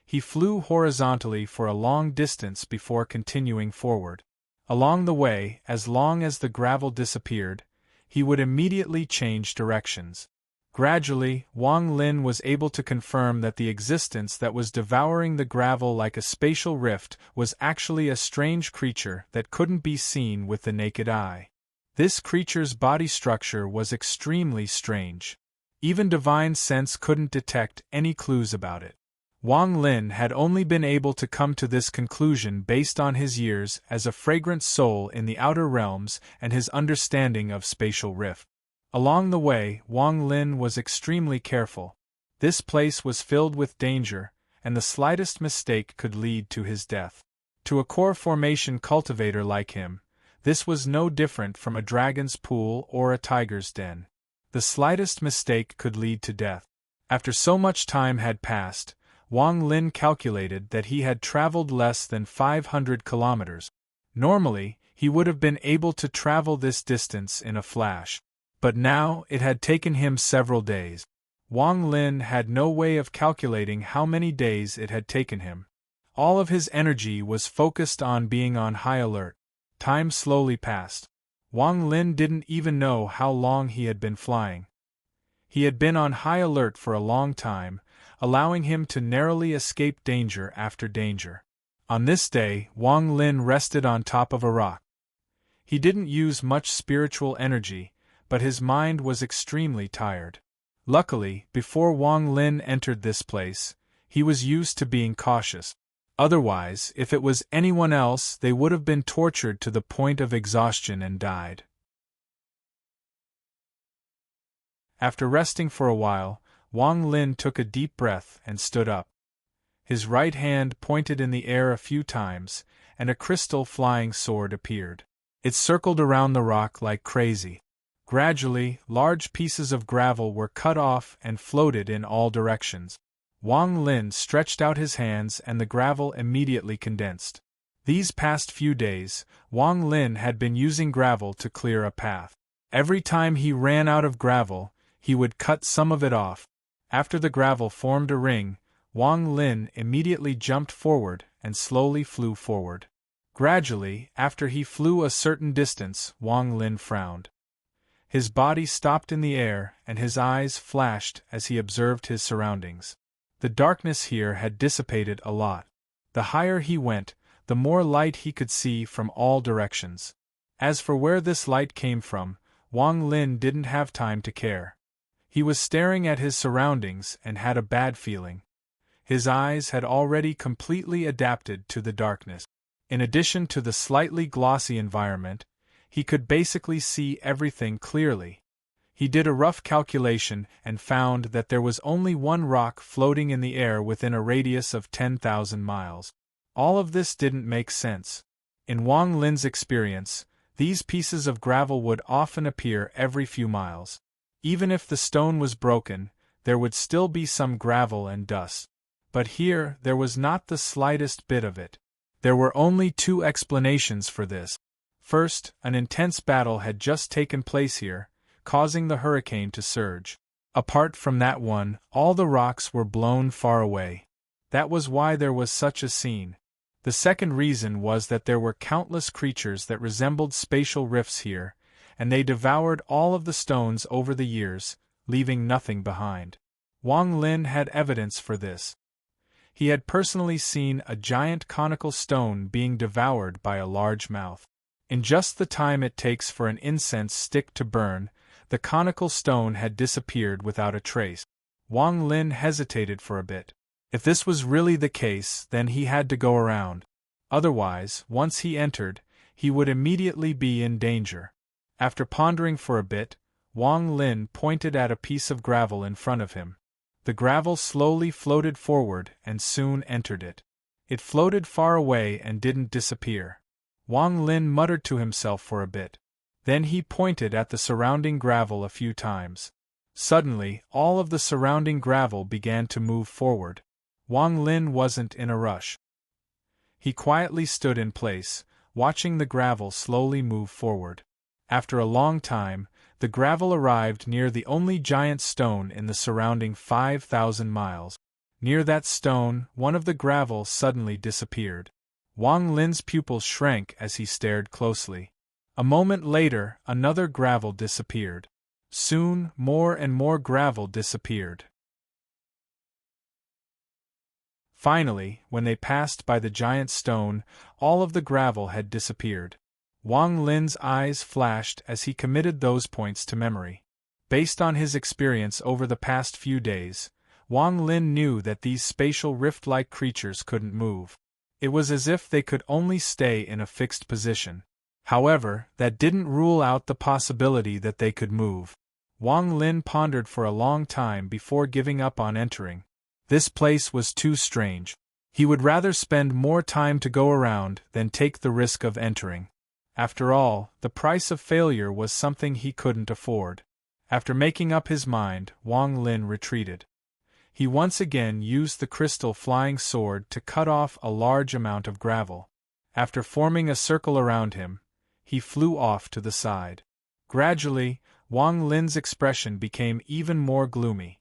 He flew horizontally for a long distance before continuing forward. Along the way, as long as the gravel disappeared, he would immediately change directions. Gradually, Wang Lin was able to confirm that the existence that was devouring the gravel like a spatial rift was actually a strange creature that couldn't be seen with the naked eye. This creature's body structure was extremely strange. Even divine sense couldn't detect any clues about it. Wang Lin had only been able to come to this conclusion based on his years as a fragrant soul in the outer realms and his understanding of spatial rift. Along the way, Wang Lin was extremely careful. This place was filled with danger, and the slightest mistake could lead to his death. To a core formation cultivator like him, this was no different from a dragon's pool or a tiger's den. The slightest mistake could lead to death. After so much time had passed, Wang Lin calculated that he had traveled less than 500 kilometers. Normally, he would have been able to travel this distance in a flash. But now it had taken him several days. Wang Lin had no way of calculating how many days it had taken him. All of his energy was focused on being on high alert. Time slowly passed. Wang Lin didn't even know how long he had been flying. He had been on high alert for a long time, allowing him to narrowly escape danger after danger. On this day, Wang Lin rested on top of a rock. He didn't use much spiritual energy, but his mind was extremely tired. Luckily, before Wang Lin entered this place, he was used to being cautious. Otherwise, if it was anyone else, they would have been tortured to the point of exhaustion and died. After resting for a while, Wang Lin took a deep breath and stood up. His right hand pointed in the air a few times, and a crystal flying sword appeared. It circled around the rock like crazy. Gradually, large pieces of gravel were cut off and floated in all directions. Wang Lin stretched out his hands and the gravel immediately condensed. These past few days, Wang Lin had been using gravel to clear a path. Every time he ran out of gravel, he would cut some of it off. After the gravel formed a ring, Wang Lin immediately jumped forward and slowly flew forward. Gradually, after he flew a certain distance, Wang Lin frowned. His body stopped in the air and his eyes flashed as he observed his surroundings. The darkness here had dissipated a lot. The higher he went, the more light he could see from all directions. As for where this light came from, Wang Lin didn't have time to care. He was staring at his surroundings and had a bad feeling. His eyes had already completely adapted to the darkness. In addition to the slightly glossy environment, he could basically see everything clearly. He did a rough calculation and found that there was only one rock floating in the air within a radius of 10,000 miles. All of this didn't make sense. In Wang Lin's experience, these pieces of gravel would often appear every few miles. Even if the stone was broken, there would still be some gravel and dust. But here, there was not the slightest bit of it. There were only two explanations for this. First, an intense battle had just taken place here, causing the hurricane to surge. Apart from that one, all the rocks were blown far away. That was why there was such a scene. The second reason was that there were countless creatures that resembled spatial rifts here, and they devoured all of the stones over the years, leaving nothing behind. Wang Lin had evidence for this. He had personally seen a giant conical stone being devoured by a large mouth. In just the time it takes for an incense stick to burn, the conical stone had disappeared without a trace. Wang Lin hesitated for a bit. If this was really the case, then he had to go around. Otherwise, once he entered, he would immediately be in danger. After pondering for a bit, Wang Lin pointed at a piece of gravel in front of him. The gravel slowly floated forward and soon entered it. It floated far away and didn't disappear. Wang Lin muttered to himself for a bit. Then he pointed at the surrounding gravel a few times. Suddenly, all of the surrounding gravel began to move forward. Wang Lin wasn't in a rush. He quietly stood in place, watching the gravel slowly move forward. After a long time, the gravel arrived near the only giant stone in the surrounding 5,000 miles. Near that stone, one of the gravel suddenly disappeared. Wang Lin's pupils shrank as he stared closely. A moment later, another gravel disappeared. Soon, more and more gravel disappeared. Finally, when they passed by the giant stone, all of the gravel had disappeared. Wang Lin's eyes flashed as he committed those points to memory. Based on his experience over the past few days, Wang Lin knew that these spatial rift-like creatures couldn't move. It was as if they could only stay in a fixed position. However, that didn't rule out the possibility that they could move. Wang Lin pondered for a long time before giving up on entering. This place was too strange. He would rather spend more time to go around than take the risk of entering. After all, the price of failure was something he couldn't afford. After making up his mind, Wang Lin retreated. He once again used the crystal flying sword to cut off a large amount of gravel. After forming a circle around him, he flew off to the side. Gradually, Wang Lin's expression became even more gloomy.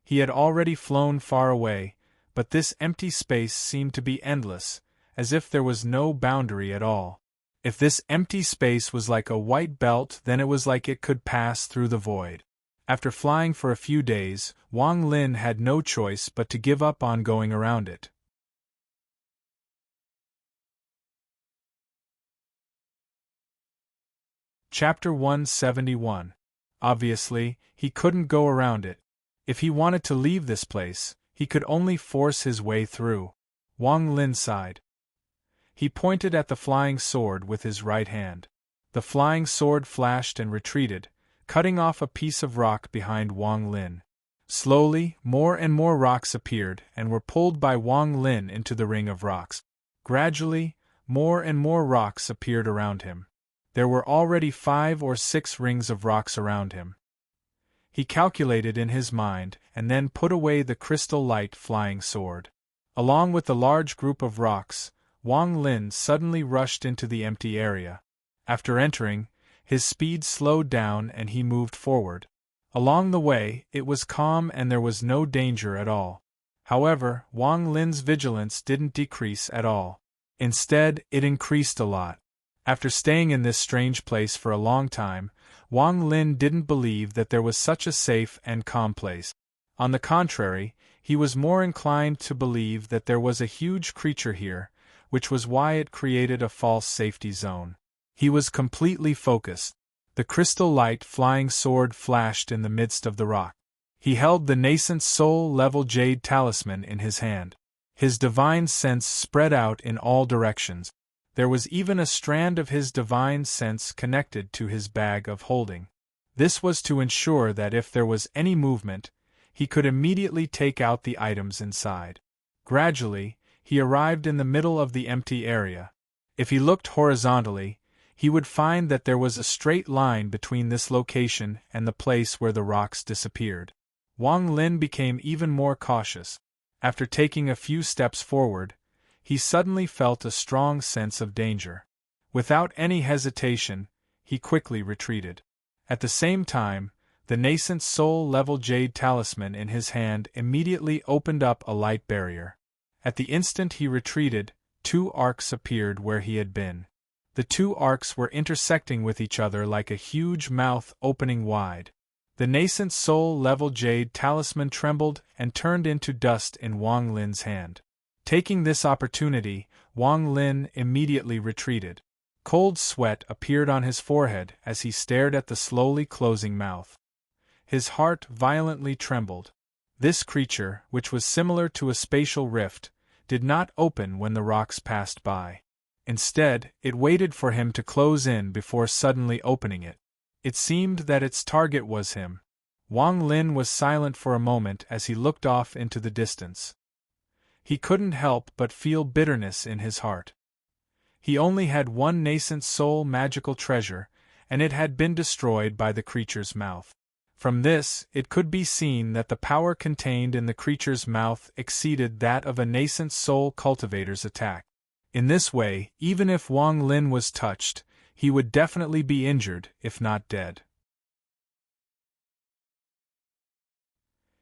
He had already flown far away, but this empty space seemed to be endless, as if there was no boundary at all. If this empty space was like a white belt, then it was like it could pass through the void. After flying for a few days, Wang Lin had no choice but to give up on going around it. Chapter 171. Obviously, he couldn't go around it. If he wanted to leave this place, he could only force his way through. Wang Lin sighed. He pointed at the flying sword with his right hand. The flying sword flashed and retreated, cutting off a piece of rock behind Wang Lin. Slowly, more and more rocks appeared and were pulled by Wang Lin into the ring of rocks. Gradually, more and more rocks appeared around him. There were already 5 or 6 rings of rocks around him. He calculated in his mind and then put away the crystal light flying sword. Along with the large group of rocks, Wang Lin suddenly rushed into the empty area. After entering, his speed slowed down and he moved forward. Along the way, it was calm and there was no danger at all. However, Wang Lin's vigilance didn't decrease at all. Instead, it increased a lot. After staying in this strange place for a long time, Wang Lin didn't believe that there was such a safe and calm place. On the contrary, he was more inclined to believe that there was a huge creature here, which was why it created a false safety zone. He was completely focused. The crystal light flying sword flashed in the midst of the rock. He held the nascent soul-level jade talisman in his hand. His divine sense spread out in all directions. There was even a strand of his divine sense connected to his bag of holding. This was to ensure that if there was any movement, he could immediately take out the items inside. Gradually, he arrived in the middle of the empty area. If he looked horizontally, he would find that there was a straight line between this location and the place where the rocks disappeared. Wang Lin became even more cautious. After taking a few steps forward, he suddenly felt a strong sense of danger. Without any hesitation, he quickly retreated. At the same time, the nascent soul-level jade talisman in his hand immediately opened up a light barrier. At the instant he retreated, 2 arcs appeared where he had been. The 2 arcs were intersecting with each other like a huge mouth opening wide. The nascent soul-level jade talisman trembled and turned into dust in Wang Lin's hand. Taking this opportunity, Wang Lin immediately retreated. Cold sweat appeared on his forehead as he stared at the slowly closing mouth. His heart violently trembled. This creature, which was similar to a spatial rift, did not open when the rocks passed by. Instead, it waited for him to close in before suddenly opening it. It seemed that its target was him. Wang Lin was silent for a moment as he looked off into the distance. He couldn't help but feel bitterness in his heart. He only had one nascent soul magical treasure, and it had been destroyed by the creature's mouth. From this, it could be seen that the power contained in the creature's mouth exceeded that of a nascent soul cultivator's attack. In this way, even if Wang Lin was touched, he would definitely be injured, if not dead.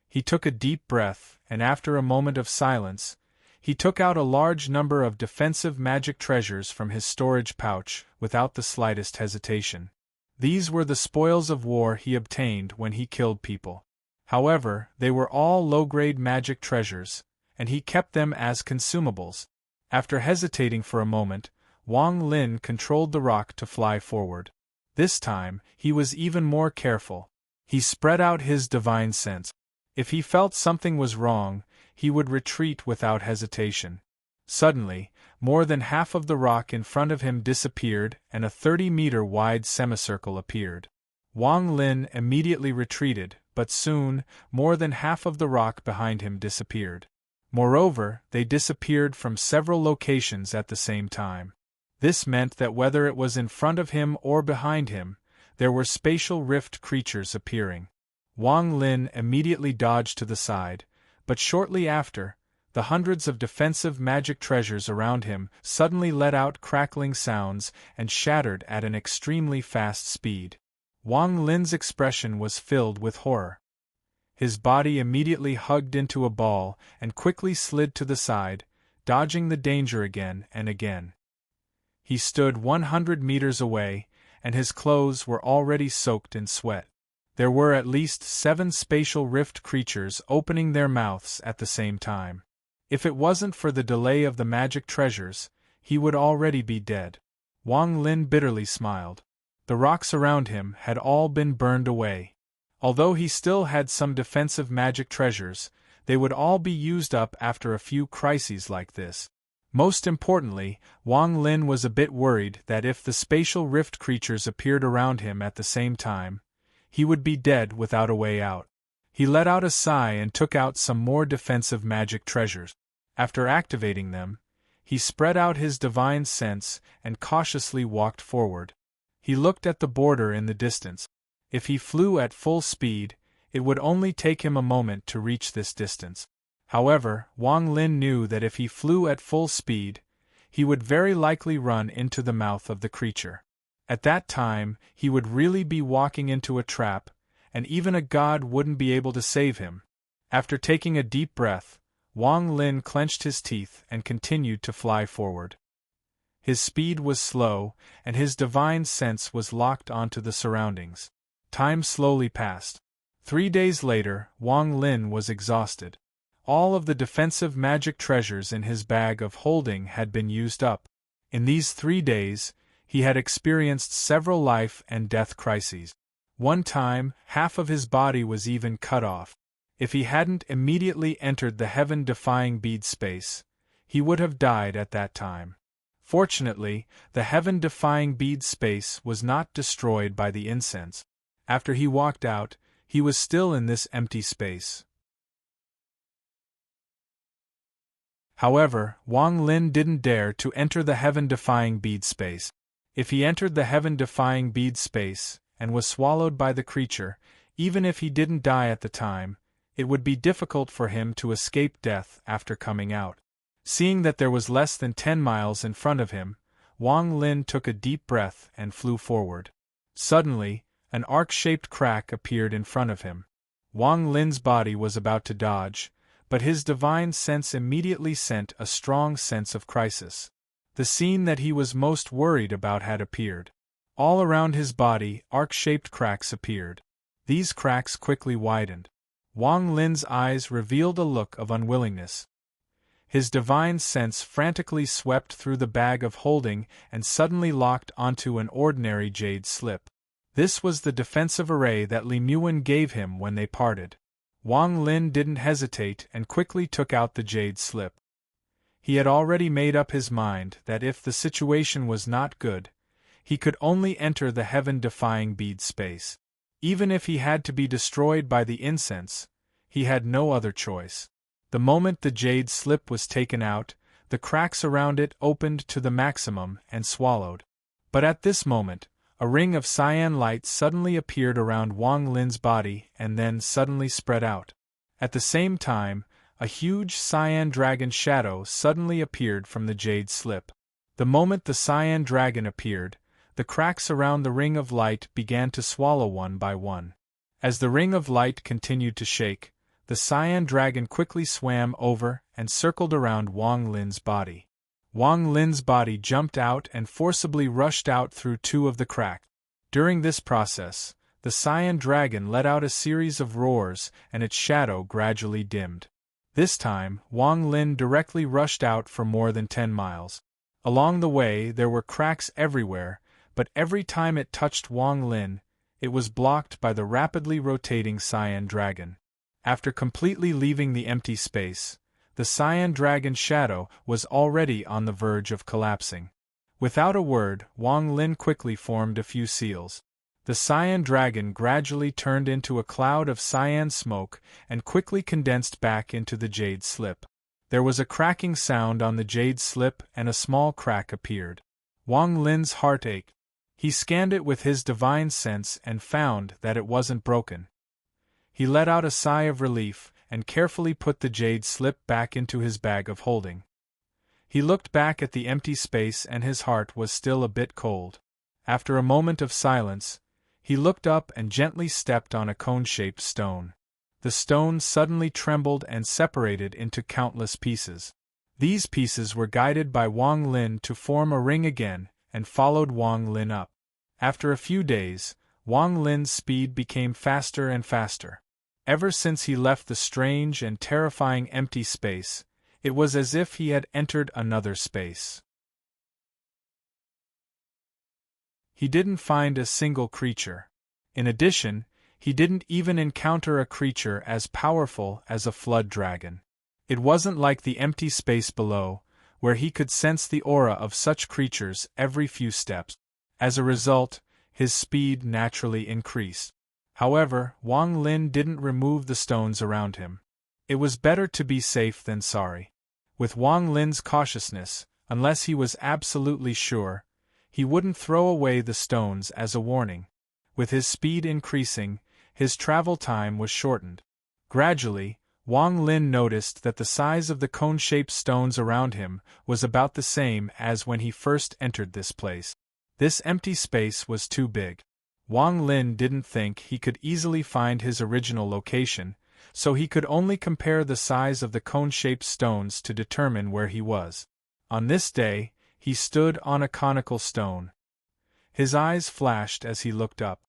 He took a deep breath, and after a moment of silence, he took out a large number of defensive magic treasures from his storage pouch without the slightest hesitation. These were the spoils of war he obtained when he killed people. However, they were all low-grade magic treasures, and he kept them as consumables. After hesitating for a moment, Wang Lin controlled the rock to fly forward. This time, he was even more careful. He spread out his divine sense. If he felt something was wrong, he would retreat without hesitation. Suddenly, more than half of the rock in front of him disappeared and a 30-meter-wide semicircle appeared. Wang Lin immediately retreated, but soon, more than half of the rock behind him disappeared. Moreover, they disappeared from several locations at the same time. This meant that whether it was in front of him or behind him, there were spatial rift creatures appearing. Wang Lin immediately dodged to the side, but shortly after, the hundreds of defensive magic treasures around him suddenly let out crackling sounds and shattered at an extremely fast speed. Wang Lin's expression was filled with horror. His body immediately hugged into a ball and quickly slid to the side, dodging the danger again and again. He stood 100 meters away, and his clothes were already soaked in sweat. There were at least 7 spatial rift creatures opening their mouths at the same time. If it wasn't for the delay of the magic treasures, he would already be dead. Wang Lin bitterly smiled. The rocks around him had all been burned away. Although he still had some defensive magic treasures, they would all be used up after a few crises like this. Most importantly, Wang Lin was a bit worried that if the spatial rift creatures appeared around him at the same time, he would be dead without a way out. He let out a sigh and took out some more defensive magic treasures. After activating them, he spread out his divine sense and cautiously walked forward. He looked at the border in the distance. If he flew at full speed, it would only take him a moment to reach this distance. However, Wang Lin knew that if he flew at full speed, he would very likely run into the mouth of the creature. At that time, he would really be walking into a trap, and even a god wouldn't be able to save him. After taking a deep breath, Wang Lin clenched his teeth and continued to fly forward. His speed was slow, and his divine sense was locked onto the surroundings. Time slowly passed. 3 days later, Wang Lin was exhausted. All of the defensive magic treasures in his bag of holding had been used up. In these 3 days, he had experienced several life and death crises. One time, half of his body was even cut off. If he hadn't immediately entered the heaven-defying bead space, he would have died at that time. Fortunately, the heaven-defying bead space was not destroyed by the incense. After he walked out, he was still in this empty space. However, Wang Lin didn't dare to enter the heaven-defying bead space. If he entered the heaven-defying bead space and was swallowed by the creature, even if he didn't die at the time, it would be difficult for him to escape death after coming out. Seeing that there was less than 10 miles in front of him, Wang Lin took a deep breath and flew forward. Suddenly, an arc-shaped crack appeared in front of him. Wang Lin's body was about to dodge, but his divine sense immediately sent a strong sense of crisis. The scene that he was most worried about had appeared. All around his body, arc-shaped cracks appeared. These cracks quickly widened. Wang Lin's eyes revealed a look of unwillingness. His divine sense frantically swept through the bag of holding and suddenly locked onto an ordinary jade slip. This was the defensive array that Li Muan gave him when they parted. Wang Lin didn't hesitate and quickly took out the jade slip. He had already made up his mind that if the situation was not good, he could only enter the heaven-defying bead space. Even if he had to be destroyed by the incense, he had no other choice. The moment the jade slip was taken out, the cracks around it opened to the maximum and swallowed. But at this moment, a ring of cyan light suddenly appeared around Wang Lin's body and then suddenly spread out. At the same time, a huge cyan dragon shadow suddenly appeared from the jade slip. The moment the cyan dragon appeared, the cracks around the ring of light began to swallow one by one. As the ring of light continued to shake, the cyan dragon quickly swam over and circled around Wang Lin's body. Wang Lin's body jumped out and forcibly rushed out through two of the cracks. During this process, the cyan dragon let out a series of roars and its shadow gradually dimmed. This time, Wang Lin directly rushed out for more than 10 miles. Along the way there were cracks everywhere, but every time it touched Wang Lin, it was blocked by the rapidly rotating cyan dragon. After completely leaving the empty space, the cyan dragon's shadow was already on the verge of collapsing. Without a word, Wang Lin quickly formed a few seals. The cyan dragon gradually turned into a cloud of cyan smoke and quickly condensed back into the jade slip. There was a cracking sound on the jade slip and a small crack appeared. Wang Lin's heart ached. He scanned it with his divine sense and found that it wasn't broken. He let out a sigh of relief and carefully put the jade slip back into his bag of holding. He looked back at the empty space and his heart was still a bit cold. After a moment of silence, he looked up and gently stepped on a cone-shaped stone. The stone suddenly trembled and separated into countless pieces. These pieces were guided by Wang Lin to form a ring again and followed Wang Lin up. After a few days, Wang Lin's speed became faster and faster. Ever since he left the strange and terrifying empty space, it was as if he had entered another space. He didn't find a single creature. In addition, he didn't even encounter a creature as powerful as a flood dragon. It wasn't like the empty space below, where he could sense the aura of such creatures every few steps. As a result, his speed naturally increased. However, Wang Lin didn't remove the stones around him. It was better to be safe than sorry. With Wang Lin's cautiousness, unless he was absolutely sure, he wouldn't throw away the stones as a warning. With his speed increasing, his travel time was shortened. Gradually, Wang Lin noticed that the size of the cone-shaped stones around him was about the same as when he first entered this place. This empty space was too big. Wang Lin didn't think he could easily find his original location, so he could only compare the size of the cone-shaped stones to determine where he was. On this day, he stood on a conical stone. His eyes flashed as he looked up.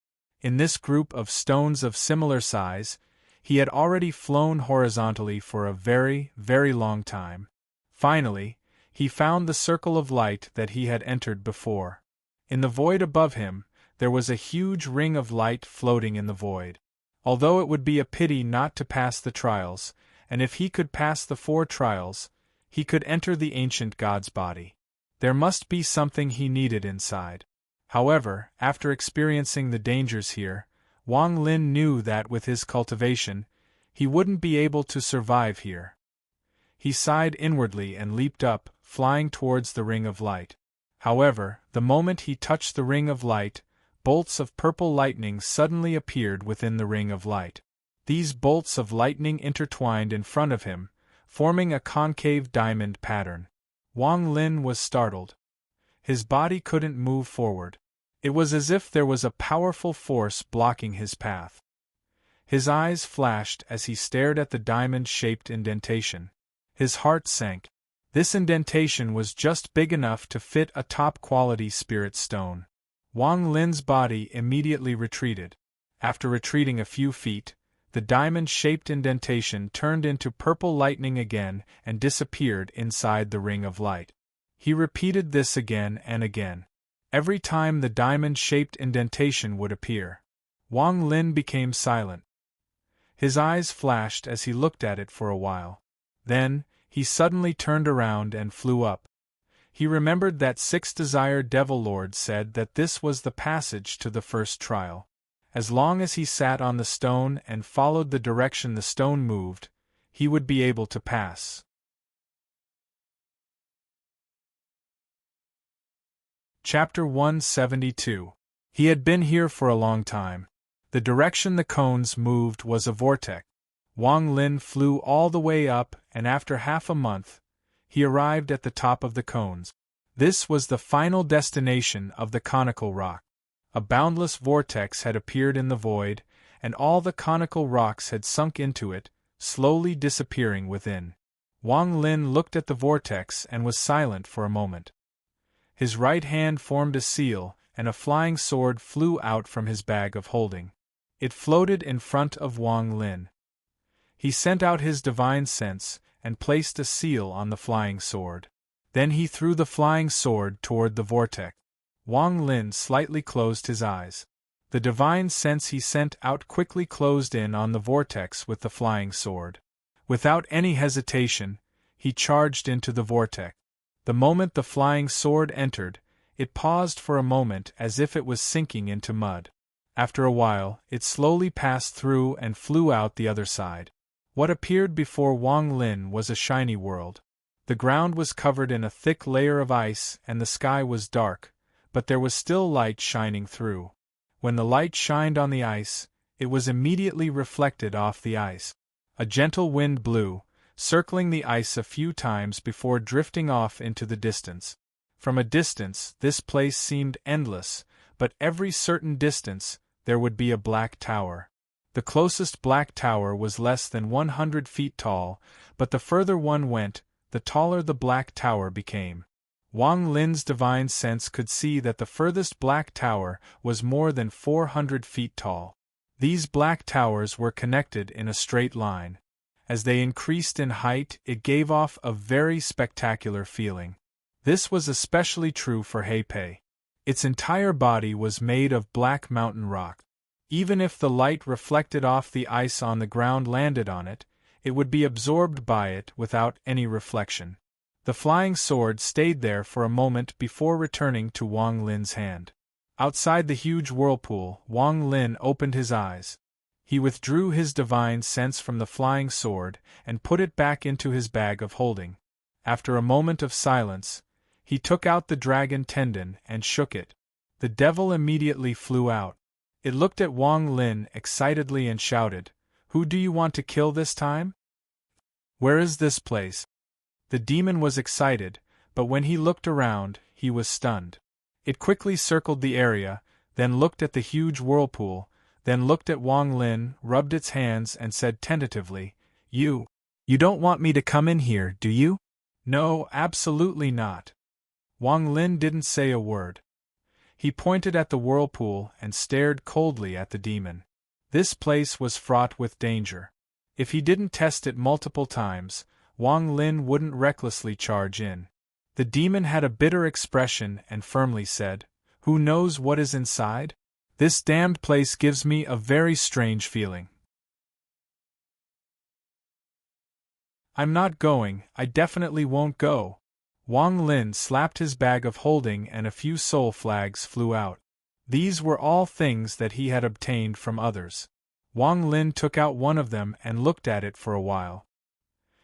In this group of stones of similar size, he had already flown horizontally for a very, very long time. Finally, he found the circle of light that he had entered before. In the void above him, there was a huge ring of light floating in the void. Although it would be a pity not to pass the trials, and if he could pass the 4 trials, he could enter the ancient god's body. There must be something he needed inside. However, after experiencing the dangers here, Wang Lin knew that with his cultivation, he wouldn't be able to survive here. He sighed inwardly and leaped up, flying towards the ring of light. However, the moment he touched the ring of light, bolts of purple lightning suddenly appeared within the ring of light. These bolts of lightning intertwined in front of him, forming a concave diamond pattern. Wang Lin was startled. His body couldn't move forward. It was as if there was a powerful force blocking his path. His eyes flashed as he stared at the diamond-shaped indentation. His heart sank. This indentation was just big enough to fit a top-quality spirit stone. Wang Lin's body immediately retreated. After retreating a few feet, the diamond-shaped indentation turned into purple lightning again and disappeared inside the ring of light. He repeated this again and again. Every time the diamond-shaped indentation would appear, Wang Lin became silent. His eyes flashed as he looked at it for a while. Then, he suddenly turned around and flew up. He remembered that 6 Desire Devil Lords said that this was the passage to the first trial. As long as he sat on the stone and followed the direction the stone moved, he would be able to pass. Chapter 172. He had been here for a long time. The direction the cones moved was a vortex. Wang Lin flew all the way up, and after half a month, he arrived at the top of the cones. This was the final destination of the conical rock. A boundless vortex had appeared in the void, and all the conical rocks had sunk into it, slowly disappearing within. Wang Lin looked at the vortex and was silent for a moment. His right hand formed a seal, and a flying sword flew out from his bag of holding. It floated in front of Wang Lin. He sent out his divine sense and placed a seal on the flying sword. Then he threw the flying sword toward the vortex. Wang Lin slightly closed his eyes. The divine sense he sent out quickly closed in on the vortex with the flying sword. Without any hesitation, he charged into the vortex. The moment the flying sword entered, it paused for a moment as if it was sinking into mud. After a while, it slowly passed through and flew out the other side. What appeared before Wang Lin was a shiny world. The ground was covered in a thick layer of ice and the sky was dark, but there was still light shining through. When the light shined on the ice, it was immediately reflected off the ice. A gentle wind blew, circling the ice a few times before drifting off into the distance. From a distance, this place seemed endless, but every certain distance, there would be a black tower. The closest black tower was less than 100 feet tall, but the further one went, the taller the black tower became. Wang Lin's divine sense could see that the furthest black tower was more than 400 feet tall. These black towers were connected in a straight line. As they increased in height, it gave off a very spectacular feeling. This was especially true for Heipei. Its entire body was made of black mountain rock. Even if the light reflected off the ice on the ground landed on it, it would be absorbed by it without any reflection. The flying sword stayed there for a moment before returning to Wang Lin's hand. Outside the huge whirlpool, Wang Lin opened his eyes. He withdrew his divine sense from the flying sword and put it back into his bag of holding. After a moment of silence, he took out the dragon tendon and shook it. The devil immediately flew out. It looked at Wang Lin excitedly and shouted, "Who do you want to kill this time? Where is this place?" The demon was excited, but when he looked around, he was stunned. It quickly circled the area, then looked at the huge whirlpool, then looked at Wang Lin, rubbed its hands and said tentatively, You don't want me to come in here, do you?" "No, absolutely not." Wang Lin didn't say a word. He pointed at the whirlpool and stared coldly at the demon. This place was fraught with danger. If he didn't test it multiple times, Wang Lin wouldn't recklessly charge in. The demon had a bitter expression and firmly said, "Who knows what is inside? This damned place gives me a very strange feeling. I'm not going, I definitely won't go." Wang Lin slapped his bag of holding and a few soul flags flew out. These were all things that he had obtained from others. Wang Lin took out one of them and looked at it for a while.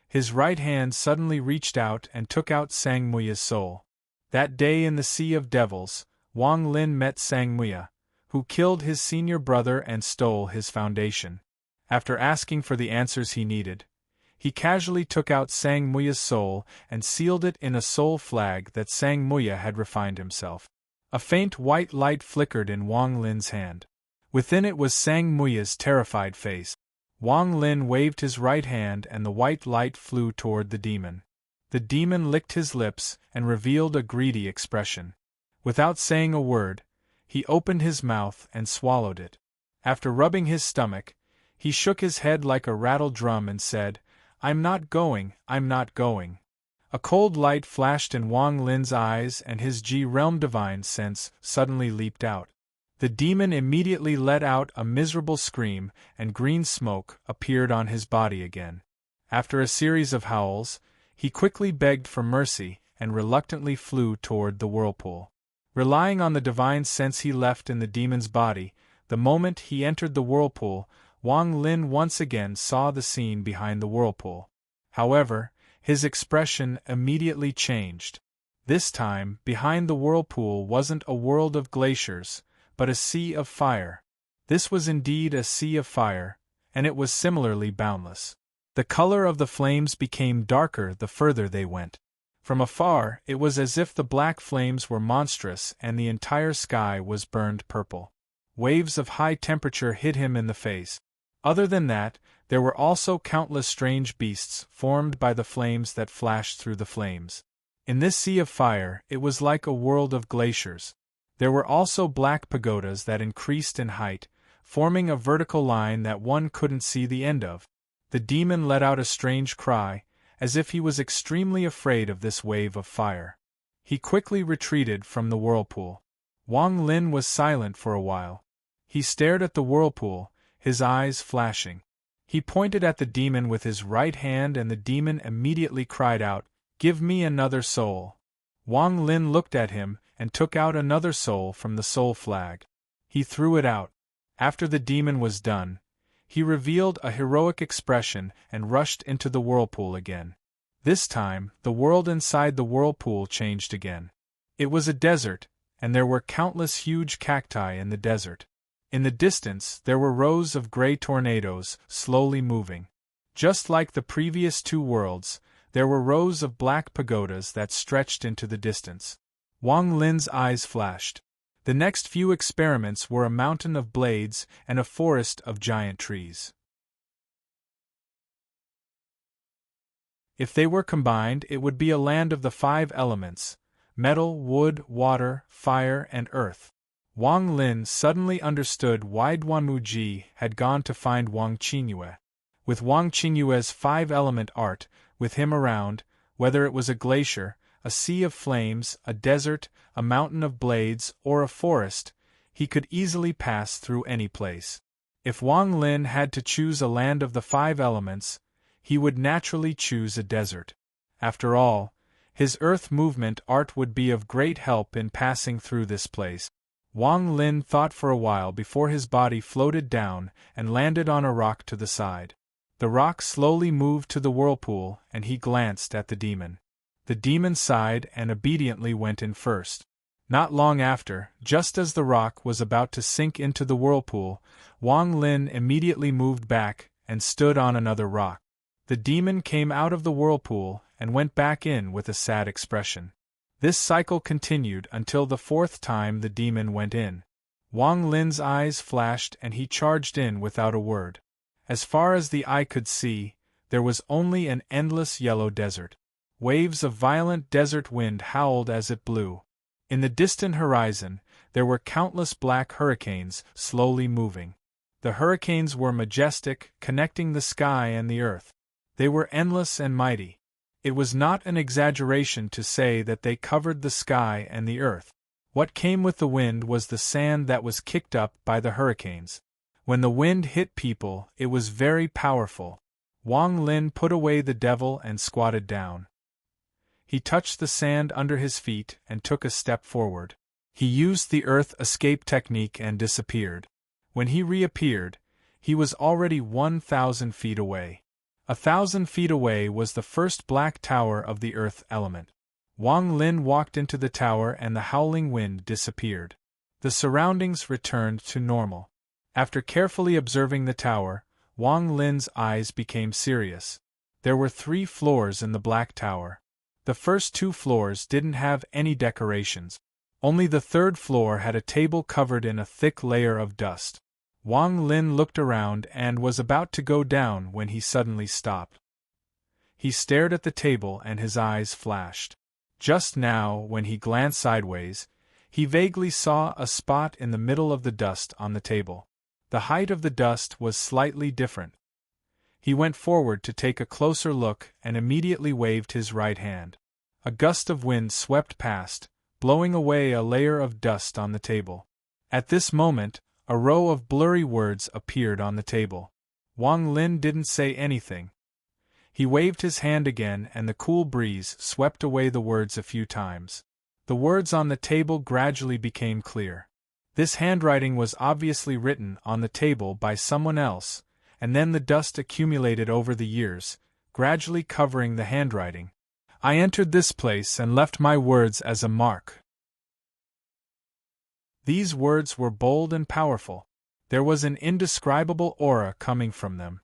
His right hand suddenly reached out and took out Sangmuya's soul. That day in the Sea of Devils, Wang Lin met Sangmuya, who killed his senior brother and stole his foundation. After asking for the answers he needed, He casually took out Sang Muya's soul and sealed it in a soul flag that Sang Muya had refined himself. A faint white light flickered in Wang Lin's hand. Within it was Sang Muya's terrified face. Wang Lin waved his right hand and the white light flew toward the demon. The demon licked his lips and revealed a greedy expression. Without saying a word, he opened his mouth and swallowed it. After rubbing his stomach, he shook his head like a rattled drum and said, I'm not going. A cold light flashed in Wang Lin's eyes and his G-realm divine sense suddenly leaped out. The demon immediately let out a miserable scream and green smoke appeared on his body again. After a series of howls, he quickly begged for mercy and reluctantly flew toward the whirlpool. Relying on the divine sense he left in the demon's body, the moment he entered the whirlpool, Wang Lin once again saw the scene behind the whirlpool. However, his expression immediately changed. This time, behind the whirlpool wasn't a world of glaciers, but a sea of fire. This was indeed a sea of fire, and it was similarly boundless. The color of the flames became darker the further they went. From afar, it was as if the black flames were monstrous and the entire sky was burned purple. Waves of high temperature hit him in the face. Other than that, there were also countless strange beasts formed by the flames that flashed through the flames. In this sea of fire, it was like a world of glaciers. There were also black pagodas that increased in height, forming a vertical line that one couldn't see the end of. The demon let out a strange cry, as if he was extremely afraid of this wave of fire. He quickly retreated from the whirlpool. Wang Lin was silent for a while. He stared at the whirlpool, his eyes flashing. He pointed at the demon with his right hand and the demon immediately cried out, "Give me another soul." Wang Lin looked at him and took out another soul from the soul flag. He threw it out. After the demon was done, he revealed a heroic expression and rushed into the whirlpool again. This time, the world inside the whirlpool changed again. It was a desert, and there were countless huge cacti in the desert. In the distance, there were rows of gray tornadoes, slowly moving. Just like the previous two worlds, there were rows of black pagodas that stretched into the distance. Wang Lin's eyes flashed. The next few experiments were a mountain of blades and a forest of giant trees. If they were combined, it would be a land of the 5 elements: metal, wood, water, fire, and earth. Wang Lin suddenly understood why Duanmuji had gone to find Wang Qingyue. With Wang Qingyue's 5-element art, with him around, whether it was a glacier, a sea of flames, a desert, a mountain of blades, or a forest, he could easily pass through any place. If Wang Lin had to choose a land of the 5 elements, he would naturally choose a desert. After all, his earth movement art would be of great help in passing through this place. Wang Lin thought for a while before his body floated down and landed on a rock to the side. The rock slowly moved to the whirlpool and he glanced at the demon. The demon sighed and obediently went in first. Not long after, just as the rock was about to sink into the whirlpool, Wang Lin immediately moved back and stood on another rock. The demon came out of the whirlpool and went back in with a sad expression. This cycle continued until the 4th time the demon went in. Wang Lin's eyes flashed and he charged in without a word. As far as the eye could see, there was only an endless yellow desert. Waves of violent desert wind howled as it blew. In the distant horizon, there were countless black hurricanes slowly moving. The hurricanes were majestic, connecting the sky and the earth. They were endless and mighty. It was not an exaggeration to say that they covered the sky and the earth. What came with the wind was the sand that was kicked up by the hurricanes. When the wind hit people, it was very powerful. Wang Lin put away the devil and squatted down. He touched the sand under his feet and took a step forward. He used the earth escape technique and disappeared. When he reappeared, he was already 1,000 feet away. 1,000 feet away was the first black tower of the earth element. Wang Lin walked into the tower and the howling wind disappeared. The surroundings returned to normal. After carefully observing the tower, Wang Lin's eyes became serious. There were 3 floors in the Black Tower. The first 2 floors didn't have any decorations. Only the 3rd floor had a table covered in a thick layer of dust. Wang Lin looked around and was about to go down when he suddenly stopped. He stared at the table and his eyes flashed. Just now, when he glanced sideways, he vaguely saw a spot in the middle of the dust on the table. The height of the dust was slightly different. He went forward to take a closer look and immediately waved his right hand. A gust of wind swept past, blowing away a layer of dust on the table. At this moment, a row of blurry words appeared on the table. Wang Lin didn't say anything. He waved his hand again and the cool breeze swept away the words a few times. The words on the table gradually became clear. This handwriting was obviously written on the table by someone else, and then the dust accumulated over the years, gradually covering the handwriting. I entered this place and left my words as a mark. These words were bold and powerful. There was an indescribable aura coming from them.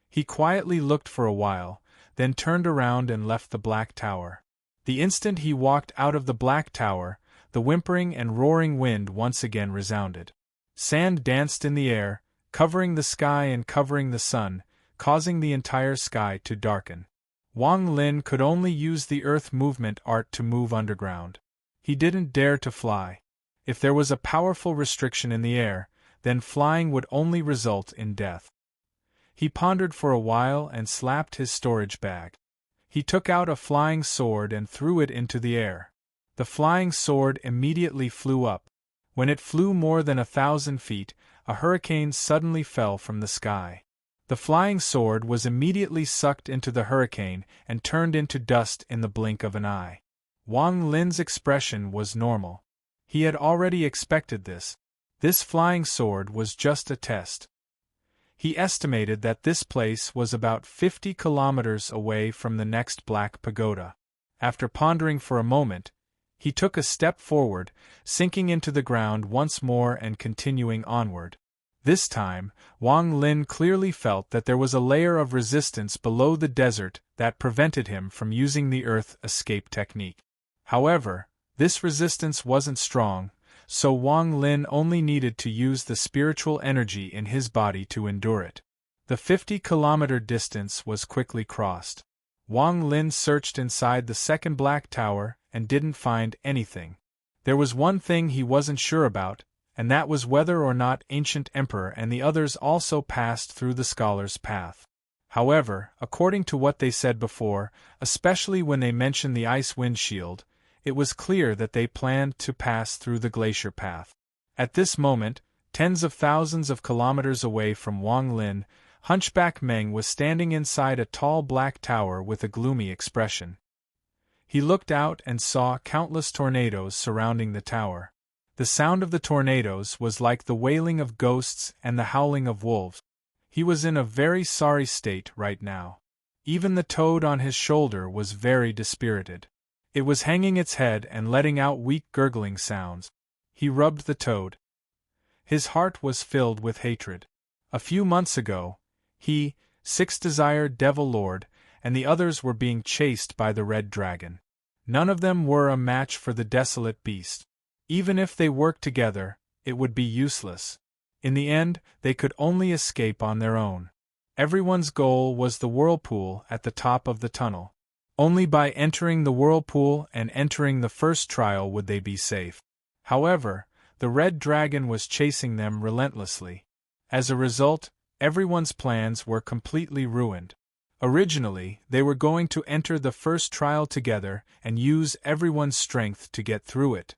He quietly looked for a while, then turned around and left the Black Tower. The instant he walked out of the Black Tower, the whimpering and roaring wind once again resounded. Sand danced in the air, covering the sky and covering the sun, causing the entire sky to darken. Wang Lin could only use the earth movement art to move underground. He didn't dare to fly. If there was a powerful restriction in the air, then flying would only result in death. He pondered for a while and slapped his storage bag. He took out a flying sword and threw it into the air. The flying sword immediately flew up. When it flew more than 1,000 feet, a hurricane suddenly fell from the sky. The flying sword was immediately sucked into the hurricane and turned into dust in the blink of an eye. Wang Lin's expression was normal. He had already expected this. This flying sword was just a test. He estimated that this place was about 50 kilometers away from the next Black Pagoda. After pondering for a moment, he took a step forward, sinking into the ground once more and continuing onward. This time, Wang Lin clearly felt that there was a layer of resistance below the desert that prevented him from using the earth escape technique. However, this resistance wasn't strong, so Wang Lin only needed to use the spiritual energy in his body to endure it. The 50-kilometer distance was quickly crossed. Wang Lin searched inside the second Black Tower and didn't find anything. There was one thing he wasn't sure about, and that was whether or not Ancient Emperor and the others also passed through the Scholar's Path. However, according to what they said before, especially when they mentioned the Ice Wind Shield, it was clear that they planned to pass through the Glacier Path. At this moment, tens of thousands of kilometers away from Wang Lin, Hunchback Meng was standing inside a tall black tower with a gloomy expression. He looked out and saw countless tornadoes surrounding the tower. The sound of the tornadoes was like the wailing of ghosts and the howling of wolves. He was in a very sorry state right now. Even the toad on his shoulder was very dispirited. It was hanging its head and letting out weak gurgling sounds. He rubbed the toad. His heart was filled with hatred. A few months ago, he, Sixth Desire Devil Lord, and the others were being chased by the Red Dragon. None of them were a match for the desolate beast. Even if they worked together, it would be useless. In the end, they could only escape on their own. Everyone's goal was the whirlpool at the top of the tunnel. Only by entering the whirlpool and entering the first trial would they be safe. However, the Red Dragon was chasing them relentlessly. As a result, everyone's plans were completely ruined. Originally, they were going to enter the first trial together and use everyone's strength to get through it.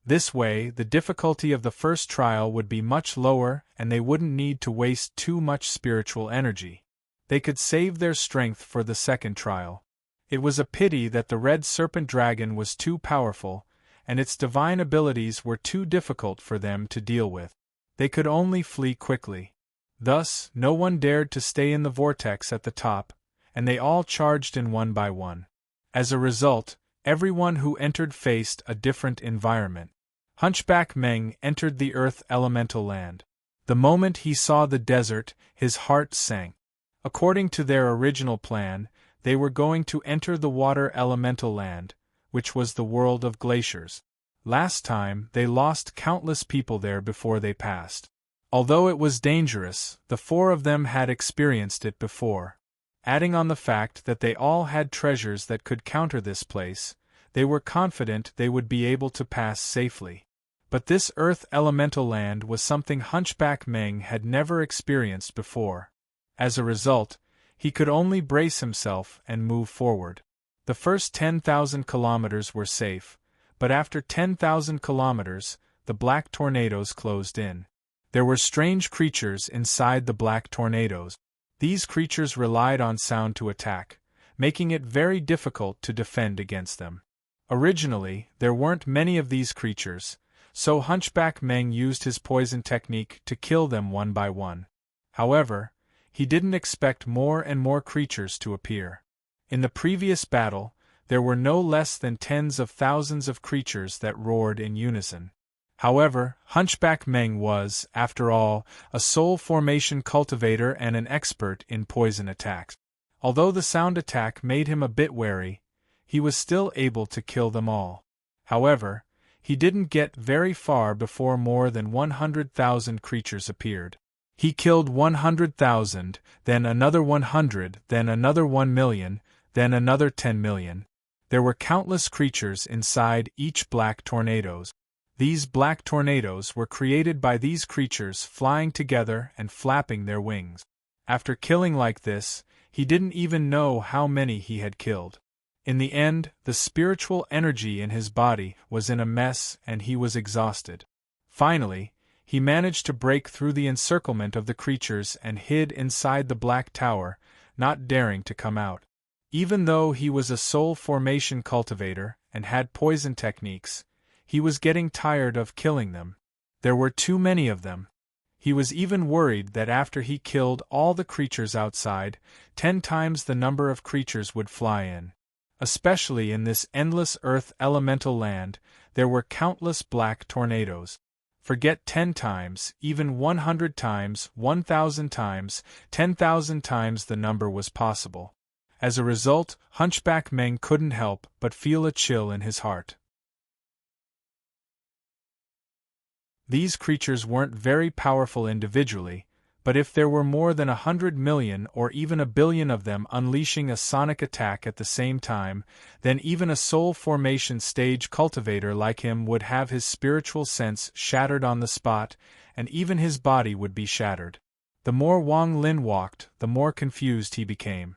This way, the difficulty of the first trial would be much lower and they wouldn't need to waste too much spiritual energy. They could save their strength for the second trial. It was a pity that the Red Serpent Dragon was too powerful, and its divine abilities were too difficult for them to deal with. They could only flee quickly. Thus, no one dared to stay in the vortex at the top, and they all charged in one by one. As a result, everyone who entered faced a different environment. Hunchback Meng entered the Earth Elemental Land. The moment he saw the desert, his heart sank. According to their original plan, they were going to enter the water elemental land, which was the world of glaciers. Last time, they lost countless people there before they passed. Although it was dangerous, the four of them had experienced it before. Adding on the fact that they all had treasures that could counter this place, they were confident they would be able to pass safely. But this earth elemental land was something Hunchback Meng had never experienced before. As a result, he could only brace himself and move forward. The first 10,000 kilometers were safe, but after 10,000 kilometers, the black tornadoes closed in. There were strange creatures inside the black tornadoes. These creatures relied on sound to attack, making it very difficult to defend against them. Originally, there weren't many of these creatures, so Hunchback Meng used his poison technique to kill them one by one. However, he didn't expect more and more creatures to appear. In the previous battle, there were no less than tens of thousands of creatures that roared in unison. However, Hunchback Meng was, after all, a soul formation cultivator and an expert in poison attacks. Although the sound attack made him a bit wary, he was still able to kill them all. However, he didn't get very far before more than 100,000 creatures appeared. He killed 100,000, then another 100, then another 1,000,000, then another 10,000,000. There were countless creatures inside each black tornadoes. These black tornadoes were created by these creatures flying together and flapping their wings. After killing like this, he didn't even know how many he had killed. In the end, the spiritual energy in his body was in a mess and he was exhausted. Finally, he managed to break through the encirclement of the creatures and hid inside the black tower, not daring to come out. Even though he was a soul formation cultivator and had poison techniques, he was getting tired of killing them. There were too many of them. He was even worried that after he killed all the creatures outside, 10 times the number of creatures would fly in. Especially in this endless earth elemental land, there were countless black tornadoes. Forget 10 times, even 100 times, 1,000 times, 10,000 times the number was possible. As a result, Hunchback Meng couldn't help but feel a chill in his heart. These creatures weren't very powerful individually, but if there were more than 100 million or even a billion of them unleashing a sonic attack at the same time, then even a soul formation stage cultivator like him would have his spiritual sense shattered on the spot, and even his body would be shattered. The more Wang Lin walked, the more confused he became.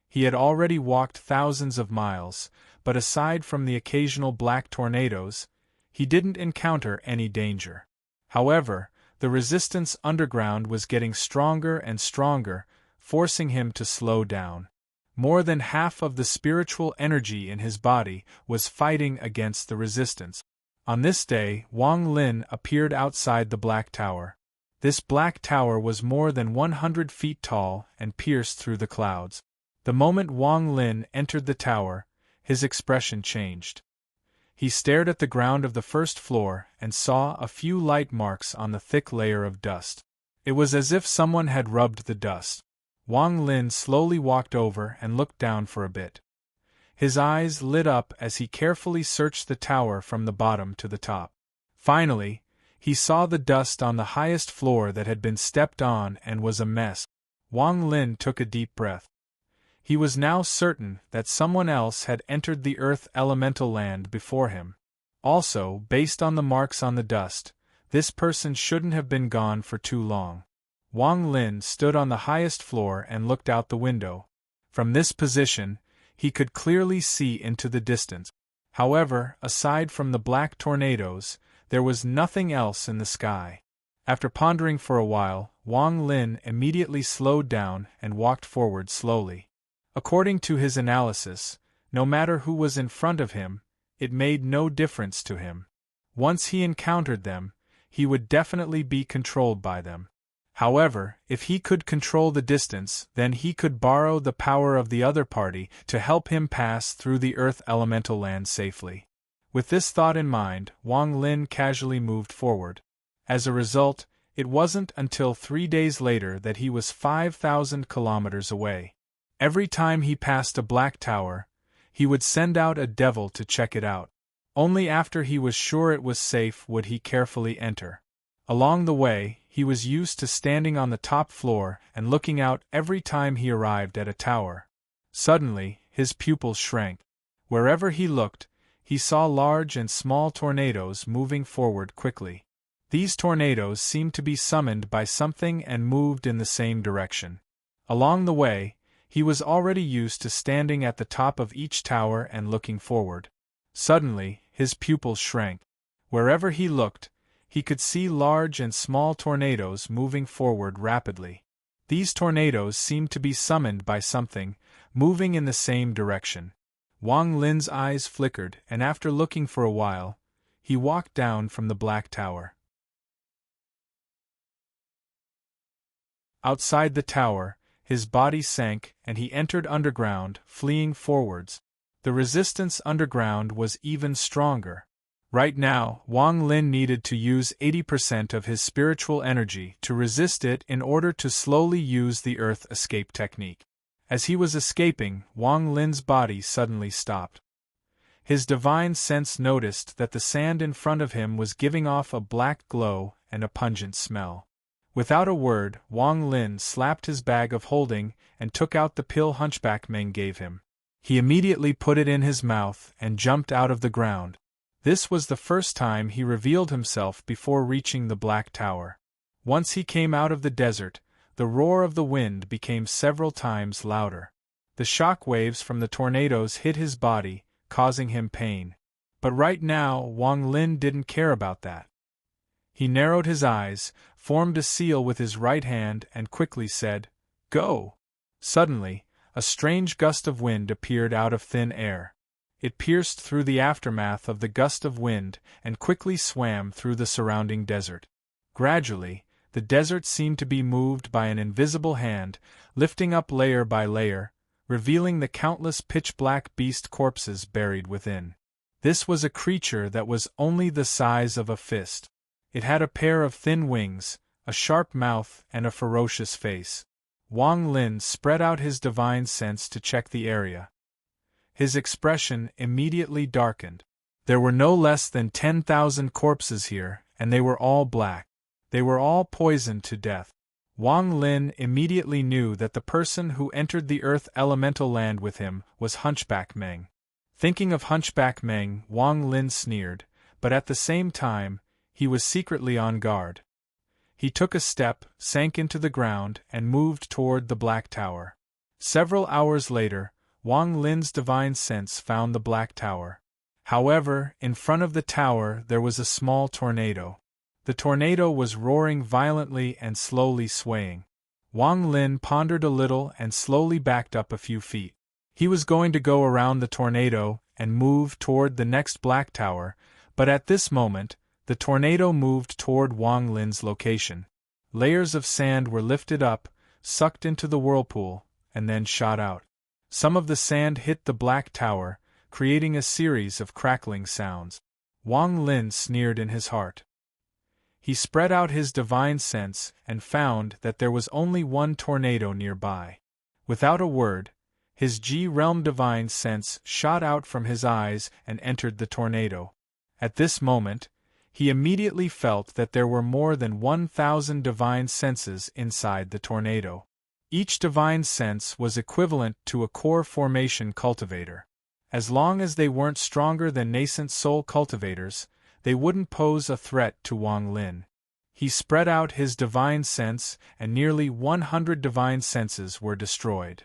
He had already walked thousands of miles, but aside from the occasional black tornadoes, he didn't encounter any danger. However, the resistance underground was getting stronger and stronger, forcing him to slow down. More than half of the spiritual energy in his body was fighting against the resistance. On this day, Wang Lin appeared outside the Black Tower. This Black Tower was more than 100 feet tall and pierced through the clouds. The moment Wang Lin entered the tower, his expression changed. He stared at the ground of the first floor and saw a few light marks on the thick layer of dust. It was as if someone had rubbed the dust. Wang Lin slowly walked over and looked down for a bit. His eyes lit up as he carefully searched the tower from the bottom to the top. Finally, he saw the dust on the highest floor that had been stepped on and was a mess. Wang Lin took a deep breath. He was now certain that someone else had entered the earth elemental land before him. Also, based on the marks on the dust, this person shouldn't have been gone for too long. Wang Lin stood on the highest floor and looked out the window. From this position, he could clearly see into the distance. However, aside from the black tornadoes, there was nothing else in the sky. After pondering for a while, Wang Lin immediately slowed down and walked forward slowly. According to his analysis, no matter who was in front of him, it made no difference to him. Once he encountered them, he would definitely be controlled by them. However, if he could control the distance, then he could borrow the power of the other party to help him pass through the earth elemental land safely. With this thought in mind, Wang Lin casually moved forward. As a result, It wasn't until 3 days later that he was 5,000 kilometers away. Every time he passed a black tower, he would send out a devil to check it out. Only after he was sure it was safe would he carefully enter. Along the way, he was used to standing on the top floor and looking out every time he arrived at a tower. Suddenly, his pupils shrank. Wherever he looked, he saw large and small tornadoes moving forward quickly. These tornadoes seemed to be summoned by something and moved in the same direction. Along the way, he was already used to standing at the top of each tower and looking forward. Suddenly, his pupils shrank. Wherever he looked, he could see large and small tornadoes moving forward rapidly. These tornadoes seemed to be summoned by something, moving in the same direction. Wang Lin's eyes flickered, and after looking for a while, he walked down from the black tower. Outside the tower, his body sank and he entered underground, fleeing forwards. The resistance underground was even stronger. Right now, Wang Lin needed to use 80% of his spiritual energy to resist it in order to slowly use the earth escape technique. As he was escaping, Wang Lin's body suddenly stopped. His divine sense noticed that the sand in front of him was giving off a black glow and a pungent smell. Without a word, Wang Lin slapped his bag of holding and took out the pill Hunchback Meng gave him. He immediately put it in his mouth and jumped out of the ground. This was the first time he revealed himself before reaching the Black Tower. Once he came out of the desert, the roar of the wind became several times louder. The shock waves from the tornadoes hit his body, causing him pain. But right now, Wang Lin didn't care about that. He narrowed his eyes, formed a seal with his right hand, and quickly said, "Go!" Suddenly, a strange gust of wind appeared out of thin air. It pierced through the aftermath of the gust of wind and quickly swam through the surrounding desert. Gradually, the desert seemed to be moved by an invisible hand, lifting up layer by layer, revealing the countless pitch-black beast corpses buried within. This was a creature that was only the size of a fist. It had a pair of thin wings, a sharp mouth, and a ferocious face. Wang Lin spread out his divine sense to check the area. His expression immediately darkened. There were no less than 10,000 corpses here, and they were all black. They were all poisoned to death. Wang Lin immediately knew that the person who entered the earth elemental land with him was Hunchback Meng. Thinking of Hunchback Meng, Wang Lin sneered, but at the same time, he was secretly on guard. He took a step, sank into the ground, and moved toward the Black Tower. Several hours later, Wang Lin's divine sense found the Black Tower. However, in front of the tower there was a small tornado. The tornado was roaring violently and slowly swaying. Wang Lin pondered a little and slowly backed up a few feet. He was going to go around the tornado and move toward the next Black Tower, but at this moment, the tornado moved toward Wang Lin's location. Layers of sand were lifted up, sucked into the whirlpool, and then shot out. Some of the sand hit the Black Tower, creating a series of crackling sounds. Wang Lin sneered in his heart. He spread out his divine sense and found that there was only one tornado nearby. Without a word, his G-realm divine sense shot out from his eyes and entered the tornado. At this moment, he immediately felt that there were more than 1,000 divine senses inside the tornado. Each divine sense was equivalent to a core formation cultivator. As long as they weren't stronger than nascent soul cultivators, they wouldn't pose a threat to Wang Lin. He spread out his divine sense, and nearly 100 divine senses were destroyed.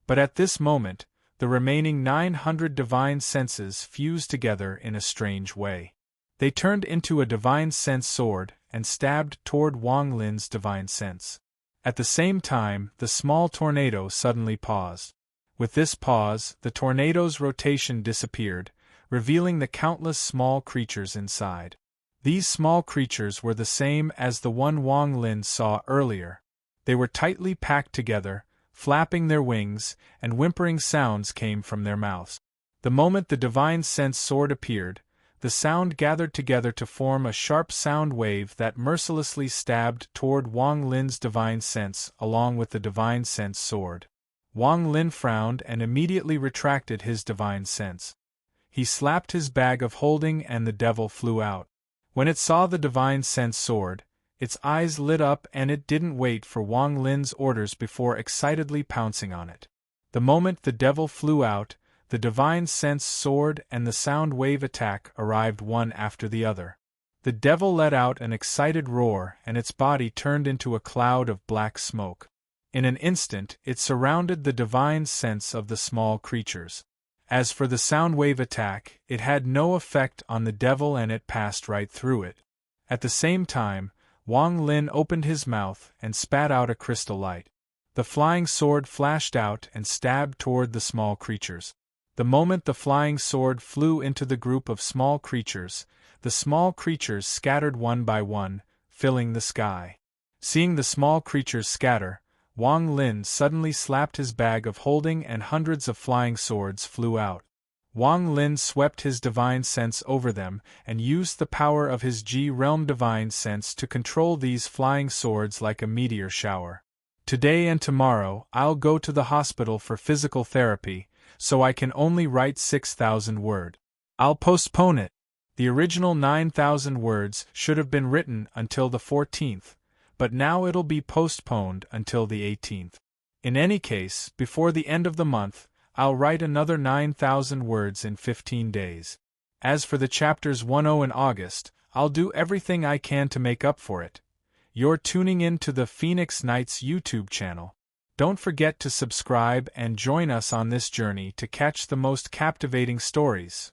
But at this moment, the remaining 900 divine senses fused together in a strange way. They turned into a divine sense sword and stabbed toward Wang Lin's divine sense. At the same time, the small tornado suddenly paused. With this pause, the tornado's rotation disappeared, revealing the countless small creatures inside. These small creatures were the same as the one Wang Lin saw earlier. They were tightly packed together, flapping their wings, and whimpering sounds came from their mouths. The moment the divine sense sword appeared, the sound gathered together to form a sharp sound wave that mercilessly stabbed toward Wang Lin's divine sense along with the divine sense sword. Wang Lin frowned and immediately retracted his divine sense. He slapped his bag of holding and the devil flew out. When it saw the divine sense sword, its eyes lit up and it didn't wait for Wang Lin's orders before excitedly pouncing on it. The moment the devil flew out, the divine sense sword and the sound wave attack arrived one after the other. The devil let out an excited roar and its body turned into a cloud of black smoke. In an instant it surrounded the divine sense of the small creatures. As for the sound wave attack, it had no effect on the devil and it passed right through it. At the same time, Wang Lin opened his mouth and spat out a crystal light. The flying sword flashed out and stabbed toward the small creatures. The moment the flying sword flew into the group of small creatures, the small creatures scattered one by one, filling the sky. Seeing the small creatures scatter, Wang Lin suddenly slapped his bag of holding and hundreds of flying swords flew out. Wang Lin swept his divine sense over them and used the power of his G-realm divine sense to control these flying swords like a meteor shower. Today and tomorrow I'll go to the hospital for physical therapy, so I can only write 6,000 words. I'll postpone it. The original 9,000 words should have been written until the 14th, but now it'll be postponed until the 18th. In any case, before the end of the month, I'll write another 9,000 words in 15 days. As for the chapters 10 in August, I'll do everything I can to make up for it. You're tuning in to the Phoenix Nights YouTube channel. Don't forget to subscribe and join us on this journey to catch the most captivating stories.